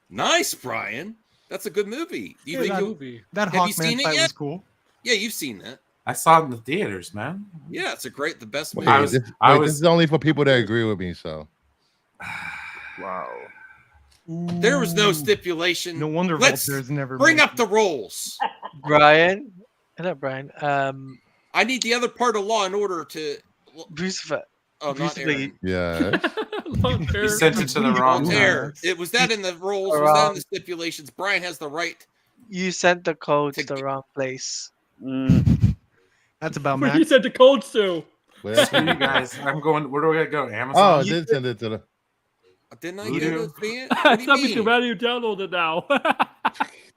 Nice, Brian. That's a good movie. Do you Good think you'll- movie. That Have you Hawkman seen it fight yet? was cool. Yeah, you've seen that. I saw it in the theaters, man. Yeah, it's the best Wait, movie. was- this, I wait, was- this is only for people that agree with me. So Wow. There was no stipulation. No wonder Let's Vulture's never bring made- up the rolls. Brian. Hello, Brian. I need the other part of Law and Order to. Lucifer. Oh, not Recently- Aaron. yeah, Long hair. You sent it to the wrong There. guy. It was that in the rolls. Was that in the stipulations? Brian has the right. You sent the code to To the wrong place. That's about Where he Max. said the codes to. Where- So you guys, I'm going. Where do I go? oh, Amazon. I did send it to the. Didn't I You get do? it? What I do you thought we mean? should rather you download it now.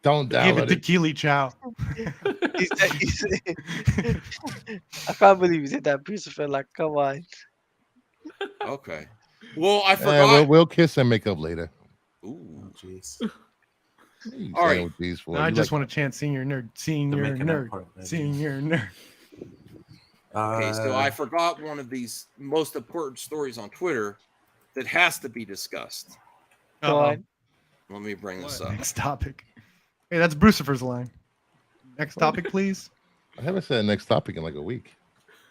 Don't Give download it to it. Keely Chow. He said- I can't believe you did that, Lucifer. Like, come on. Okay. Well, I Yeah, forgot. we'll kiss and make up later. Ooh. Jeez. You All saying right. with these for? No, I You just like- want to chant senior nerd. Senior making that nerd. part, maybe. Senior nerd. Okay, so I forgot one of these most important stories on Twitter that has to be discussed. Go Uh-oh. on. Let me bring this up. Next topic. Hey, that's Brucifer's line. Next topic, please. I haven't said next topic in like a week.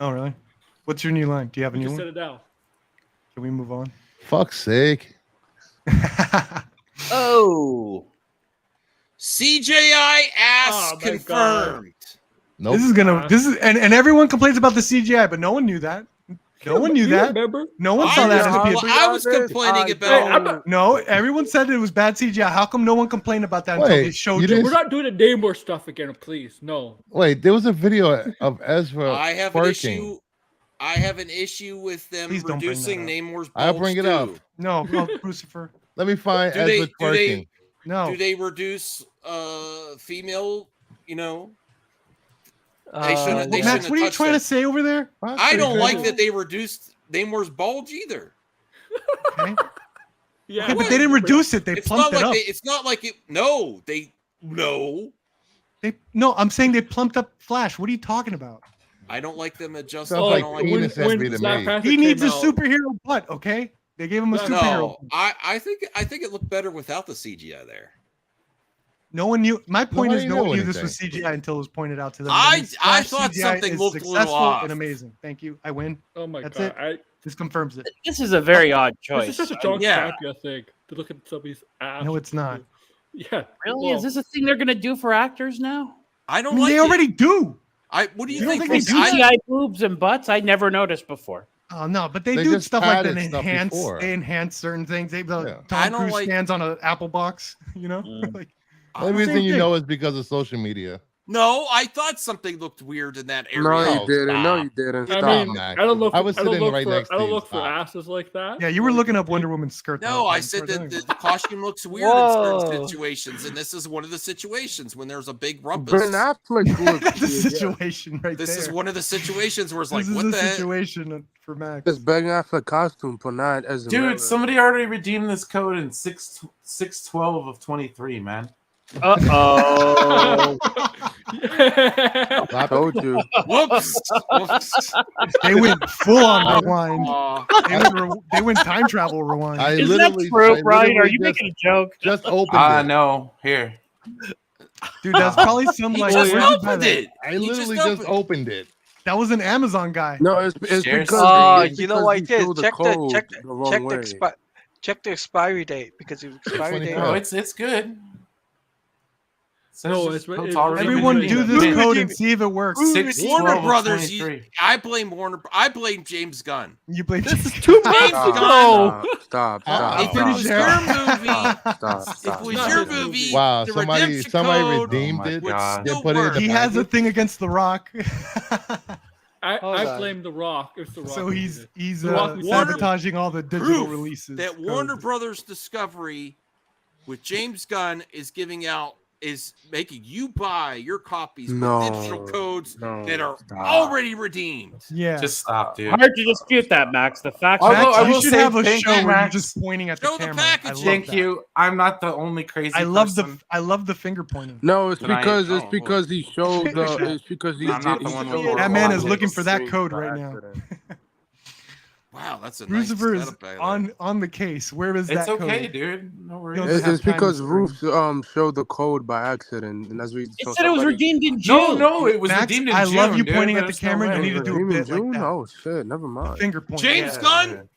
Oh, really? What's your new line? Do you have a You new just said one? it now. Can we move on? Fuck's sake. Oh. CJI ass Oh, my confirmed. Nope. This is and everyone complains about the CGI, but no one knew that. No one knew You that. remember? No one saw that as a well, PS. I was complaining about. No, everyone said it was bad CGI. How come no one complained about that until Wait, they showed you you? didn't- We're not doing the Namor stuff again, please. No. Wait, there was a video of Ezra I have an twerking. issue. I have an issue with them Please don't bring reducing that Namor's. I'll bulge, bring it too. up. No, Lucifer. Let me find Do Ezra they- do they- twerking. No. Do they reduce female? You know, Max, what are you trying to say over there? I don't like that they reduced Namor's bulge either. Okay. Yeah, but they didn't reduce it. They plumped it up. It's not like it. No, no. I'm saying they plumped up Flash. What are you talking about? I don't like them adjusting. Sounds like when he needs a superhero butt. Okay, they gave him a superhero. No, I think it looked better without the CGI there. No one knew. My point is, no one knew this was CGI until it was pointed out to them. I thought something looked a little off. And amazing. Thank you. I win. Oh my That's god! It. This confirms it. This is a very odd choice. This is such a John Crappy, I think, to look at somebody's ass. No, it's not. Yeah. Really? Is this a thing they're going to do for actors now? I don't like they it. already do. What do you think? They CGI boobs and butts? I never noticed before. Oh no, but they do stuff like that. They enhance certain things. Tom Cruise stands on an apple box. You know, the only reason you know is because of social media. No, I thought something looked weird in that area. No, you didn't. No, you didn't. Stop. I mean, I don't look. I was sitting right next to you. I don't look for asses like that. Yeah, you were looking up Wonder Woman's skirt. No, I said that the costume looks weird in certain situations, and this is one of the situations when there's a big rumpus. Ben Affleck looks the situation right this there. is one of the situations where it's like, this what is the situation for Max. This Ben Affleck costume for not as a dude. Somebody already redeemed this code in 6/12 of 23, man. Uh-oh. I told you. Whoops. They went full on rewind. They went time travel rewind. Is that true, Brian? Are you making a joke? Just opened it. No. Here. Dude, that's probably some He like. just opened it. I literally just opened it. That was an Amazon guy. No, it's because you know what I did? Check Check the expiry date because the expiry date. No, it's good. No, everyone do this code and see if it works. Warner Brothers. I blame Warner. I blame James Gunn. You blame This is 2 months ago. Stop. If it was your movie, if it was your movie, wow, the somebody code redeemed it. They put it in he has a thing against The Rock. I blame The Rock. It's The Rock. So he's sabotaging all the digital releases. That Warner Brothers Discovery with James Gunn is making you buy your copies with digital codes that are already redeemed. Yeah, just stop, dude. Hard to dispute that, Max. The fact that you should have a show where you're just pointing at the camera. Package. Thank you. I'm not the only crazy. I love the finger pointing. No, it's because he showed the. It's because he. That man is looking for that code right now. Wow, that's a Lucifer nice is on the case. Where is that? It's okay, code? dude. No worries. It's because Roof showed the code by accident, and as we. It said it was redeemed in June. No, it was redeemed in June. I love you dude, pointing at the camera. You need to do a bit like that. Oh shit! Never mind. Finger point. James Gunn.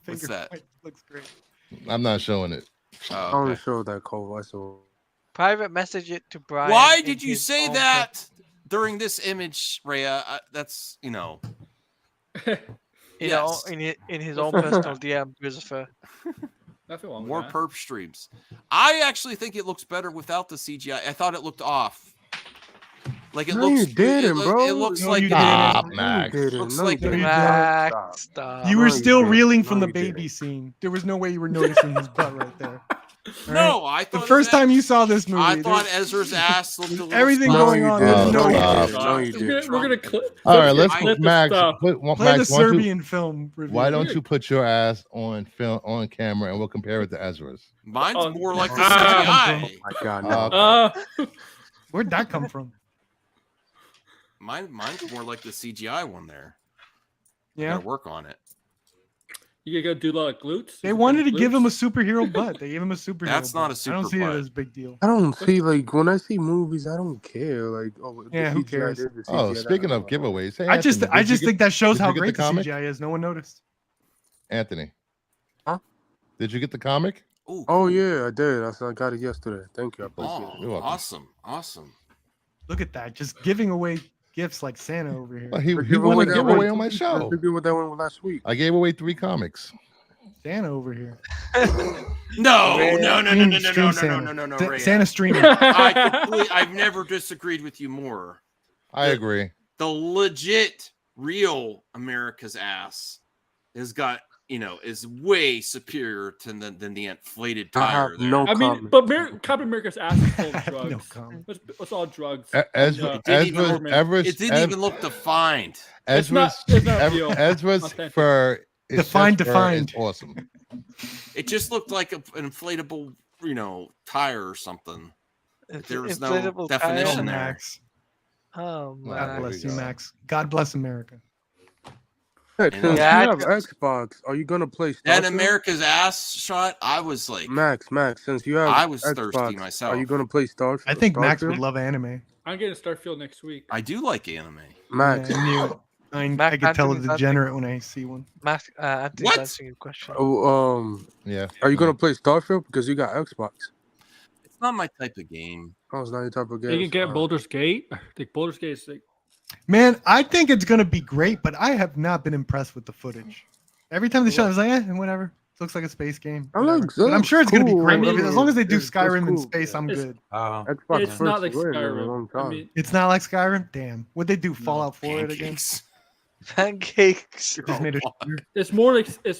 What's that? Looks great. I'm not showing it. I only showed that code. I saw. Private message it to Brian. Why did you say that during this image, Rhea? That's You know, in his own personal DM, Christopher. More perp streams. I actually think it looks better without the CGI. I thought it looked off. Like it looks. You didn't, bro. It looks No, like you Stop, Max. looks like Stop. You were still reeling from the baby scene. There was no way you were noticing his butt right there. No, I thought the first time you saw this movie, I thought Ezra's ass looked a little everything small. going on. No, you did. We're gonna clip. All right, let's Max. Play the Serbian film review. Why don't you put your ass on film on camera and we'll compare it to Ezra's? Mine's more like the CGI. Oh my god. Where'd that come from? Mine's more like the CGI one there. Yeah, gotta work on it. You gotta do a lot of glutes. They wanted to give him a superhero butt. They gave him a superhero. That's not a super I don't see butt. it as a big deal. I don't see when I see movies, I don't care. Like, yeah, who cares? Speaking of giveaways, hey, I just think that shows how you get great the the comic? CGI is. No one noticed. Anthony, huh? Did you get the comic? Ooh, oh yeah, I did. I got it yesterday. Thank you. I appreciate it. You're welcome. Awesome. Look at that, just giving away gifts like Santa over here. Well, he won a giveaway on my show. I with that one last week. I gave away 3 comics. Santa over here. No, Santa streaming. I've never disagreed with you more. I agree. The legit, real America's ass has got is way superior than the inflated I tire. have there. no I mean, comment. but Captain America's ass is full of drugs. No comment. It's all drugs. As And, It didn't even look defined. It's not real. Ezra's Authentic. fur is Defined. awesome. It just looked like an inflatable, tire or something. There was no Inflatable definition tire. there. Max. Oh Wow. God man. bless you, Max. God bless America. Hey, You since know- you Yeah, have Xbox, are you gonna play That Starfield? America's ass shot, I was like, Max, since you have I was Xbox, thirsty myself. are you gonna play Starfield? I think Max Starfield? would love anime. I'm getting Starfield next week. I do like anime. Max. Yeah, I knew it. Max, I could tell a Anthony's degenerate when I see one. Max, Anthony's What? answering your question. Yeah. Are you gonna play Starfield because you got Xbox? It's not my type of game. Oh, it's not your type of game. You can get Baldur's Gate. Like Baldur's Gate is like Man, I think it's gonna be great, but I have not been impressed with the footage. Every time they show it, I was like, whatever. It looks like a space game. It whatever. looks- But I'm sure it's gonna be cool. great. I mean, as long as they do it's Skyrim in cool. space, I'm It's- good. Xbox it's not first like win in a long Skyrim. I time. mean, It's not like Skyrim. Damn. Would they do Fallout 4 it again? Pancakes. Pancakes. Just made a shooter. it's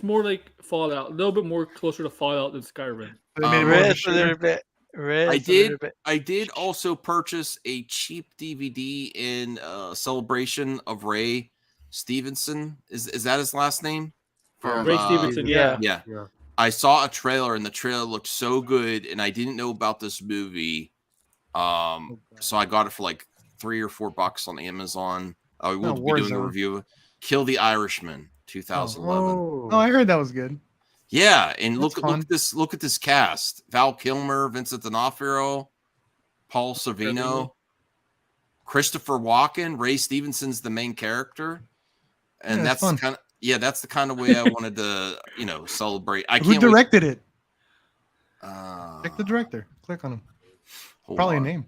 more like Fallout. A little bit more closer to Fallout than Skyrim. They made it more of a Red a shooter. little bit. Red I a did. little bit. I did also purchase a cheap DVD in celebration of Ray Stevenson. Is that his last name? Ray Stevenson. yeah. Yeah. Yeah. I saw a trailer and the trailer looked so good, and I didn't know about this movie. So I got it for like $3 or $4 on Amazon. We will be doing a Warzone. review of Kill the Irishman 2011. Oh, Oh, I heard that was good. Yeah, and That's look fun. at this. Look at this cast: Val Kilmer, Vincent D'Onofrio, Paul Sorvino, Christopher Walken. Ray Stevenson's the main character, and Yeah, that's fun. that's the kind of way I wanted to celebrate. I Who can't wait. directed it? Uh, Check the director. Click on him. hold Probably on. a name.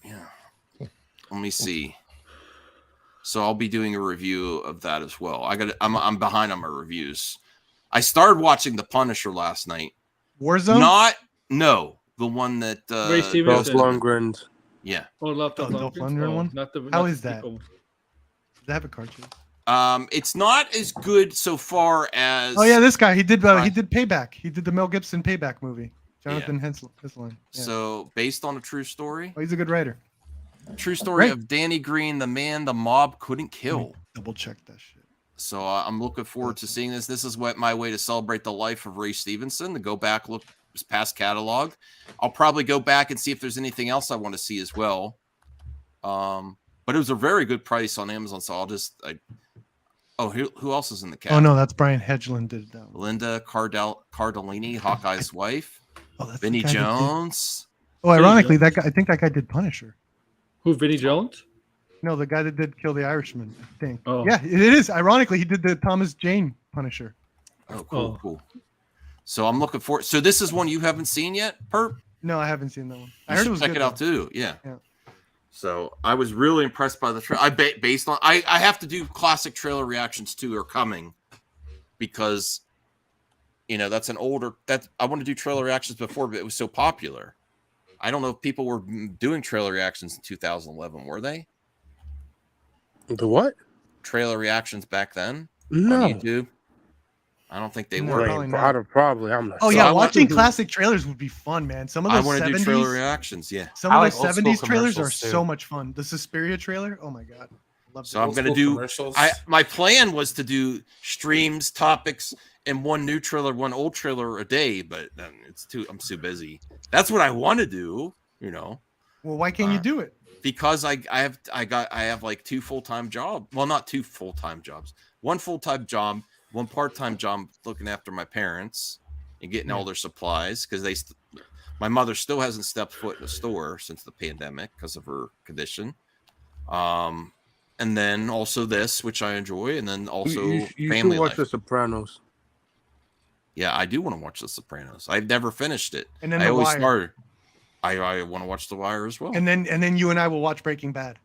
Yeah. Let me see. So I'll be doing a review of that as well. I'm behind on my reviews. I started watching The Punisher last night. Warzone? The one that Ray Dolph Stevenson. Lundgren's. yeah. Oh, Dolph Lundgren one? Not the, How not is the that? sequel. Does that have a cartoon? It's not as good so far as Oh yeah, this guy. He did Payback. He did the Mel Gibson Payback movie. Jonathan Henslein. Yeah. So based on a true story. Oh, he's a good writer. True story Right. of Danny Green, the man the mob couldn't kill. Double check that shit. So I'm looking forward to seeing this. This is my way to celebrate the life of Ray Stevenson, to go back, look his past catalog. I'll probably go back and see if there's anything else I want to see as well. But it was a very good price on Amazon, so who else is in the cast? Oh no, that's Brian Hedgeland did that one. Linda Cardellini, Hawkeye's wife. Oh, that's Vinny the guy that did- Jones. Oh, ironically, that guy. I think that guy did Punisher. Who? Vinny Jones? No, the guy that did Kill the Irishman. I think. Oh. Yeah, it is. Ironically, he did the Thomas Jane Punisher. Oh, cool. So I'm looking forward. So this is one you haven't seen yet, Perp? No, I haven't seen that one. I You heard should it was check good. it out though. too. Yeah. Yeah. So I was really impressed by the trailer. I have to do classic trailer reactions too, are coming, because that's an older I want to do trailer reactions before, but it was so popular. I don't know if people were doing trailer reactions in 2011, were they? The what? Trailer reactions back then No. on YouTube? I don't think they No, were. probably not. Probably. I'm not. Oh sure. yeah, I want watching to- classic trailers would be fun, man. Some of I those want to do trailer 70s, reactions. Yeah. some I of like those old school 70s trailers are commercials, too. so much fun. The Suspiria trailer, oh my god, love So that. I'm gonna Old do. school commercials. My plan was to do streams, topics, and one new trailer, one old trailer a day, but then I'm too busy. That's what I want to do, Well, why can't you do it? because I have like 2 full-time jobs. Well, not 2 full-time jobs. 1 full-time job, 1 part-time job looking after my parents and getting all their supplies, because my mother still hasn't stepped foot in a store since the pandemic because of her condition. And then also this, which I enjoy, and then also you family should watch life. The Sopranos. Yeah, I do want to watch The Sopranos. I've never finished it. And then I The always Wire. started. I want to watch The Wire as well. And then you and I will watch Breaking Bad.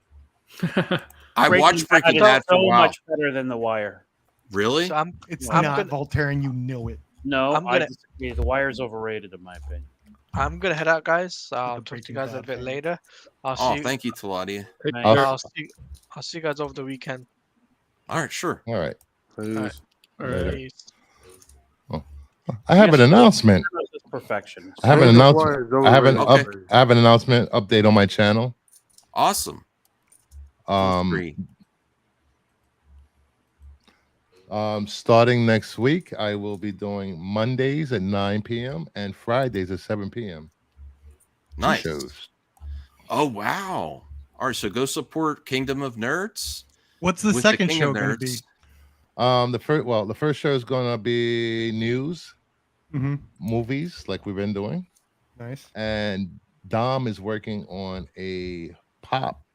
I watched Breaking is Bad for a so while. much better than The Wire. Really? So It's I'm not gonna- Voltaire, and you know it. No, I'm I gonna- disagree. The Wire's overrated in my opinion. I'm gonna head out, guys. I'll talk to Breaking you guys a Bad bit fan. later. I'll Oh, see. thank you, Taladia. Nice. Oh. I'll see you guys over the weekend. All right, sure. All right. Please. Alright. Later. Oh, I have an announcement. Perfection. I have an announcement. I have an Okay. I have an announcement update on my channel. Awesome. Starting next week, I will be doing Mondays at 9 p.m. and Fridays at 7 p.m. Nice. Shows. Oh wow! All right, so go support Kingdom of Nerds. What's the second show going to be? The first show is going to be news, movies, like we've been doing. Nice. And Dom is working on a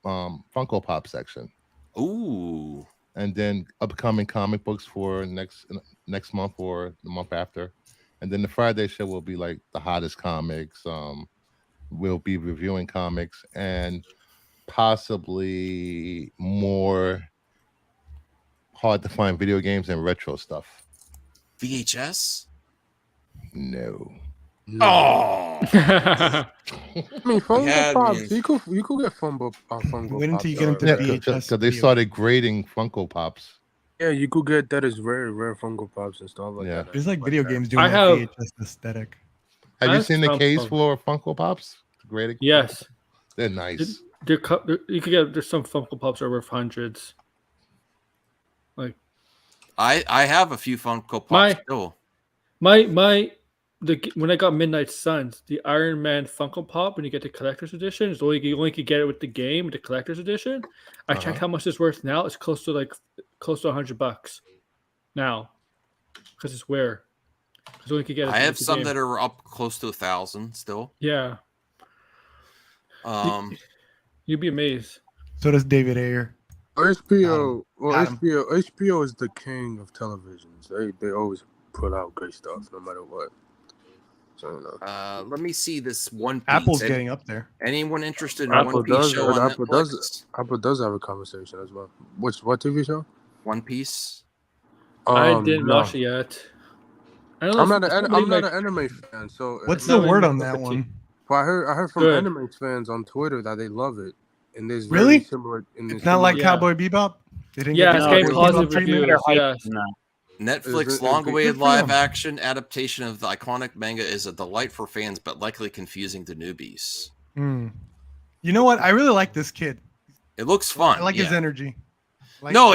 Funko Pop section. Ooh. And then upcoming comic books for next month or the month after. And then the Friday show will be like the hottest comics. We'll be reviewing comics and possibly more hard to find video games and retro stuff. VHS? No. Oh. I mean, Funko Pops. You could get Funko Pops. Wait until you get into VHS. Because they started grading Funko Pops. Yeah, you could get that as rare Funko Pops and stuff like that. There's like video games doing VHS aesthetic. Have you seen the case for Funko Pops? Graded? Yes. They're nice. You could get, there's some Funko Pops are worth hundreds. Like, I have a few Funko Pops still. When I got Midnight Suns, the Iron Man Funko Pop, when you get the collector's edition, you only could get it with the game, with the collector's edition. I checked how much it's worth now. It's close to $100 now, because it's rare. Because only could get it. I have some that are up close to 1,000 still. Yeah. You'd be amazed. So does David Ayer. HBO is the king of televisions. They always put out great stuff no matter what. So, let me see this One Piece. Apple's getting up there. Anyone interested in One Piece show on Netflix? Apple does have a conversation as well. What TV show? One Piece. I didn't watch it yet. I'm not an anime fan. So what's the word on that one? Well, I heard from anime fans on Twitter that they love it, and there's really similar. It's not like Cowboy Bebop. It's getting positive reviews. Yes. Netflix long-awaited live-action adaptation of the iconic manga is a delight for fans, but likely confusing to newbies. You know what? I really like this kid. It looks fun. I like his energy. I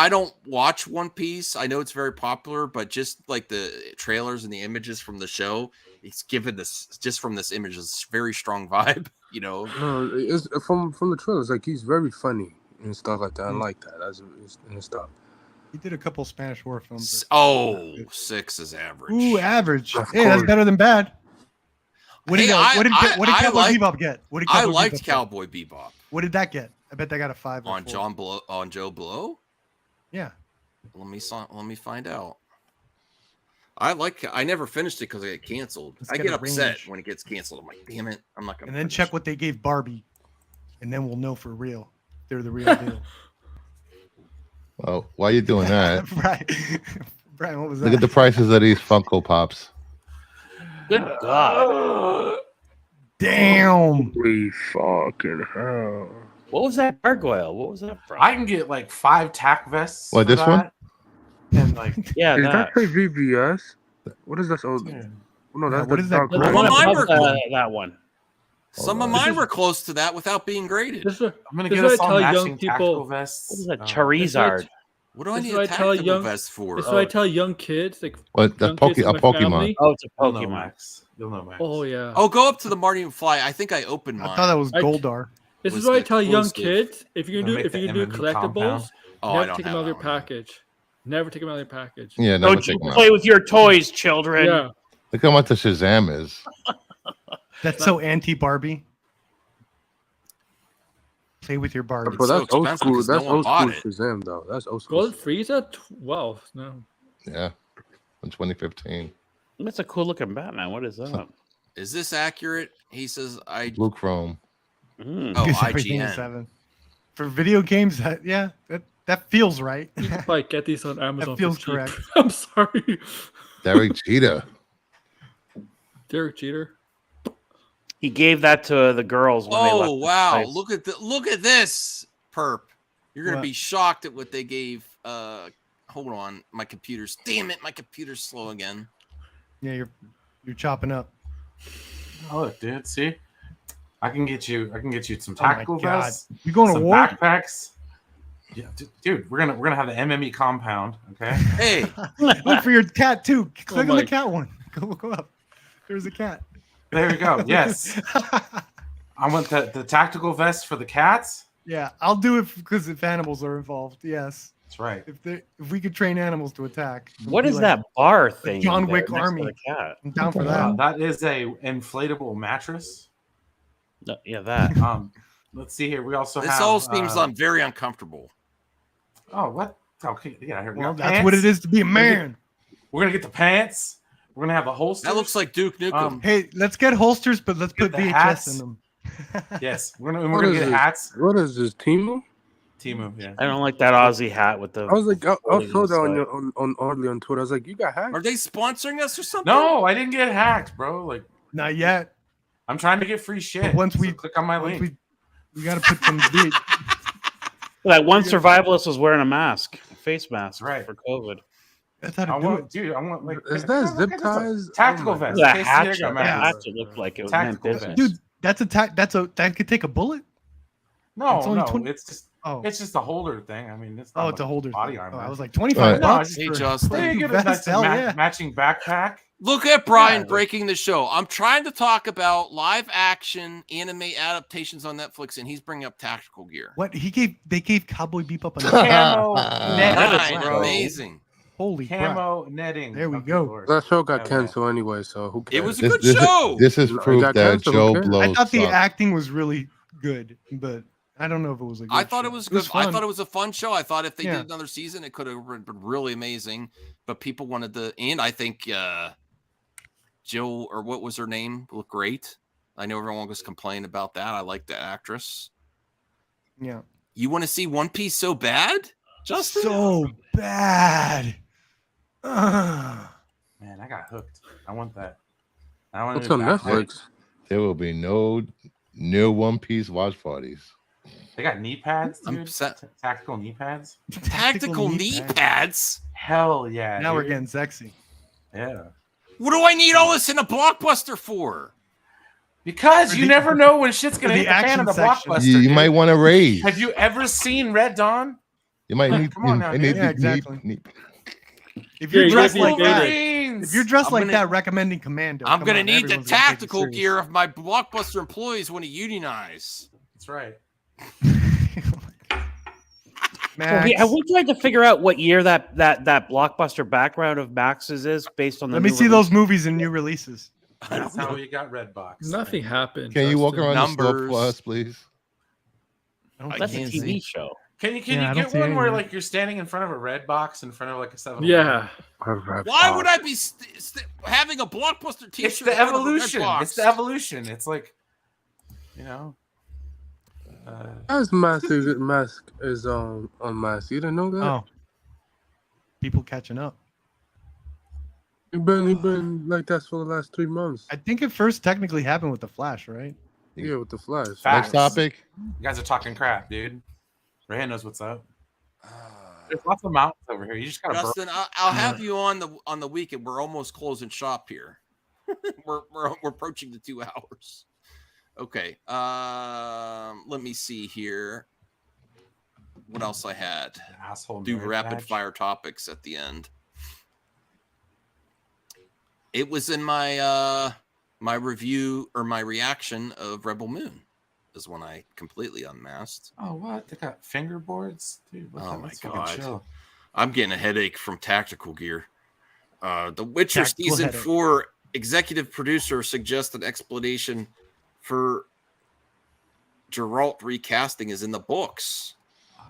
don't watch One Piece. I know it's very popular, but just like the trailers and the images from the show, it's given this just from this image is very strong vibe. You know, no, it's from the trailers. Like he's very funny and stuff like that. I like that as and stuff. He did a couple Spanish war films. 6 is average. Ooh, average. Hey, that's better than bad. What did Cowboy Bebop get? I liked Cowboy Bebop. What did that get? I bet they got a 5 on Joe Blow. Yeah. Let me find out. I never finished it because it got canceled. I get upset when it gets canceled. I'm like, damn it, I'm not gonna. And then check what they gave Barbie, and then we'll know for real. They're the real deal. Well, why are you doing that? Brian, what was that? Look at the prices of these Funko Pops. Good God. Damn. Holy fucking hell. What was that gargoyle? What was that from? I can get like 5 tack vests. What, this one? And like, yeah, is that say VBS? What is that? Oh, no, that's what is that? That one. Some of mine were close to that without being graded. I'm gonna get us all matching tactical vests. What is that? Charizard. What do I need a tactical vest for? That's what I tell young kids. Like, what? That's a Pokemon. Oh, it's a Pokemon. You'll know, Max. Oh yeah. Oh, go up to the Marty McFly. I think I opened mine. I thought that was Goldar. This is what I tell young kids: if you do collectibles, never take them out of your package. Never take them out of your package. Yeah, never take them out. Play with your toys, children. Yeah. Look how much the Shazam is. That's so anti-Barbie. Play with your Barbie. But that's old school. That's old school Shazam, though. That's old school. Gold Frieza 12. No. Yeah, in 2015. That's a cool looking Batman. What is that? Is this accurate? He says Blue Chrome. IGN. For video games, that feels right. You can probably get these on Amazon. That feels correct. I'm sorry. Derek Jeter. Derek Jeter. He gave that to the girls when they left. Oh wow! Look at this, perp. You're gonna be shocked at what they gave hold on. My computer's damn it. My computer's slow again. Yeah, you're chopping up. Oh, look, dude. See, I can get you some tactical vests. You going to war? Backpacks. Yeah, dude. We're gonna have the MME compound. Okay. Hey, look for your cat too. Click on the cat one. Go up. There's a cat. There we go. Yes. I want the tactical vest for the cats. Yeah, I'll do it because if animals are involved, yes. That's right. If we could train animals to attack. What is that bar thing? John Wick Army. I'm down for that. That is a inflatable mattress. No, yeah, that. Let's see here. We also this have. all seems very uncomfortable. Oh, what? Okay, yeah. Here we go. That's what it is to be a man. We're gonna get the pants. We're gonna have the holsters. That looks like Duke Nukem. Hey, let's get holsters, but let's put VHS hats. in them. Yes, we're gonna get hats. What is this, Timu? Timu, yeah. I don't like that Aussie hat with the. I was like, I saw that on Oddly on Twitter. I was like, you got hacked? Are they sponsoring us or something? No, I didn't get hacked, bro. Like, not yet. I'm trying to get free shit. But once we click on my link, we gotta put some. That one survivalist was wearing a face mask, right, for COVID. That's how to do it, dude. I want like. Is that zip ties? Tactical vest. That hatchet looked like it was meant business. Dude, that could take a bullet. No, it's only no, 20 it's just a holder thing. I mean, it's not it's a holder body thing. armor. I was like $25. Hey, Justin. You get a matching backpack. Look at Brian breaking the show. I'm trying to talk about live action anime adaptations on Netflix, and he's bringing up tactical gear. What they gave Cowboy Bebop a camo netting, amazing. Holy camo crap. netting. There we go. That show got canceled anyway, so who cares? It was a good show. This is proof that Joe blows. I thought the acting was really good, but I don't know if it was a good I thought show. it was good. I thought it was a fun show. I thought if they Yeah. did another season, it could have been really amazing. But people wanted and I think Jill, or what was her name, looked great. I know everyone was complaining about that. I like that actress. Yeah. You want to see One Piece so bad, Justin? So bad. Man, I got hooked. I want that. I want What's on Netflix? There will be no new One Piece watch parties. They got knee pads, dude. Tactical knee pads. Tactical knee pads? Hell yeah. Now dude. we're getting sexy. Yeah. What do I need all this in a Blockbuster for? Because you never know when shit's gonna hit the fan in the Blockbuster. You might want to raise. Have you ever seen Red Dawn? You might need. Come on now, dude. Exactly. If you're dressed like that, recommending Commando. I'm gonna need the tactical gear of my Blockbuster employees when you unionize. That's right. Have we tried to figure out what year that Blockbuster background of Max's is based on the? Let me see those movies and new releases. That's how we got Redbox. Nothing happened. Can you walk around the store for us, please? That's a TV show. Can you get one where like you're standing in front of a red box in front of like a 7-Eleven? Yeah. Why would I be having a Blockbuster T-shirt? It's the evolution. It's the evolution. It's like, you know. As mask is unmasked. You didn't know that? Oh. People catching up. He been like that for the last 3 months. I think it first technically happened with the Flash, right? Yeah, with the Flash. Next topic. You guys are talking crap, dude. Ray knows what's up. There's lots of mountains over here. You just gotta. Justin, I'll have you on the weekend. We're almost closing shop here. we're approaching the 2 hours. Okay. Let me see here. What else I had? Asshole. Do rapid fire topics at the end. It was in my my review or my reaction of Rebel Moon is when I completely unmasked. Oh, what? They got fingerboards? Dude, oh my god. I'm getting a headache from tactical gear. The Witcher season 4 executive producer suggests an explanation for Geralt recasting is in the books.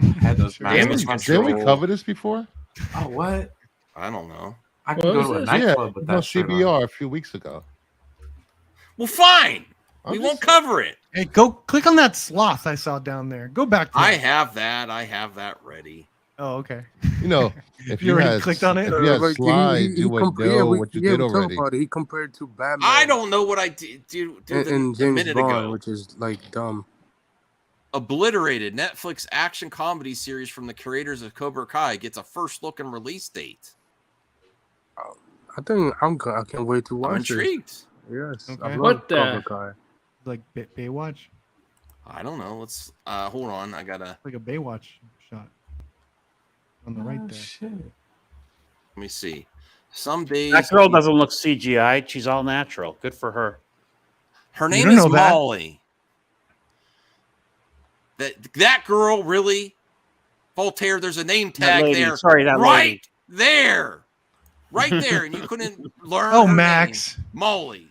Damage control. Did we cover this before? Oh, what? I don't know. I can go to a nightclub with that CBR a few weeks ago. Well, fine. We won't cover it. Hey, go click on that sloth I saw down there. Go back to I have that ready. Oh, okay. You know, if you already clicked on it, if you had slides, you would know what you did already. He compared to Batman. I don't know what I did and James Bond, which is like dumb. Obliterated Netflix action comedy series from the creators of Cobra Kai gets a first look and release date. I think I can't wait to watch I'm this. intrigued. Yes, Okay. I love What the- Cobra Kai. Like Baywatch, I don't know. Let's hold on. I gotta. like a Baywatch shot on the right there. Shit. Let me see. Some days That girl doesn't look CGI. She's all natural. Good for her. Her You name don't is know that. Molly. That girl really, Voltaire. There's a name tag lady. there. Sorry, that right lady. there, right there, and you couldn't learn. Oh, her Max. name. Molly.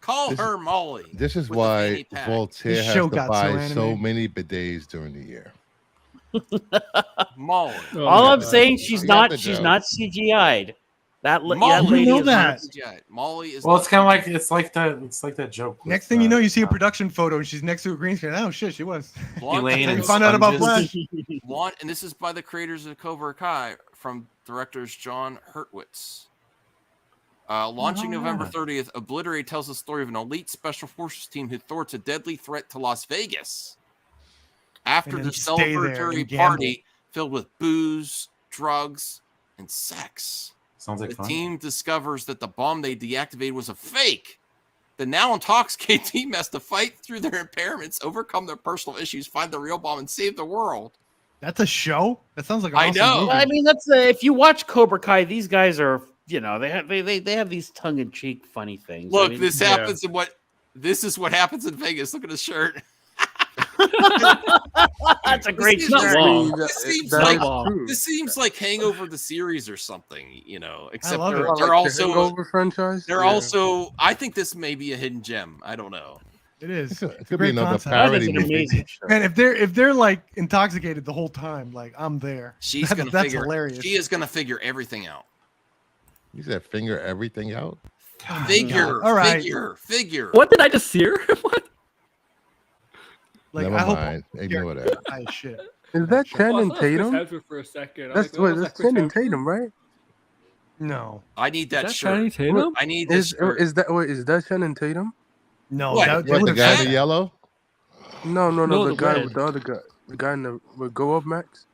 Call her Molly. This is with a why fanny pack. Voltaire This has show to got so buy so anime. many bidets during the year. Molly. Oh All my I'm God. saying, she's I got the not CGI'd. That Molly. lady know is that. CGI. Molly is. Well, not it's kind of like it's like that joke. with, Next thing you know, you see a uh, production photo and she's next to a green screen. Oh shit, she was. Elaine You and found out about Sponges. Flash. And this is by the creators of Cobra Kai from directors John Hurtwitz. Launching November 30th, Obliterate tells the story of an elite special forces team who thwarts a deadly threat to Las Vegas. After And the then stay there celebratory and gamble. party filled with booze, drugs, and sex, Sounds like the fun. team discovers that the bomb they deactivated was a fake. The now intoxicated team has to fight through their impairments, overcome their personal issues, find the real bomb, and save the world. That's a show. That sounds like an I awesome know. movie. I mean, that's if you watch Cobra Kai, these guys are, they have these tongue in cheek funny things. Look, I mean, this happens in this is what happens in Vegas. Look at his shirt. that's a great This shirt. seems- long. This seems like Hangover the series or something, except love they're, it. they're Like the also Hangover franchise. they're Yeah. also I think this may be a hidden gem. I don't know. It is. It could, It's it a could be great another concept. That is parody an movie. amazing shirt. Man, if they're like intoxicated the whole time, like I'm there. She's That's- gonna that's figure hilarious. she is gonna figure everything out. You said finger everything out. Figure, All right. figure. What did I just hear? What? Like Never I hope mind. Ignore that. I shit. Is that Oh, I Channing thought it was Chris Tatum? Hemsworth for a second. That's Channing Tatum, right? No. I need that Is that shirt. Channing Tatum? I need this shirt. Is that Channing Tatum? No, What? that, they What, the would've guy said in the that. yellow? No, No, the the guy red. with the other guy. The guy in the with Go Up Max.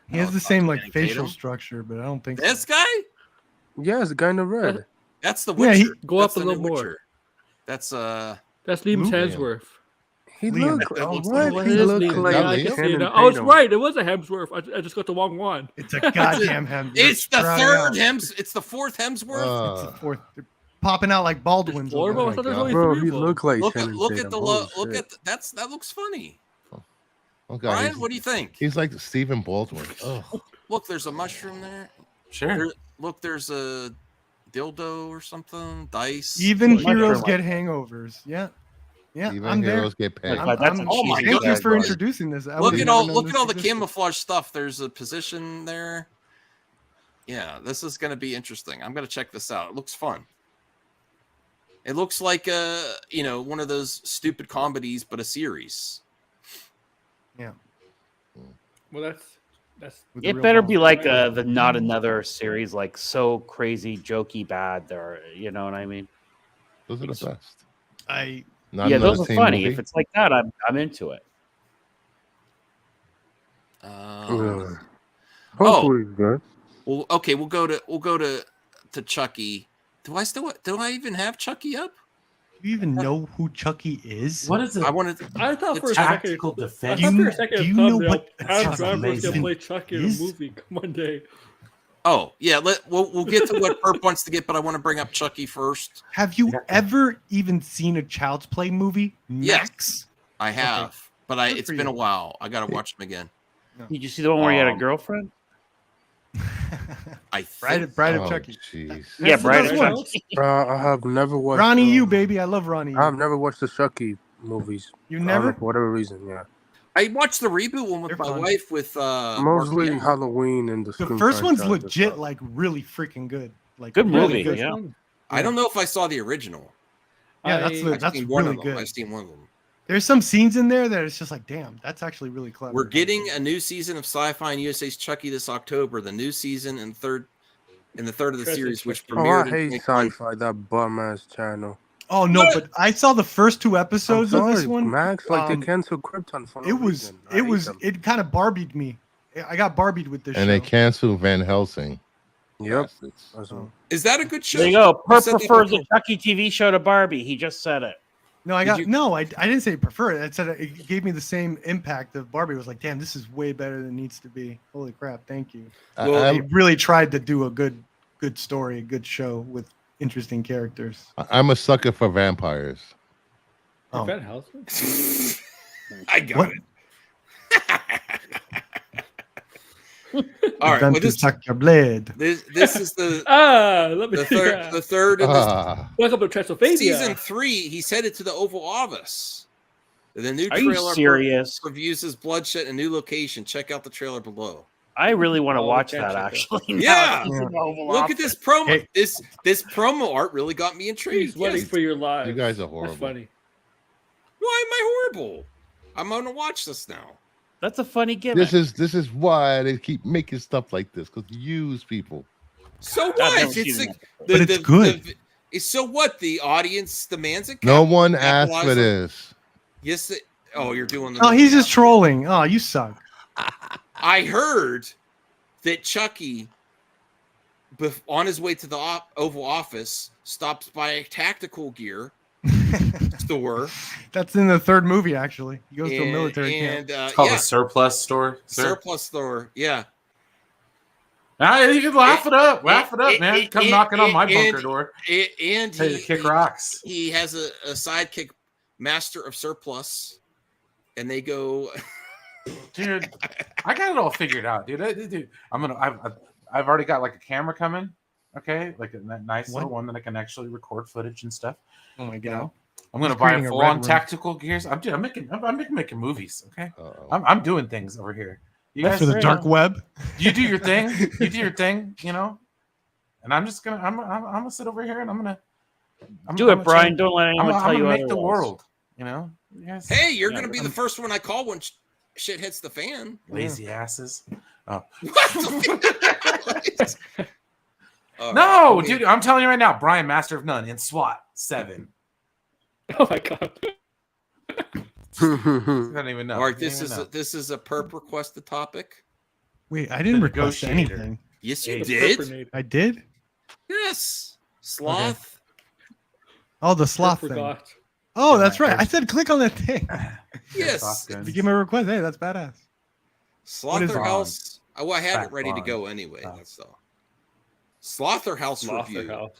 He has No, the it's same not like Channing facial Tatum. structure, but I don't think This so. guy? Yes, the guy in the red. That's the Yeah, Witcher. Go That's up a the little new more. Witcher. That's That's Liam Liam. Hemsworth. He Liam. looked That looks what? like He Liam. looked Yeah, like Liam. I can see Channing it Tatum. now. Oh, it's right. It was a Hemsworth. I just got the wrong one. It's a goddamn Hemsworth. it's the Drown third out. It's the fourth Hemsworth. It's the fourth. They're popping out like Baldwins. Four of over them? I there. thought there was only Bro, three he of them. looked like Look at Channing look Tatum. at the Holy look shit. at that looks funny. Oh, God, Brian, what do you think? He's like Stephen Baldwin. Oh, Look, there's a mushroom there. Sure. Look, there's a dildo or something. Dice. Even Mushroom heroes like get hangovers. Yeah. Yeah, even I'm there. heroes get paid. Like, that's a Oh my cheesy Thank you God, gag, for bro. introducing this. I Look would've at never all known look this at all the existed. camouflage stuff. There's a position there. Yeah, this is going to be interesting. I'm going to check this out. It looks fun. It looks like one of those stupid comedies, but a series. Yeah. Well, that's With the It real better bomb. be like the Not Another series, like so crazy, jokey, bad. There, you know what I mean? Those are the best. I Not Yeah, another those are teen funny. movie. If it's like that, I'm into it. Hopefully, it's good. Well, okay, we'll go to Chucky. Do I even have Chucky up? Do you even know who Chucky is? What is it? I wanted. I thought for a It's second. Tactical I defense. thought for a second. Do you know what Adam sounds Driver was amazing gonna play Chucky in a is? movie one day? Oh yeah, we'll get to what Herb wants to get, but I want to bring up Chucky first. Have you Yeah. ever even seen a Child's Play movie? Yes. Max? I have, but Good it's for been a you. while. I gotta watch them again. Did you see the one where he had a girlfriend? I Bride, think, Bride Oh, of Chucky. jeez. Yeah, the Bride best of one. Chucky. I have never watched. Ronnie, you baby, I love Ronnie. I've never watched the Chucky movies. You I don't know, never? for whatever reason. Yeah, I watched the reboot one with They're my fun. wife with mostly Mark Hamill. Halloween and the The Scream first one's franchise and legit, stuff. like really freaking good. Like Good really movie, good. yeah. I don't know if I saw the original. Yeah, I've that's seen one really of them. good. I've seen one of them. There's some scenes in there that it's just like, damn, that's actually really clever. We're getting a new season of Sci-Fi and USA's Chucky this October. The new season and the third of the Crazy series, which Chucky. Oh, premiered I in hate 2020. sci-fi. That bum ass channel. Oh no, but I saw the first 2 episodes of this one. Max, like they canceled Krypton for no reason. It kind of Barbied me. I got Barbied with this show. And they canceled Van Helsing. Yep. Is that a good show? There you go. Perp prefers the Chucky TV show to Barbie. He just said it. No, I didn't say prefer it. I said it gave me the same impact of Barbie. It was like, damn, this is way better than it needs to be. Holy crap, thank you. Well, they really tried to do a good story, a good show with interesting characters. I'm a sucker for vampires. Oh. Van Helsing? I got it. All right. Well, this suck your blade. This is the the third in this welcome to Transylvania. Season 3. He's headed to the Oval Office. The new Are you trailer serious? reviews his bloodshed and new location. Check out the trailer below. I really want to watch that actually. Yeah. Look at this promo. Hey. This promo art really got me intrigued. He's waiting for your lives. You guys are horrible. That's funny. Why am I horrible? I'm going to watch this now. That's a funny gimmick. This is why they keep making stuff like this, because you use people. So what? It's good. So what? The audience demands it. No one asked for this. Yes. You're doing. Oh, he's just trolling. Oh, you suck. I heard that Chucky, on his way to the Oval Office, stops by a tactical gear store. That's in the 3rd movie, actually. He goes to a military camp. It's called a surplus store. Surplus store, yeah. You can laugh it up. Laugh it up, man. Come knocking on my bunker door. And he kick rocks. He has a sidekick, Master of Surplus, and they go... Dude, I got it all figured out, dude. I've already got like a camera coming, okay, like a nice little one that I can actually record footage and stuff. Oh my god! You know? I'm gonna buy a full-on tactical gears. I'm making movies, okay. I'm doing things over here. You guys for the dark web. You do your thing. You do your thing. You know, and I'm gonna sit over here and I'm gonna do it, Brian. Don't let anyone tell you otherwise. Make the world. You know. Yes. Hey, you're gonna be the first one I call when shit hits the fan. Lazy asses. Oh. No, dude, I'm telling you right now, Brian, Master of None in SWAT 7. Oh my god. I don't even know. Mark, this is a perp requested topic. Wait, I didn't request anything. Yes, you did. I did. Yes, sloth. Okay. Oh, the sloth thing. Oh, that's right. I said click on that thing. Yes. You give me a request. Hey, that's badass. Slaughterhouse. I had it ready to go anyway. That's all. Slaughterhouse review.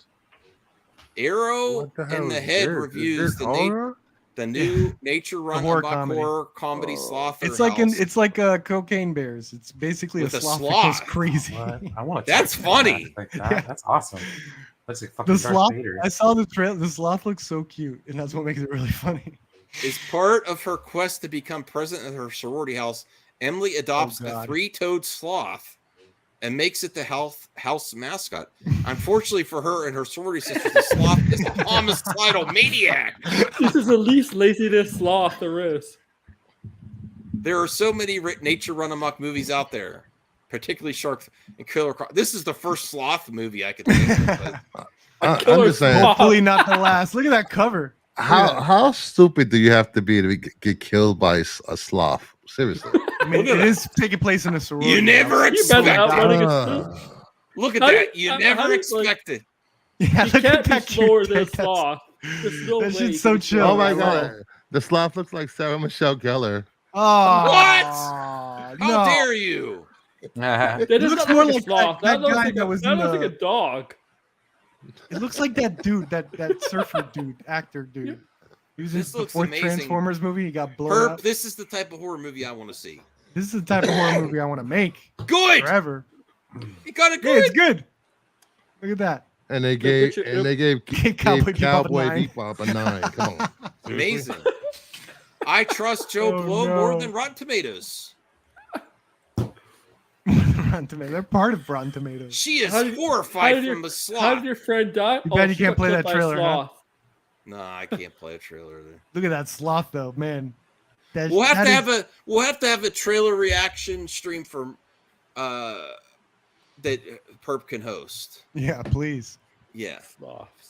Arrow in the Head reviews the new Nature Run horror comedy Slaughterhouse. It's like Cocaine Bears. It's basically with a sloth that goes crazy. I want to. That's funny. That. Yeah. That's awesome. That's like fucking the sloth. I saw the trailer. The sloth looks so cute, and that's what makes it really funny. As part of her quest to become president of her sorority house, Emily adopts a 3-toed sloth and makes it the house mascot. Unfortunately for her and her sorority sister, the sloth is a homicidal maniac. This is the least laziness sloth there is. There are so many nature run amok movies out there, particularly Shark and Killer Croc. This is the first sloth movie I could think of. I'm just saying. Hopefully not the last. Look at that cover. How stupid do you have to be to get killed by a sloth? Seriously. I mean, it is taking place in a sorority. You never expected. Look at that. You never expected. Yeah, you can't be slower than a sloth. That shit's so chill. Oh my god. The sloth looks like Sarah Michelle Gellar. Oh. What? How dare you? That looks more like a sloth. That looks like a dog. It looks like that dude, that surfer dude, actor dude. He was in the 4th Transformers movie. He got blown up. This is the type of horror movie I want to see. This is the type of horror movie I want to make. Good. Forever. You got it good. Yeah, it's good. Look at that. And they gave Cowboy Bebop a 9. Come on. Amazing. I trust Joe Blow more than Rotten Tomatoes. Rotten Tomatoes. They're part of Rotten Tomatoes. She is horrified from the sloth. How did your friend die? You bet you can't play that trailer, huh? No, I can't play a trailer there. Look at that sloth, though, man. We'll have to have a trailer reaction stream for that Perp can host. Yeah, please. Yeah.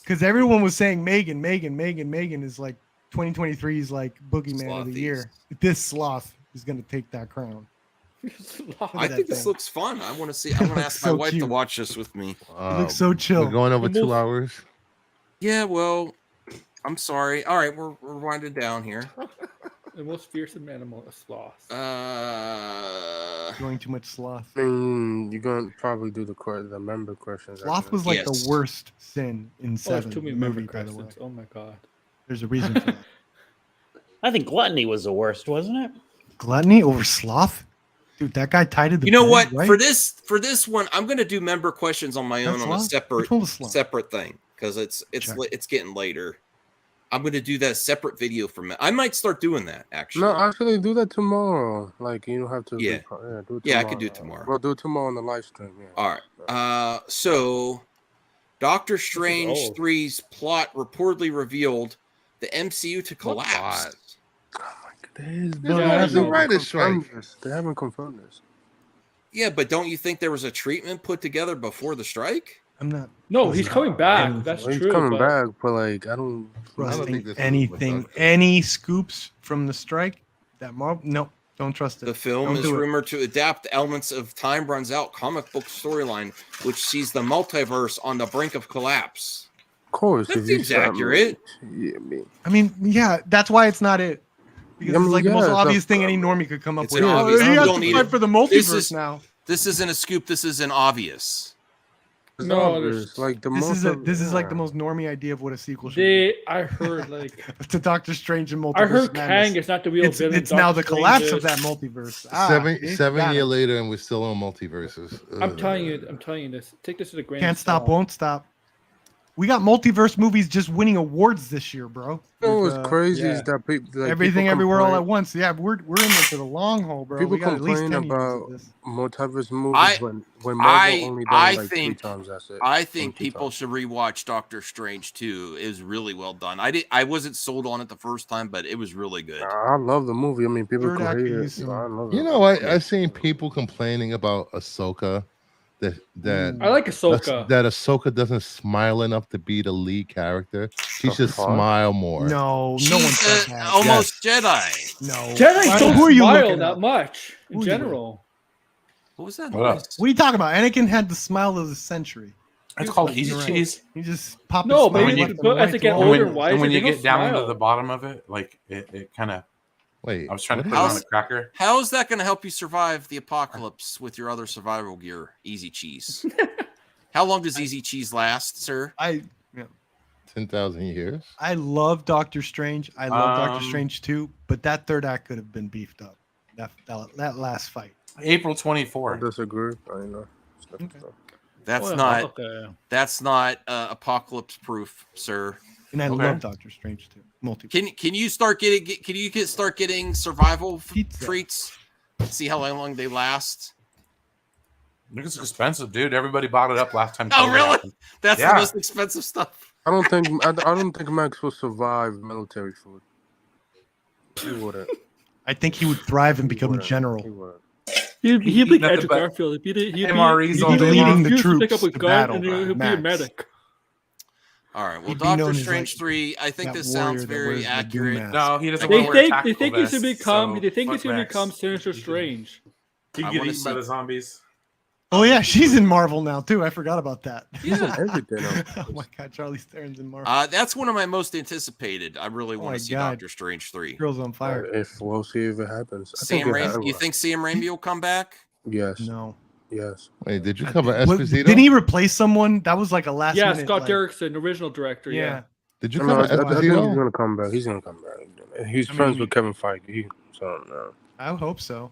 Because everyone was saying Megan is like 2023's like boogeyman of the year. This sloth is going to take that crown. I think this looks fun. I want to see. I'm going to ask my wife to watch this with me. It looks so chill. We're going over 2 hours. Yeah, well, I'm sorry. All right, we're winding down here. The most fearsome animal is sloth. Doing too much sloth. You're gonna probably do the member questions. Sloth was like the worst sin in 7. Too many member questions. Oh my god. There's a reason for that. I think gluttony was the worst, wasn't it? Gluttony over sloth? Dude, that guy tied to the You know bed, what? right? For this one, I'm going to do member questions on my own on a separate thing because it's getting later. I'm going to do that separate video from it. I might start doing that actually. No, actually do that tomorrow. Like you don't have to. Yeah. Do it tomorrow. Yeah, I could do it tomorrow. We'll do it tomorrow on the live stream. Yeah. All right. So Doctor Strange 3's plot reportedly revealed the MCU to collapse. They haven't confirmed this. Yeah, but don't you think there was a treatment put together before the strike? I'm not. No, he's coming back. That's true. He's coming back, but like I don't think anything. Any scoops from the strike? That no, don't trust it. The film is rumored to adapt elements of Time Runs Out comic book storyline, which sees the multiverse on the brink of collapse. Of course, that seems accurate. I mean, yeah, that's why it's not it. Because it's like the most obvious thing any normie could come up with. You have to fight for the multiverse now. This isn't a scoop. This is an obvious. No, like this is like the most normie idea of what a sequel should be. I heard like to Doctor Strange and multiverse. I heard madness. Kang is not the real villain. It's now the collapse of that multiverse. 7 years later, and we're still on multiverses. I'm telling you this. Take this to the grand. Can't stop, won't stop. We got multiverse movies just winning awards this year, bro. You know what's crazy is that people everything everywhere all at once. Yeah, we're in there for the long haul, bro. People complain about multiverse movies when Marvel only done like 3 times. That's it. I think people should rewatch Doctor Strange 2. It was really well done. I wasn't sold on it the first time, but it was really good. I love the movie. I mean, people hate it. I love it. You know what? I've seen people complaining about Ahsoka. That I like Ahsoka. That Ahsoka doesn't smile enough to be the lead character. She should smile more. No one says that. Almost Jedi. No, Jedi don't smile that much in general. What was that? What are you talking about? Anakin had the smile of the century. It's called easy cheese. He just popped. No, maybe as they get older and wiser, when you get down smile. to the bottom of it, like it kind of. Wait, I was trying to put it on a cracker. How is that going to help you survive the apocalypse with your other survival gear, Easy Cheese? How long does Easy Cheese last, sir? 10,000 years. I love Doctor Strange. I love Doctor Strange 2, but that third act could have been beefed up. That last fight. April 24. I disagree. I know. That's not apocalypse proof, sir. And I love Doctor Strange 2. Can you start getting survival treats? See how long they last. It's expensive, dude. Everybody bought it up last time. Oh, really? That's the most expensive stuff. I don't think Max will survive military food. He wouldn't. I think he would thrive and become a general. He'd be like Andrew Garfield. He'd be leading the troops pick up a gun and he'd be a medic. All right. Well, Doctor Strange 3. I think this sounds very accurate. No, he doesn't. They think he's gonna become Sinister Strange. He can get eaten by the zombies. Oh yeah, she's in Marvel now too. I forgot about that. Yeah. Oh my god, Charlize Theron's in Marvel. That's one of my most anticipated. I really want to see Doctor Strange 3. Girl's on fire. If we'll see if it happens. You think Sam Raimi will come back? Yes. No. Yes. Wait, did you cover Esposito? Didn't he replace someone? That was like a last minute. Yeah, Scott Derrickson, original director. Yeah. Did you cover Esposito? I think he's gonna come back. He's gonna come back. He's friends with Kevin Feige. So no. I hope so.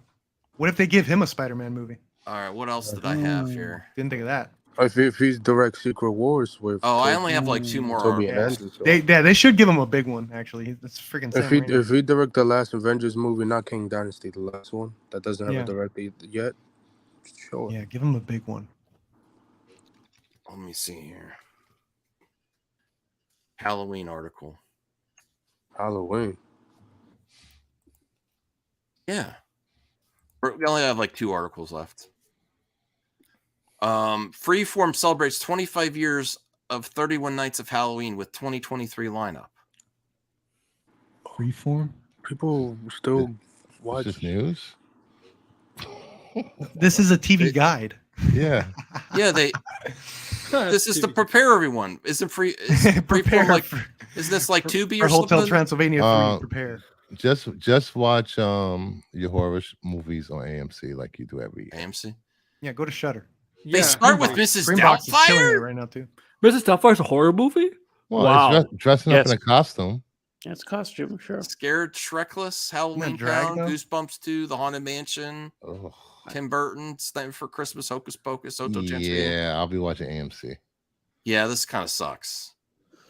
What if they give him a Spider-Man movie? All right. What else did I have here? Didn't think of that. If he's direct Secret Wars with. I only have like 2 more. They should give him a big one. Actually, that's freaking. If he direct the last Avengers movie, not King Dynasty, the last one that doesn't have a director yet. Sure. Yeah, give him a big one. Let me see here. Halloween article. Halloween. Yeah. We only have like 2 articles left. Freeform celebrates 25 years of 31 Nights of Halloween with 2023 lineup? Freeform. People still watch. Is this news? This is a TV guide. Yeah. Yeah, this is to prepare everyone. Isn't free? Prepare like, is this like Tubi or or Hotel something? Transylvania 3? Prepare. Just watch your horror movies on AMC like you do every year. AMC. Yeah, go to Shudder. They start with Mrs. Greenbox is killing it Doubtfire right now too. Mrs. Doubtfire's a horror movie? Well, Wow. it's dressing up in a costume. Yeah, it's a costume, sure. Scared Shrekless, Halloween Town, Goosebumps 2, The Haunted Mansion, Tim Burton, Nightmare for Christmas, Hocus Pocus, Hotel Transylvania. Yeah, I'll be watching AMC. Yeah, this kind of sucks.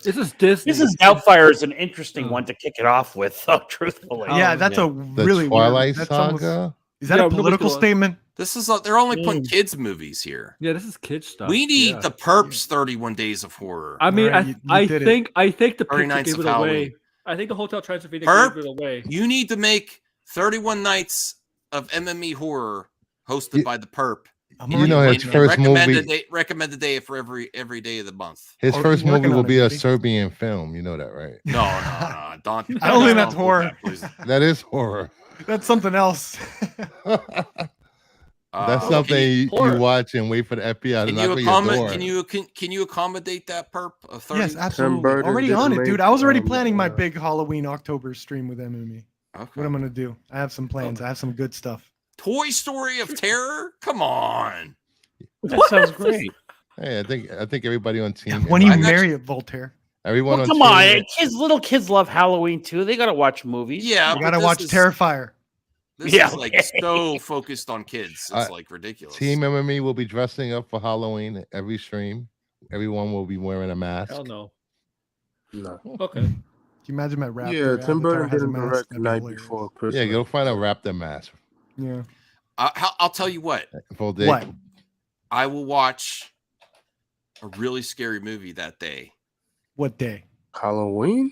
This is Disney. Mrs. Doubtfire is an interesting one to kick it off with, though, truthfully. Yeah, that's a really Twilight weird. Saga. Is that a political statement? This is they're only putting kids movies here. Yeah, this is kids stuff. We need the Perps 31 Days of Horror. I mean, I think the 30 picture Nights gave of it Halloween. away. I think the Hotel Transylvania Perp, gave it away. you need to make 31 Nights of MME Horror hosted by the Perp. You know, his first movie. Recommend a day for every day of the month. His first movie will be a Serbian film. You know that, right? No. Don't. I don't think that's horror. That is horror. That's something else. That's something you watch and wait for the FBI to knock on your door. Can you accommodate that Perp? Yes, absolutely. Already on it, dude. I was already planning my big Halloween October stream with MME. Okay. What I'm gonna do? I have some plans. I have some good stuff. Toy Story of Terror? Come on. That sounds great. Hey, I think everybody on team. When you marry it, Voltaire. Everyone on come on, little kids love Halloween too. They gotta watch movies. Yeah, you gotta watch Terrifier. This is like so focused on kids. It's like ridiculous. Team MME will be dressing up for Halloween every stream. Everyone will be wearing a mask. Hell no. No. Okay. Can you imagine my Raptor? Yeah, Tim Burton didn't direct the night before Christmas. Yeah, go find a Raptor mask. Yeah. I'll tell you what. What? I will watch a really scary movie that day. What day? Halloween?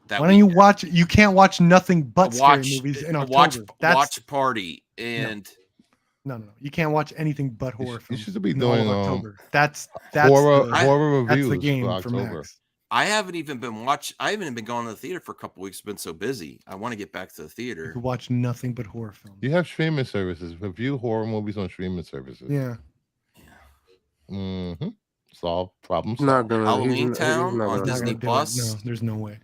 Why don't you watch? You can't watch nothing but scary movies in October. Watch Party and no. You can't watch anything but horror films. You should be doing October. That's horror reviews. That's the game for for October. Max. I haven't even been going to the theater for a couple weeks. Been so busy. I want to get back to the theater. You could watch nothing but horror films. You have streaming services. Review horror movies on streaming services. Yeah. Mm-hmm. Solve problems. Not gonna. Halloween Town on Disney Plus. No, there's no way.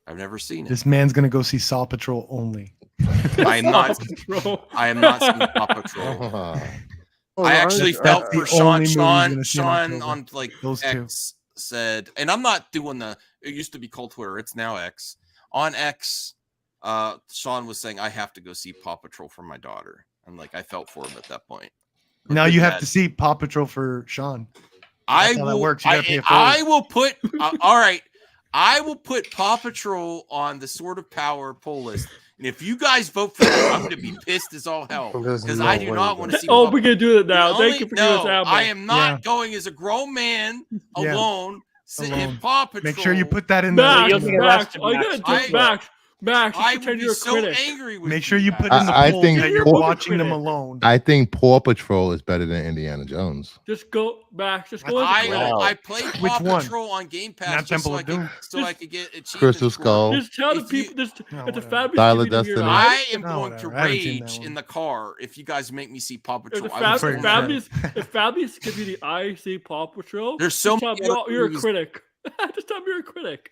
I've never seen it. This man's gonna go see Saw Patrol only. I am not seeing Paw Patrol. I actually felt for Sean. Sean on like those X said, and I'm not doing it used to be called Twitter. It's now X. On X, Sean was saying I have to go see Paw Patrol for my daughter. I'm like, I felt for him at that point. Now you have to see Paw Patrol for Sean. That's how that works. I will put all right. I will put Paw Patrol on the Sword of Power poll list. And if you guys vote for that, I'm going to be pissed as all hell because I do not want to see. Oh, we're going to do it now. Thank you for giving us that. I am not going as a grown man alone sitting in Paw Patrol. Make sure you put that in Max, the Max, I would be so angry with Make sure you put in the poll that you're watching them alone. I think Paw Patrol is better than Indiana Jones. Just go, Max. Just go. I played Paw Patrol on Game Pass so I could get achievements. Crystal Skull. Just tell the people. It's a fabulous. Dial of Destiny. I am going to rage in the car if you guys make me see Paw Patrol. If Fabius gives you the I see Paw Patrol, there's so many. You're a critic. Just tell me you're a critic.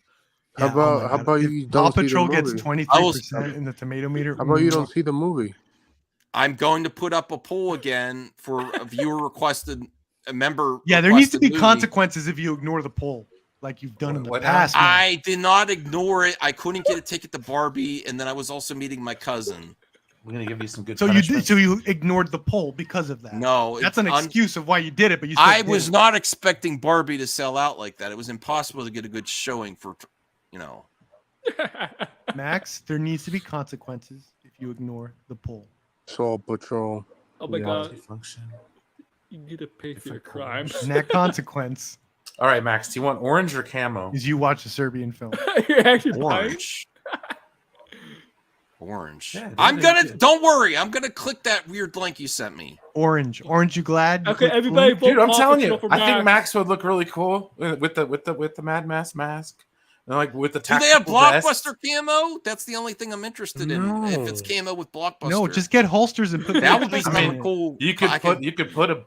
Yeah, how about you don't Paw see Patrol the gets movie? 23% in the tomato meter. How about you don't see the movie? I'm going to put up a poll again for a viewer requested, a member. Yeah, there needs to be consequences if you ignore the poll, like you've done in the past. I did not ignore it. I couldn't get a ticket to Barbie, and then I was also meeting my cousin. I'm gonna give you some good. So you did. So you ignored the poll because of that. No, that's an excuse of why you did it. But I was not expecting Barbie to sell out like that. It was impossible to get a good showing for, Max, there needs to be consequences if you ignore the poll. Saw Patrol. Oh my God! You need to pay for your crimes. And that consequence. All right, Max. Do you want orange or camo? Is you watch a Serbian film? You're actually orange. Orange. Yeah, don't worry. I'm gonna click that weird link you sent me. Orange. You glad? Okay, everybody vote. Dude, I'm Paw telling Patrol you, for I think Max. Max would look really cool with the Mad mask. And like with the Do they have Blockbuster camo? That's the only thing I'm interested in. If it's camo with Blockbuster, No, just get holsters and put that would be VHS cool. You could put a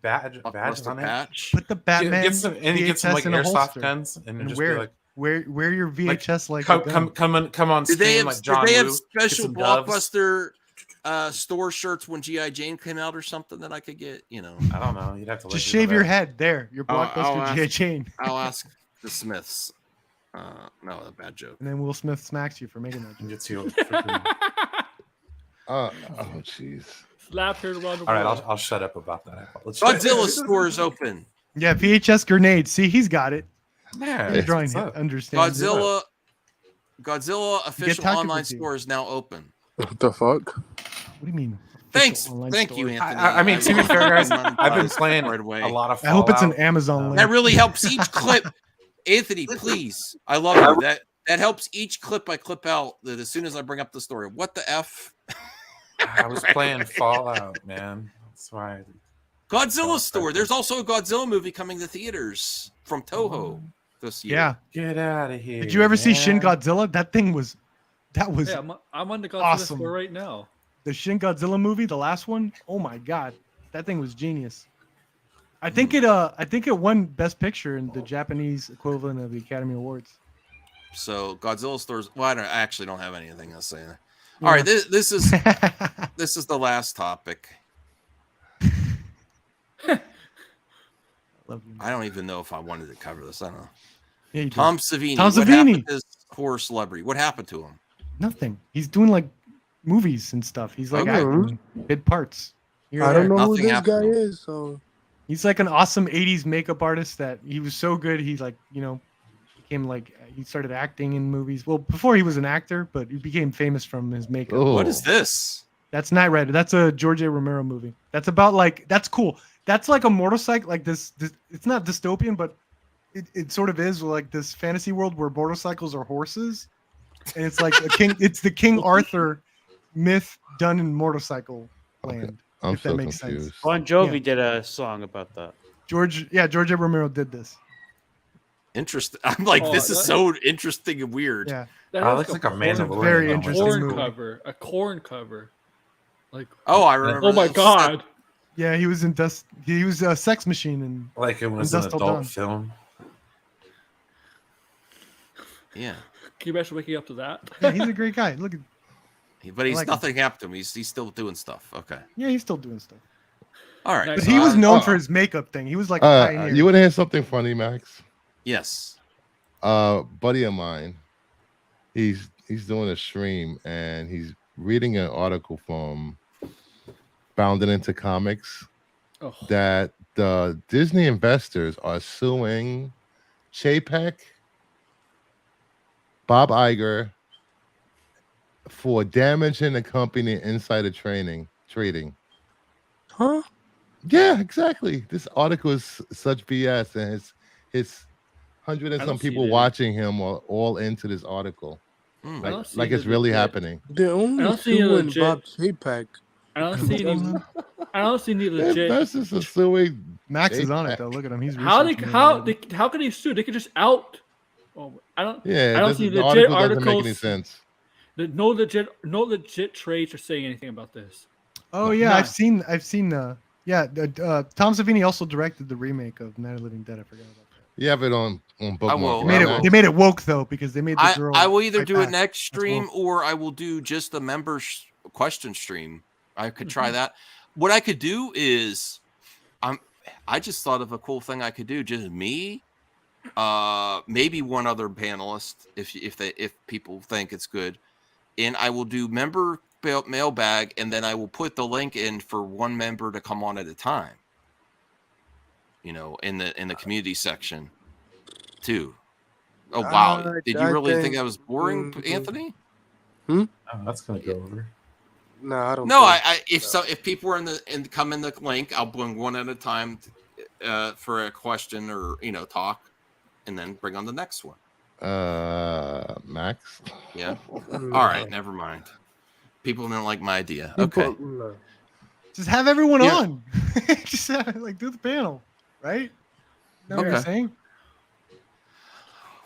badge on it. Put the Batman Get some VHS like in a airsoft holster guns and just wear be like, wear your VHS like come on. Do they have, like John did they have Woo, special Blockbuster store shirts when G.I. Jane came out or something that I could get? You know, I don't know. You'd have to just shave your head there. Your Blockbuster G.I. Jane. I'll ask the Smiths. No, a bad joke. And then Will Smith smacks you for making that joke. Gets you. Oh, jeez. Slap her around the All right, I'll shut up about that. I apologize. Godzilla store is open. Yeah, VHS grenade. See, he's got it. Yeah, he's drawing. Understands. Godzilla official online store is now open. What the fuck? What do you mean? Thank you, Anthony. I mean, to be fair, guys, I've been playing a lot of Fallout. I hope it's an Amazon link. That really helps each clip. Anthony, please. I love you. That helps each clip I clip out that as soon as I bring up the story. What the F? I was playing Fallout, man. That's why. Godzilla store. There's also a Godzilla movie coming to theaters from Toho this year. Yeah. Get out of here. Did you ever see Shin Godzilla? That was Yeah, I'm on the Godzilla awesome. store right now. The Shin Godzilla movie, the last one. Oh my god, that thing was genius. I think it won Best Picture in the Japanese equivalent of the Academy Awards. So Godzilla stores. Well, I actually don't have anything to say. All right, this is this is the last topic. I don't even know if I wanted to cover this. I don't know. Yeah, Tom Savini. Tom What Savini. happened to this horror celebrity? What happened to him? Nothing. He's doing like movies and stuff. He's like acting big parts. I don't know who this guy is. So he's like an awesome '80s makeup artist that he was so good. He became like he started acting in movies. Well, before he was an actor, but he became famous from his makeup. What is this? That's Knight Rider. That's a George A. Romero movie. That's about that's cool. That's like a motorcycle, like this it's not dystopian, but it sort of is like this fantasy world where motorcycles are horses. And it's like it's the King Arthur myth done in motorcycle land. I'm if so that makes confused. sense. Bon Jovi did a song about that. George A. Romero did this. Interesting. I'm like, this is so interesting and weird. Yeah. That looks like a Mandalorian. Very interesting cover. A corn cover. Like I remember. Oh my god. Yeah, he was in Dust. He was a Sex Machine in like it was an adult film. Can Yeah. you imagine waking up to that? Yeah, he's a great guy. Look at. But he's nothing happened to him. He's still doing stuff. Okay. Yeah, he's still doing stuff. All right. But he was known for his makeup thing. He was like a pioneer. You want to hear something funny, Max? Yes. Buddy of mine, he's doing a stream and he's reading an article from Bounded Into Comics that the Disney investors are suing Chapek, Bob Iger for damaging the company insider trading. Huh? Yeah, exactly. This article is such BS, and his 100 and some people watching him are all into this article. Like it's really happening. They're only suing Bob Chapek. I don't see any legit. That's just a suing. Max is on it though. Look at him. He's how can they sue? They could just out. Oh, I don't. Yeah, I don't see the legit article articles. doesn't make any sense. No legit trades are saying anything about this. Oh yeah, I've seen Tom Savini also directed the remake of Night of the Living Dead. I forgot about that. You have it on bookmark. They made it woke though because they made the girl. I will either do it next stream or I will do just the members question stream. I could try that. What I could do is, I just thought of a cool thing I could do. Just me, maybe one other panelist if people think it's good, and I will do member mailbag, and then I will put the link in for one member to come on at a time. In the community section, too. Oh wow! Did you really think that was boring, Anthony? Oh, that's gonna go over. No, I don't. No, if people were come in the link, I'll bring one at a time for a question or talk, and then bring on the next one. Max. Yeah. All right, never mind. People didn't like my idea. Okay. Just have everyone Yeah. on. Just have, do the panel, right? Know what you're saying?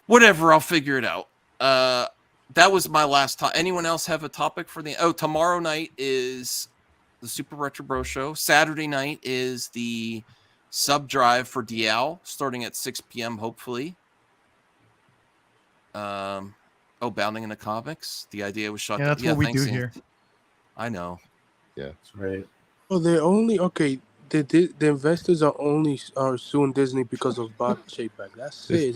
Whatever, I'll figure it out. That was my last time. Anyone else have a topic for the? Oh, tomorrow night is the Super Retro Bro Show. Saturday night is the sub drive for DL, starting at 6 p.m. Hopefully. Bounding in the comics. The idea was shot. Yeah, that's what we do Anthony. here. I know. Yeah, that's right. Oh, they're only okay. The investors are only suing Disney because of Bob Chapek. That's it.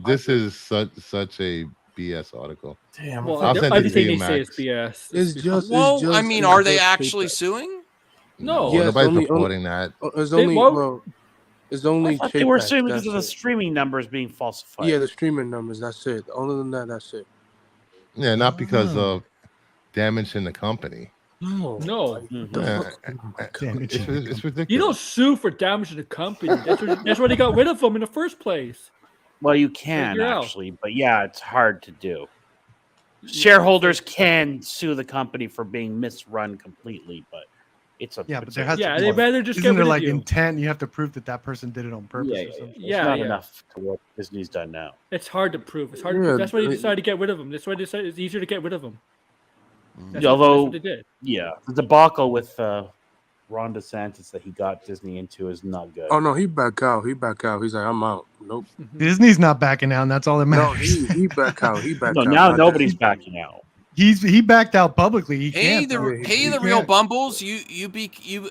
This is such a BS article. Damn. Well, I'll send it to everything you, they say is Max. BS. It's just. I mean, are they actually suing? No. Yes, nobody's reporting that. It's They only won't- it's only. I thought they were suing Chapek, because of the that's it. streaming numbers being falsified. Yeah, the streaming numbers. That's it. Other than that, that's it. Yeah, not because of damage in the company. No. Yeah, it's ridiculous. You don't sue for damage to the company. That's why they got rid of them in the first place. Well, you can Figure out. actually, but yeah, it's hard to do. Shareholders can sue the company for being misrun completely, but it's a but there has Yeah, to they be. better just Isn't get there rid of like you. intent? You have to prove that person did it on purpose. Yeah, or something. it's Yeah, not yeah. enough to what Disney's done now. It's hard to prove. It's hard. To Yeah, prove. That's why they I- decided to get rid of them. That's why they decided it's easier to get rid of them. Although, that's what they did. yeah, the debacle with Ron DeSantis that he got Disney into is not good. Oh no, he back out. He's like, I'm out. Nope. Disney's not backing out. And that's all that No, matters. he back out. He back No, out. now Not nobody's Disney. backing out. He backed out publicly. He Hey, can't. the though. real Bumbles, you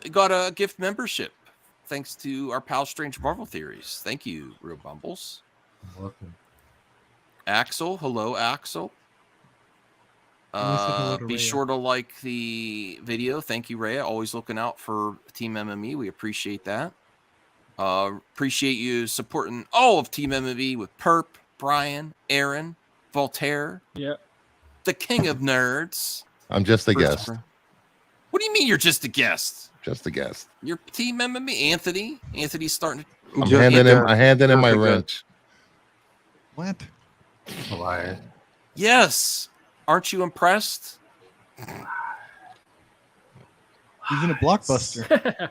got a gift membership, thanks to our pal Strange Marvel Theories. Thank you, real Bumbles. Welcome. Axel, hello, Axel. hello to Be Rhea. sure to like the video. Thank you, Rhea. Always looking out for Team MME. We appreciate that. Appreciate you supporting all of Team MME with Perp, Brian, Aaron, Voltaire. Yeah. The king of nerds. I'm just a guest. What do you mean you're just a guest? Just a guest. You're Team MMA. Anthony. Anthony's starting to... I'm handing him my wrench. What? A liar. Yes. Aren't you impressed? He's in a Blockbuster.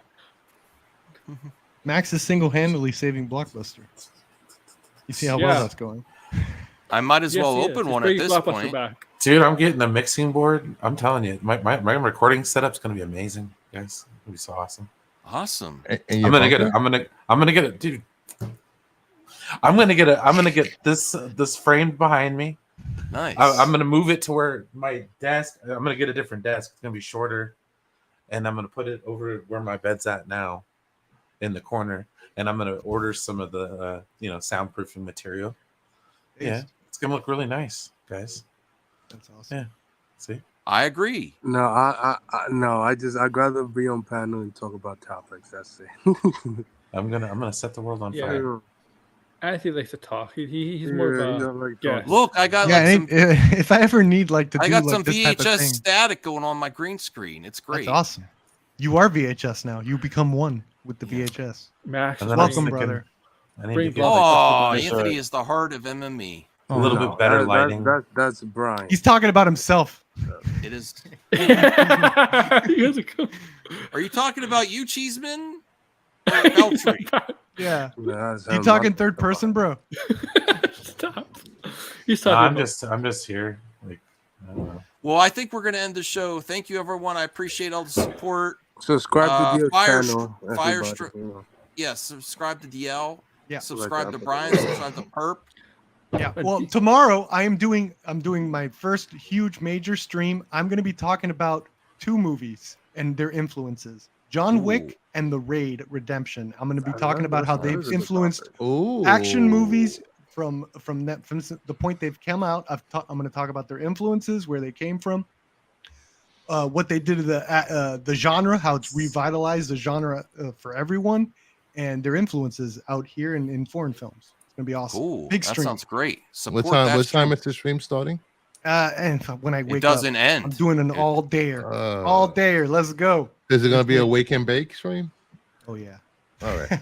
Max is single-handedly saving Blockbuster. You see how well that's going. I might as well open one at this point. Back. Dude, I'm getting a mixing board. I'm telling you, my recording setup's gonna be amazing, guys. It's gonna be so awesome. Awesome. And I'm gonna get it. I'm gonna get it, dude. I'm gonna get this framed behind me. Nice. I'm gonna move it to where my desk. I'm gonna get a different desk. It's gonna be shorter, and I'm gonna put it over where my bed's at now, in the corner. And I'm gonna order some of the soundproofing material. Yeah, it's gonna look really nice, guys. That's awesome. Yeah. See, I agree. No, I'd rather be on panel and talk about topics. That's it. I'm gonna set the world on fire. Anthony likes to talk. He's more of a guest. Look, I got if I ever need to I do got like some this type of VHS thing, static going on my green screen. It's great. that's awesome. You are VHS now. You become one with the VHS. Max, welcome, brother. Anthony is the heart of MME. A little bit better lighting. That's Brian. He's talking about himself. It is. Are Are you talking about you, Cheeseman? Or Beltry? Yeah. You talking third person, bro? Stop. He's talking. I'm just here. Like, I don't know. Well, I think we're gonna end the show. Thank you, everyone. I appreciate all the support. Subscribe to the channel. Subscribe to DL. Yeah. Subscribe to Brian. Subscribe to Perp. Yeah. Well, tomorrow I'm doing my first huge major stream. I'm going to be talking about 2 movies and their influences: John Wick and The Raid: Redemption. I'm going to be talking about how they've influenced action movies from the point they've come out. I'm going to talk about their influences, where they came from, what they did to the genre, how it's revitalized the genre for everyone, and their influences out here in foreign films. It's gonna be awesome. Cool. Big That stream. sounds great. What time is the stream starting? And when I wake it doesn't up, end. I'm doing an all dayer. All dayer. Let's go. Is it gonna be a wake and bake stream? Oh yeah. All right.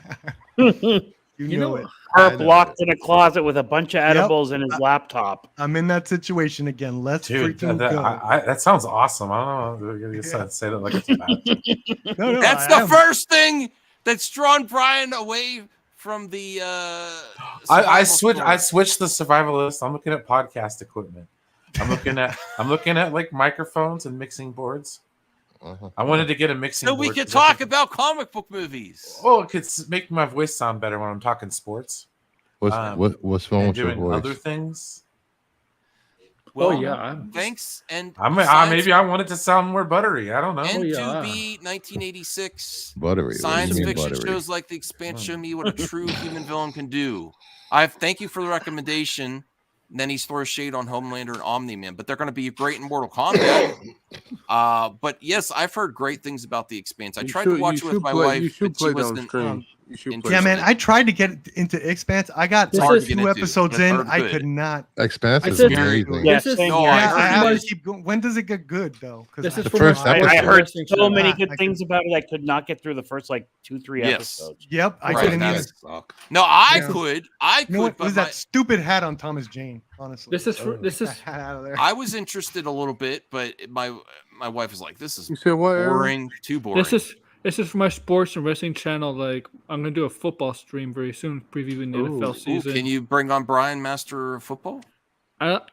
You know it. perp locked in a closet with a bunch of edibles and his laptop. I'm in that situation again. Let's freaking go. That sounds awesome. I don't know. You're gonna say that like it's a bad thing. No, That's the first thing that's drawn Brian away from the. I switched the survivalist. I'm looking at podcast equipment. I'm looking at like microphones and mixing boards. I wanted to get a mixing board. So we could talk about comic book movies. Oh, it could make my voice sound better when I'm talking sports. What's wrong with your doing voice? Other things. Well, yeah. Thanks. And maybe I want it to sound more buttery. I don't know. N2B 1986 Buttery. Science fiction buttery? shows like The Expanse show me what a true human villain can do. Thank you for the recommendation. And then he throws shade on Homelander and Omni-Man, but they're going to be great in Mortal Kombat. But yes, I've heard great things about The Expanse. I tried to watch it with my wife. You should play wasn't downstream. Yeah, man, I tried to get into Expanse. I got 2 episodes in. I could not. Expanse is amazing. Yes, I have to keep going. When does it get good though? This is the first episode. I heard so many good things about it. I could not get through the first like 2-3 episodes. Yep, I couldn't even. No, I could. You know what was that stupid hat on Thomas Jane? Honestly, this is hat out of there. I was interested a little bit, but my wife was like, "This is boring, Aaron? Too boring." This is for my sports and wrestling channel. Like, I'm gonna do a football stream very soon, previewing the NFL season. Can you bring on Brian, Master of Football?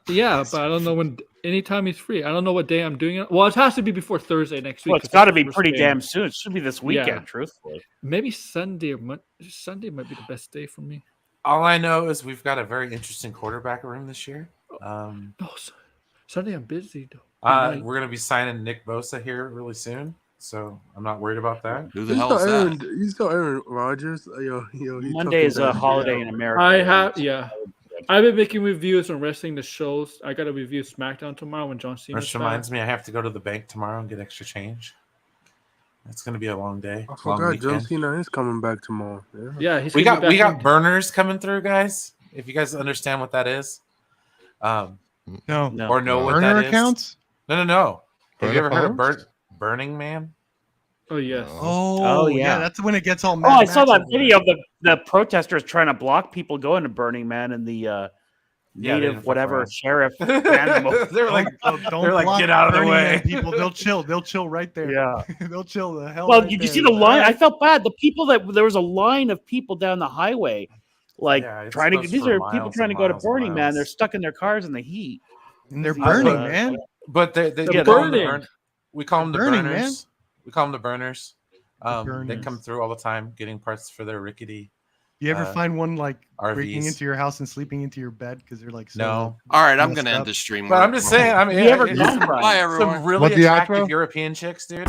Yeah, but I don't know when. Anytime he's free. I don't know what day I'm doing it. Well, it has to be before Thursday next week. Well, it's got to be pretty damn soon. It should be this weekend, truthfully. Maybe Sunday or Sunday might be the best day for me. All I know is we've got a very interesting quarterback room this year. Sunday I'm busy though. We're gonna be signing Nick Bosa here really soon, so I'm not worried about that. Who the hell is that? You still Aaron Rodgers? Monday is a holiday in America. I've been making reviews on wrestling the shows. I got to review SmackDown tomorrow when John Cena. Which reminds me, I have to go to the bank tomorrow and get extra change. It's going to be a long day. I forgot John Cena is coming back tomorrow. Yeah, we got burners coming through, guys. If you guys understand what that is, no, or know what burner that is. accounts? No. Have you ever heard of Burning Man? Oh yes. Oh yeah. That's when it gets all. I saw that video of the protesters trying to block people going to Burning Man and the native whatever sheriff. They're like, get out of the way, people. They'll chill. They'll chill right there. Yeah, they'll chill the hell. Well, you see the line? I felt bad. The people there was a line of people down the highway, trying to. These are people trying to go to Burning Man. They're stuck in their cars in the heat, and they're burning, man. But they're burning. We call them the burners. We call them the burners. They come through all the time, getting parts for their rickety. You ever find one like RVs. breaking into your house and sleeping into your bed because they're like no. All right, I'm gonna end the stream. But I'm just saying. I mean, you ever gone some really attractive European chicks, dude.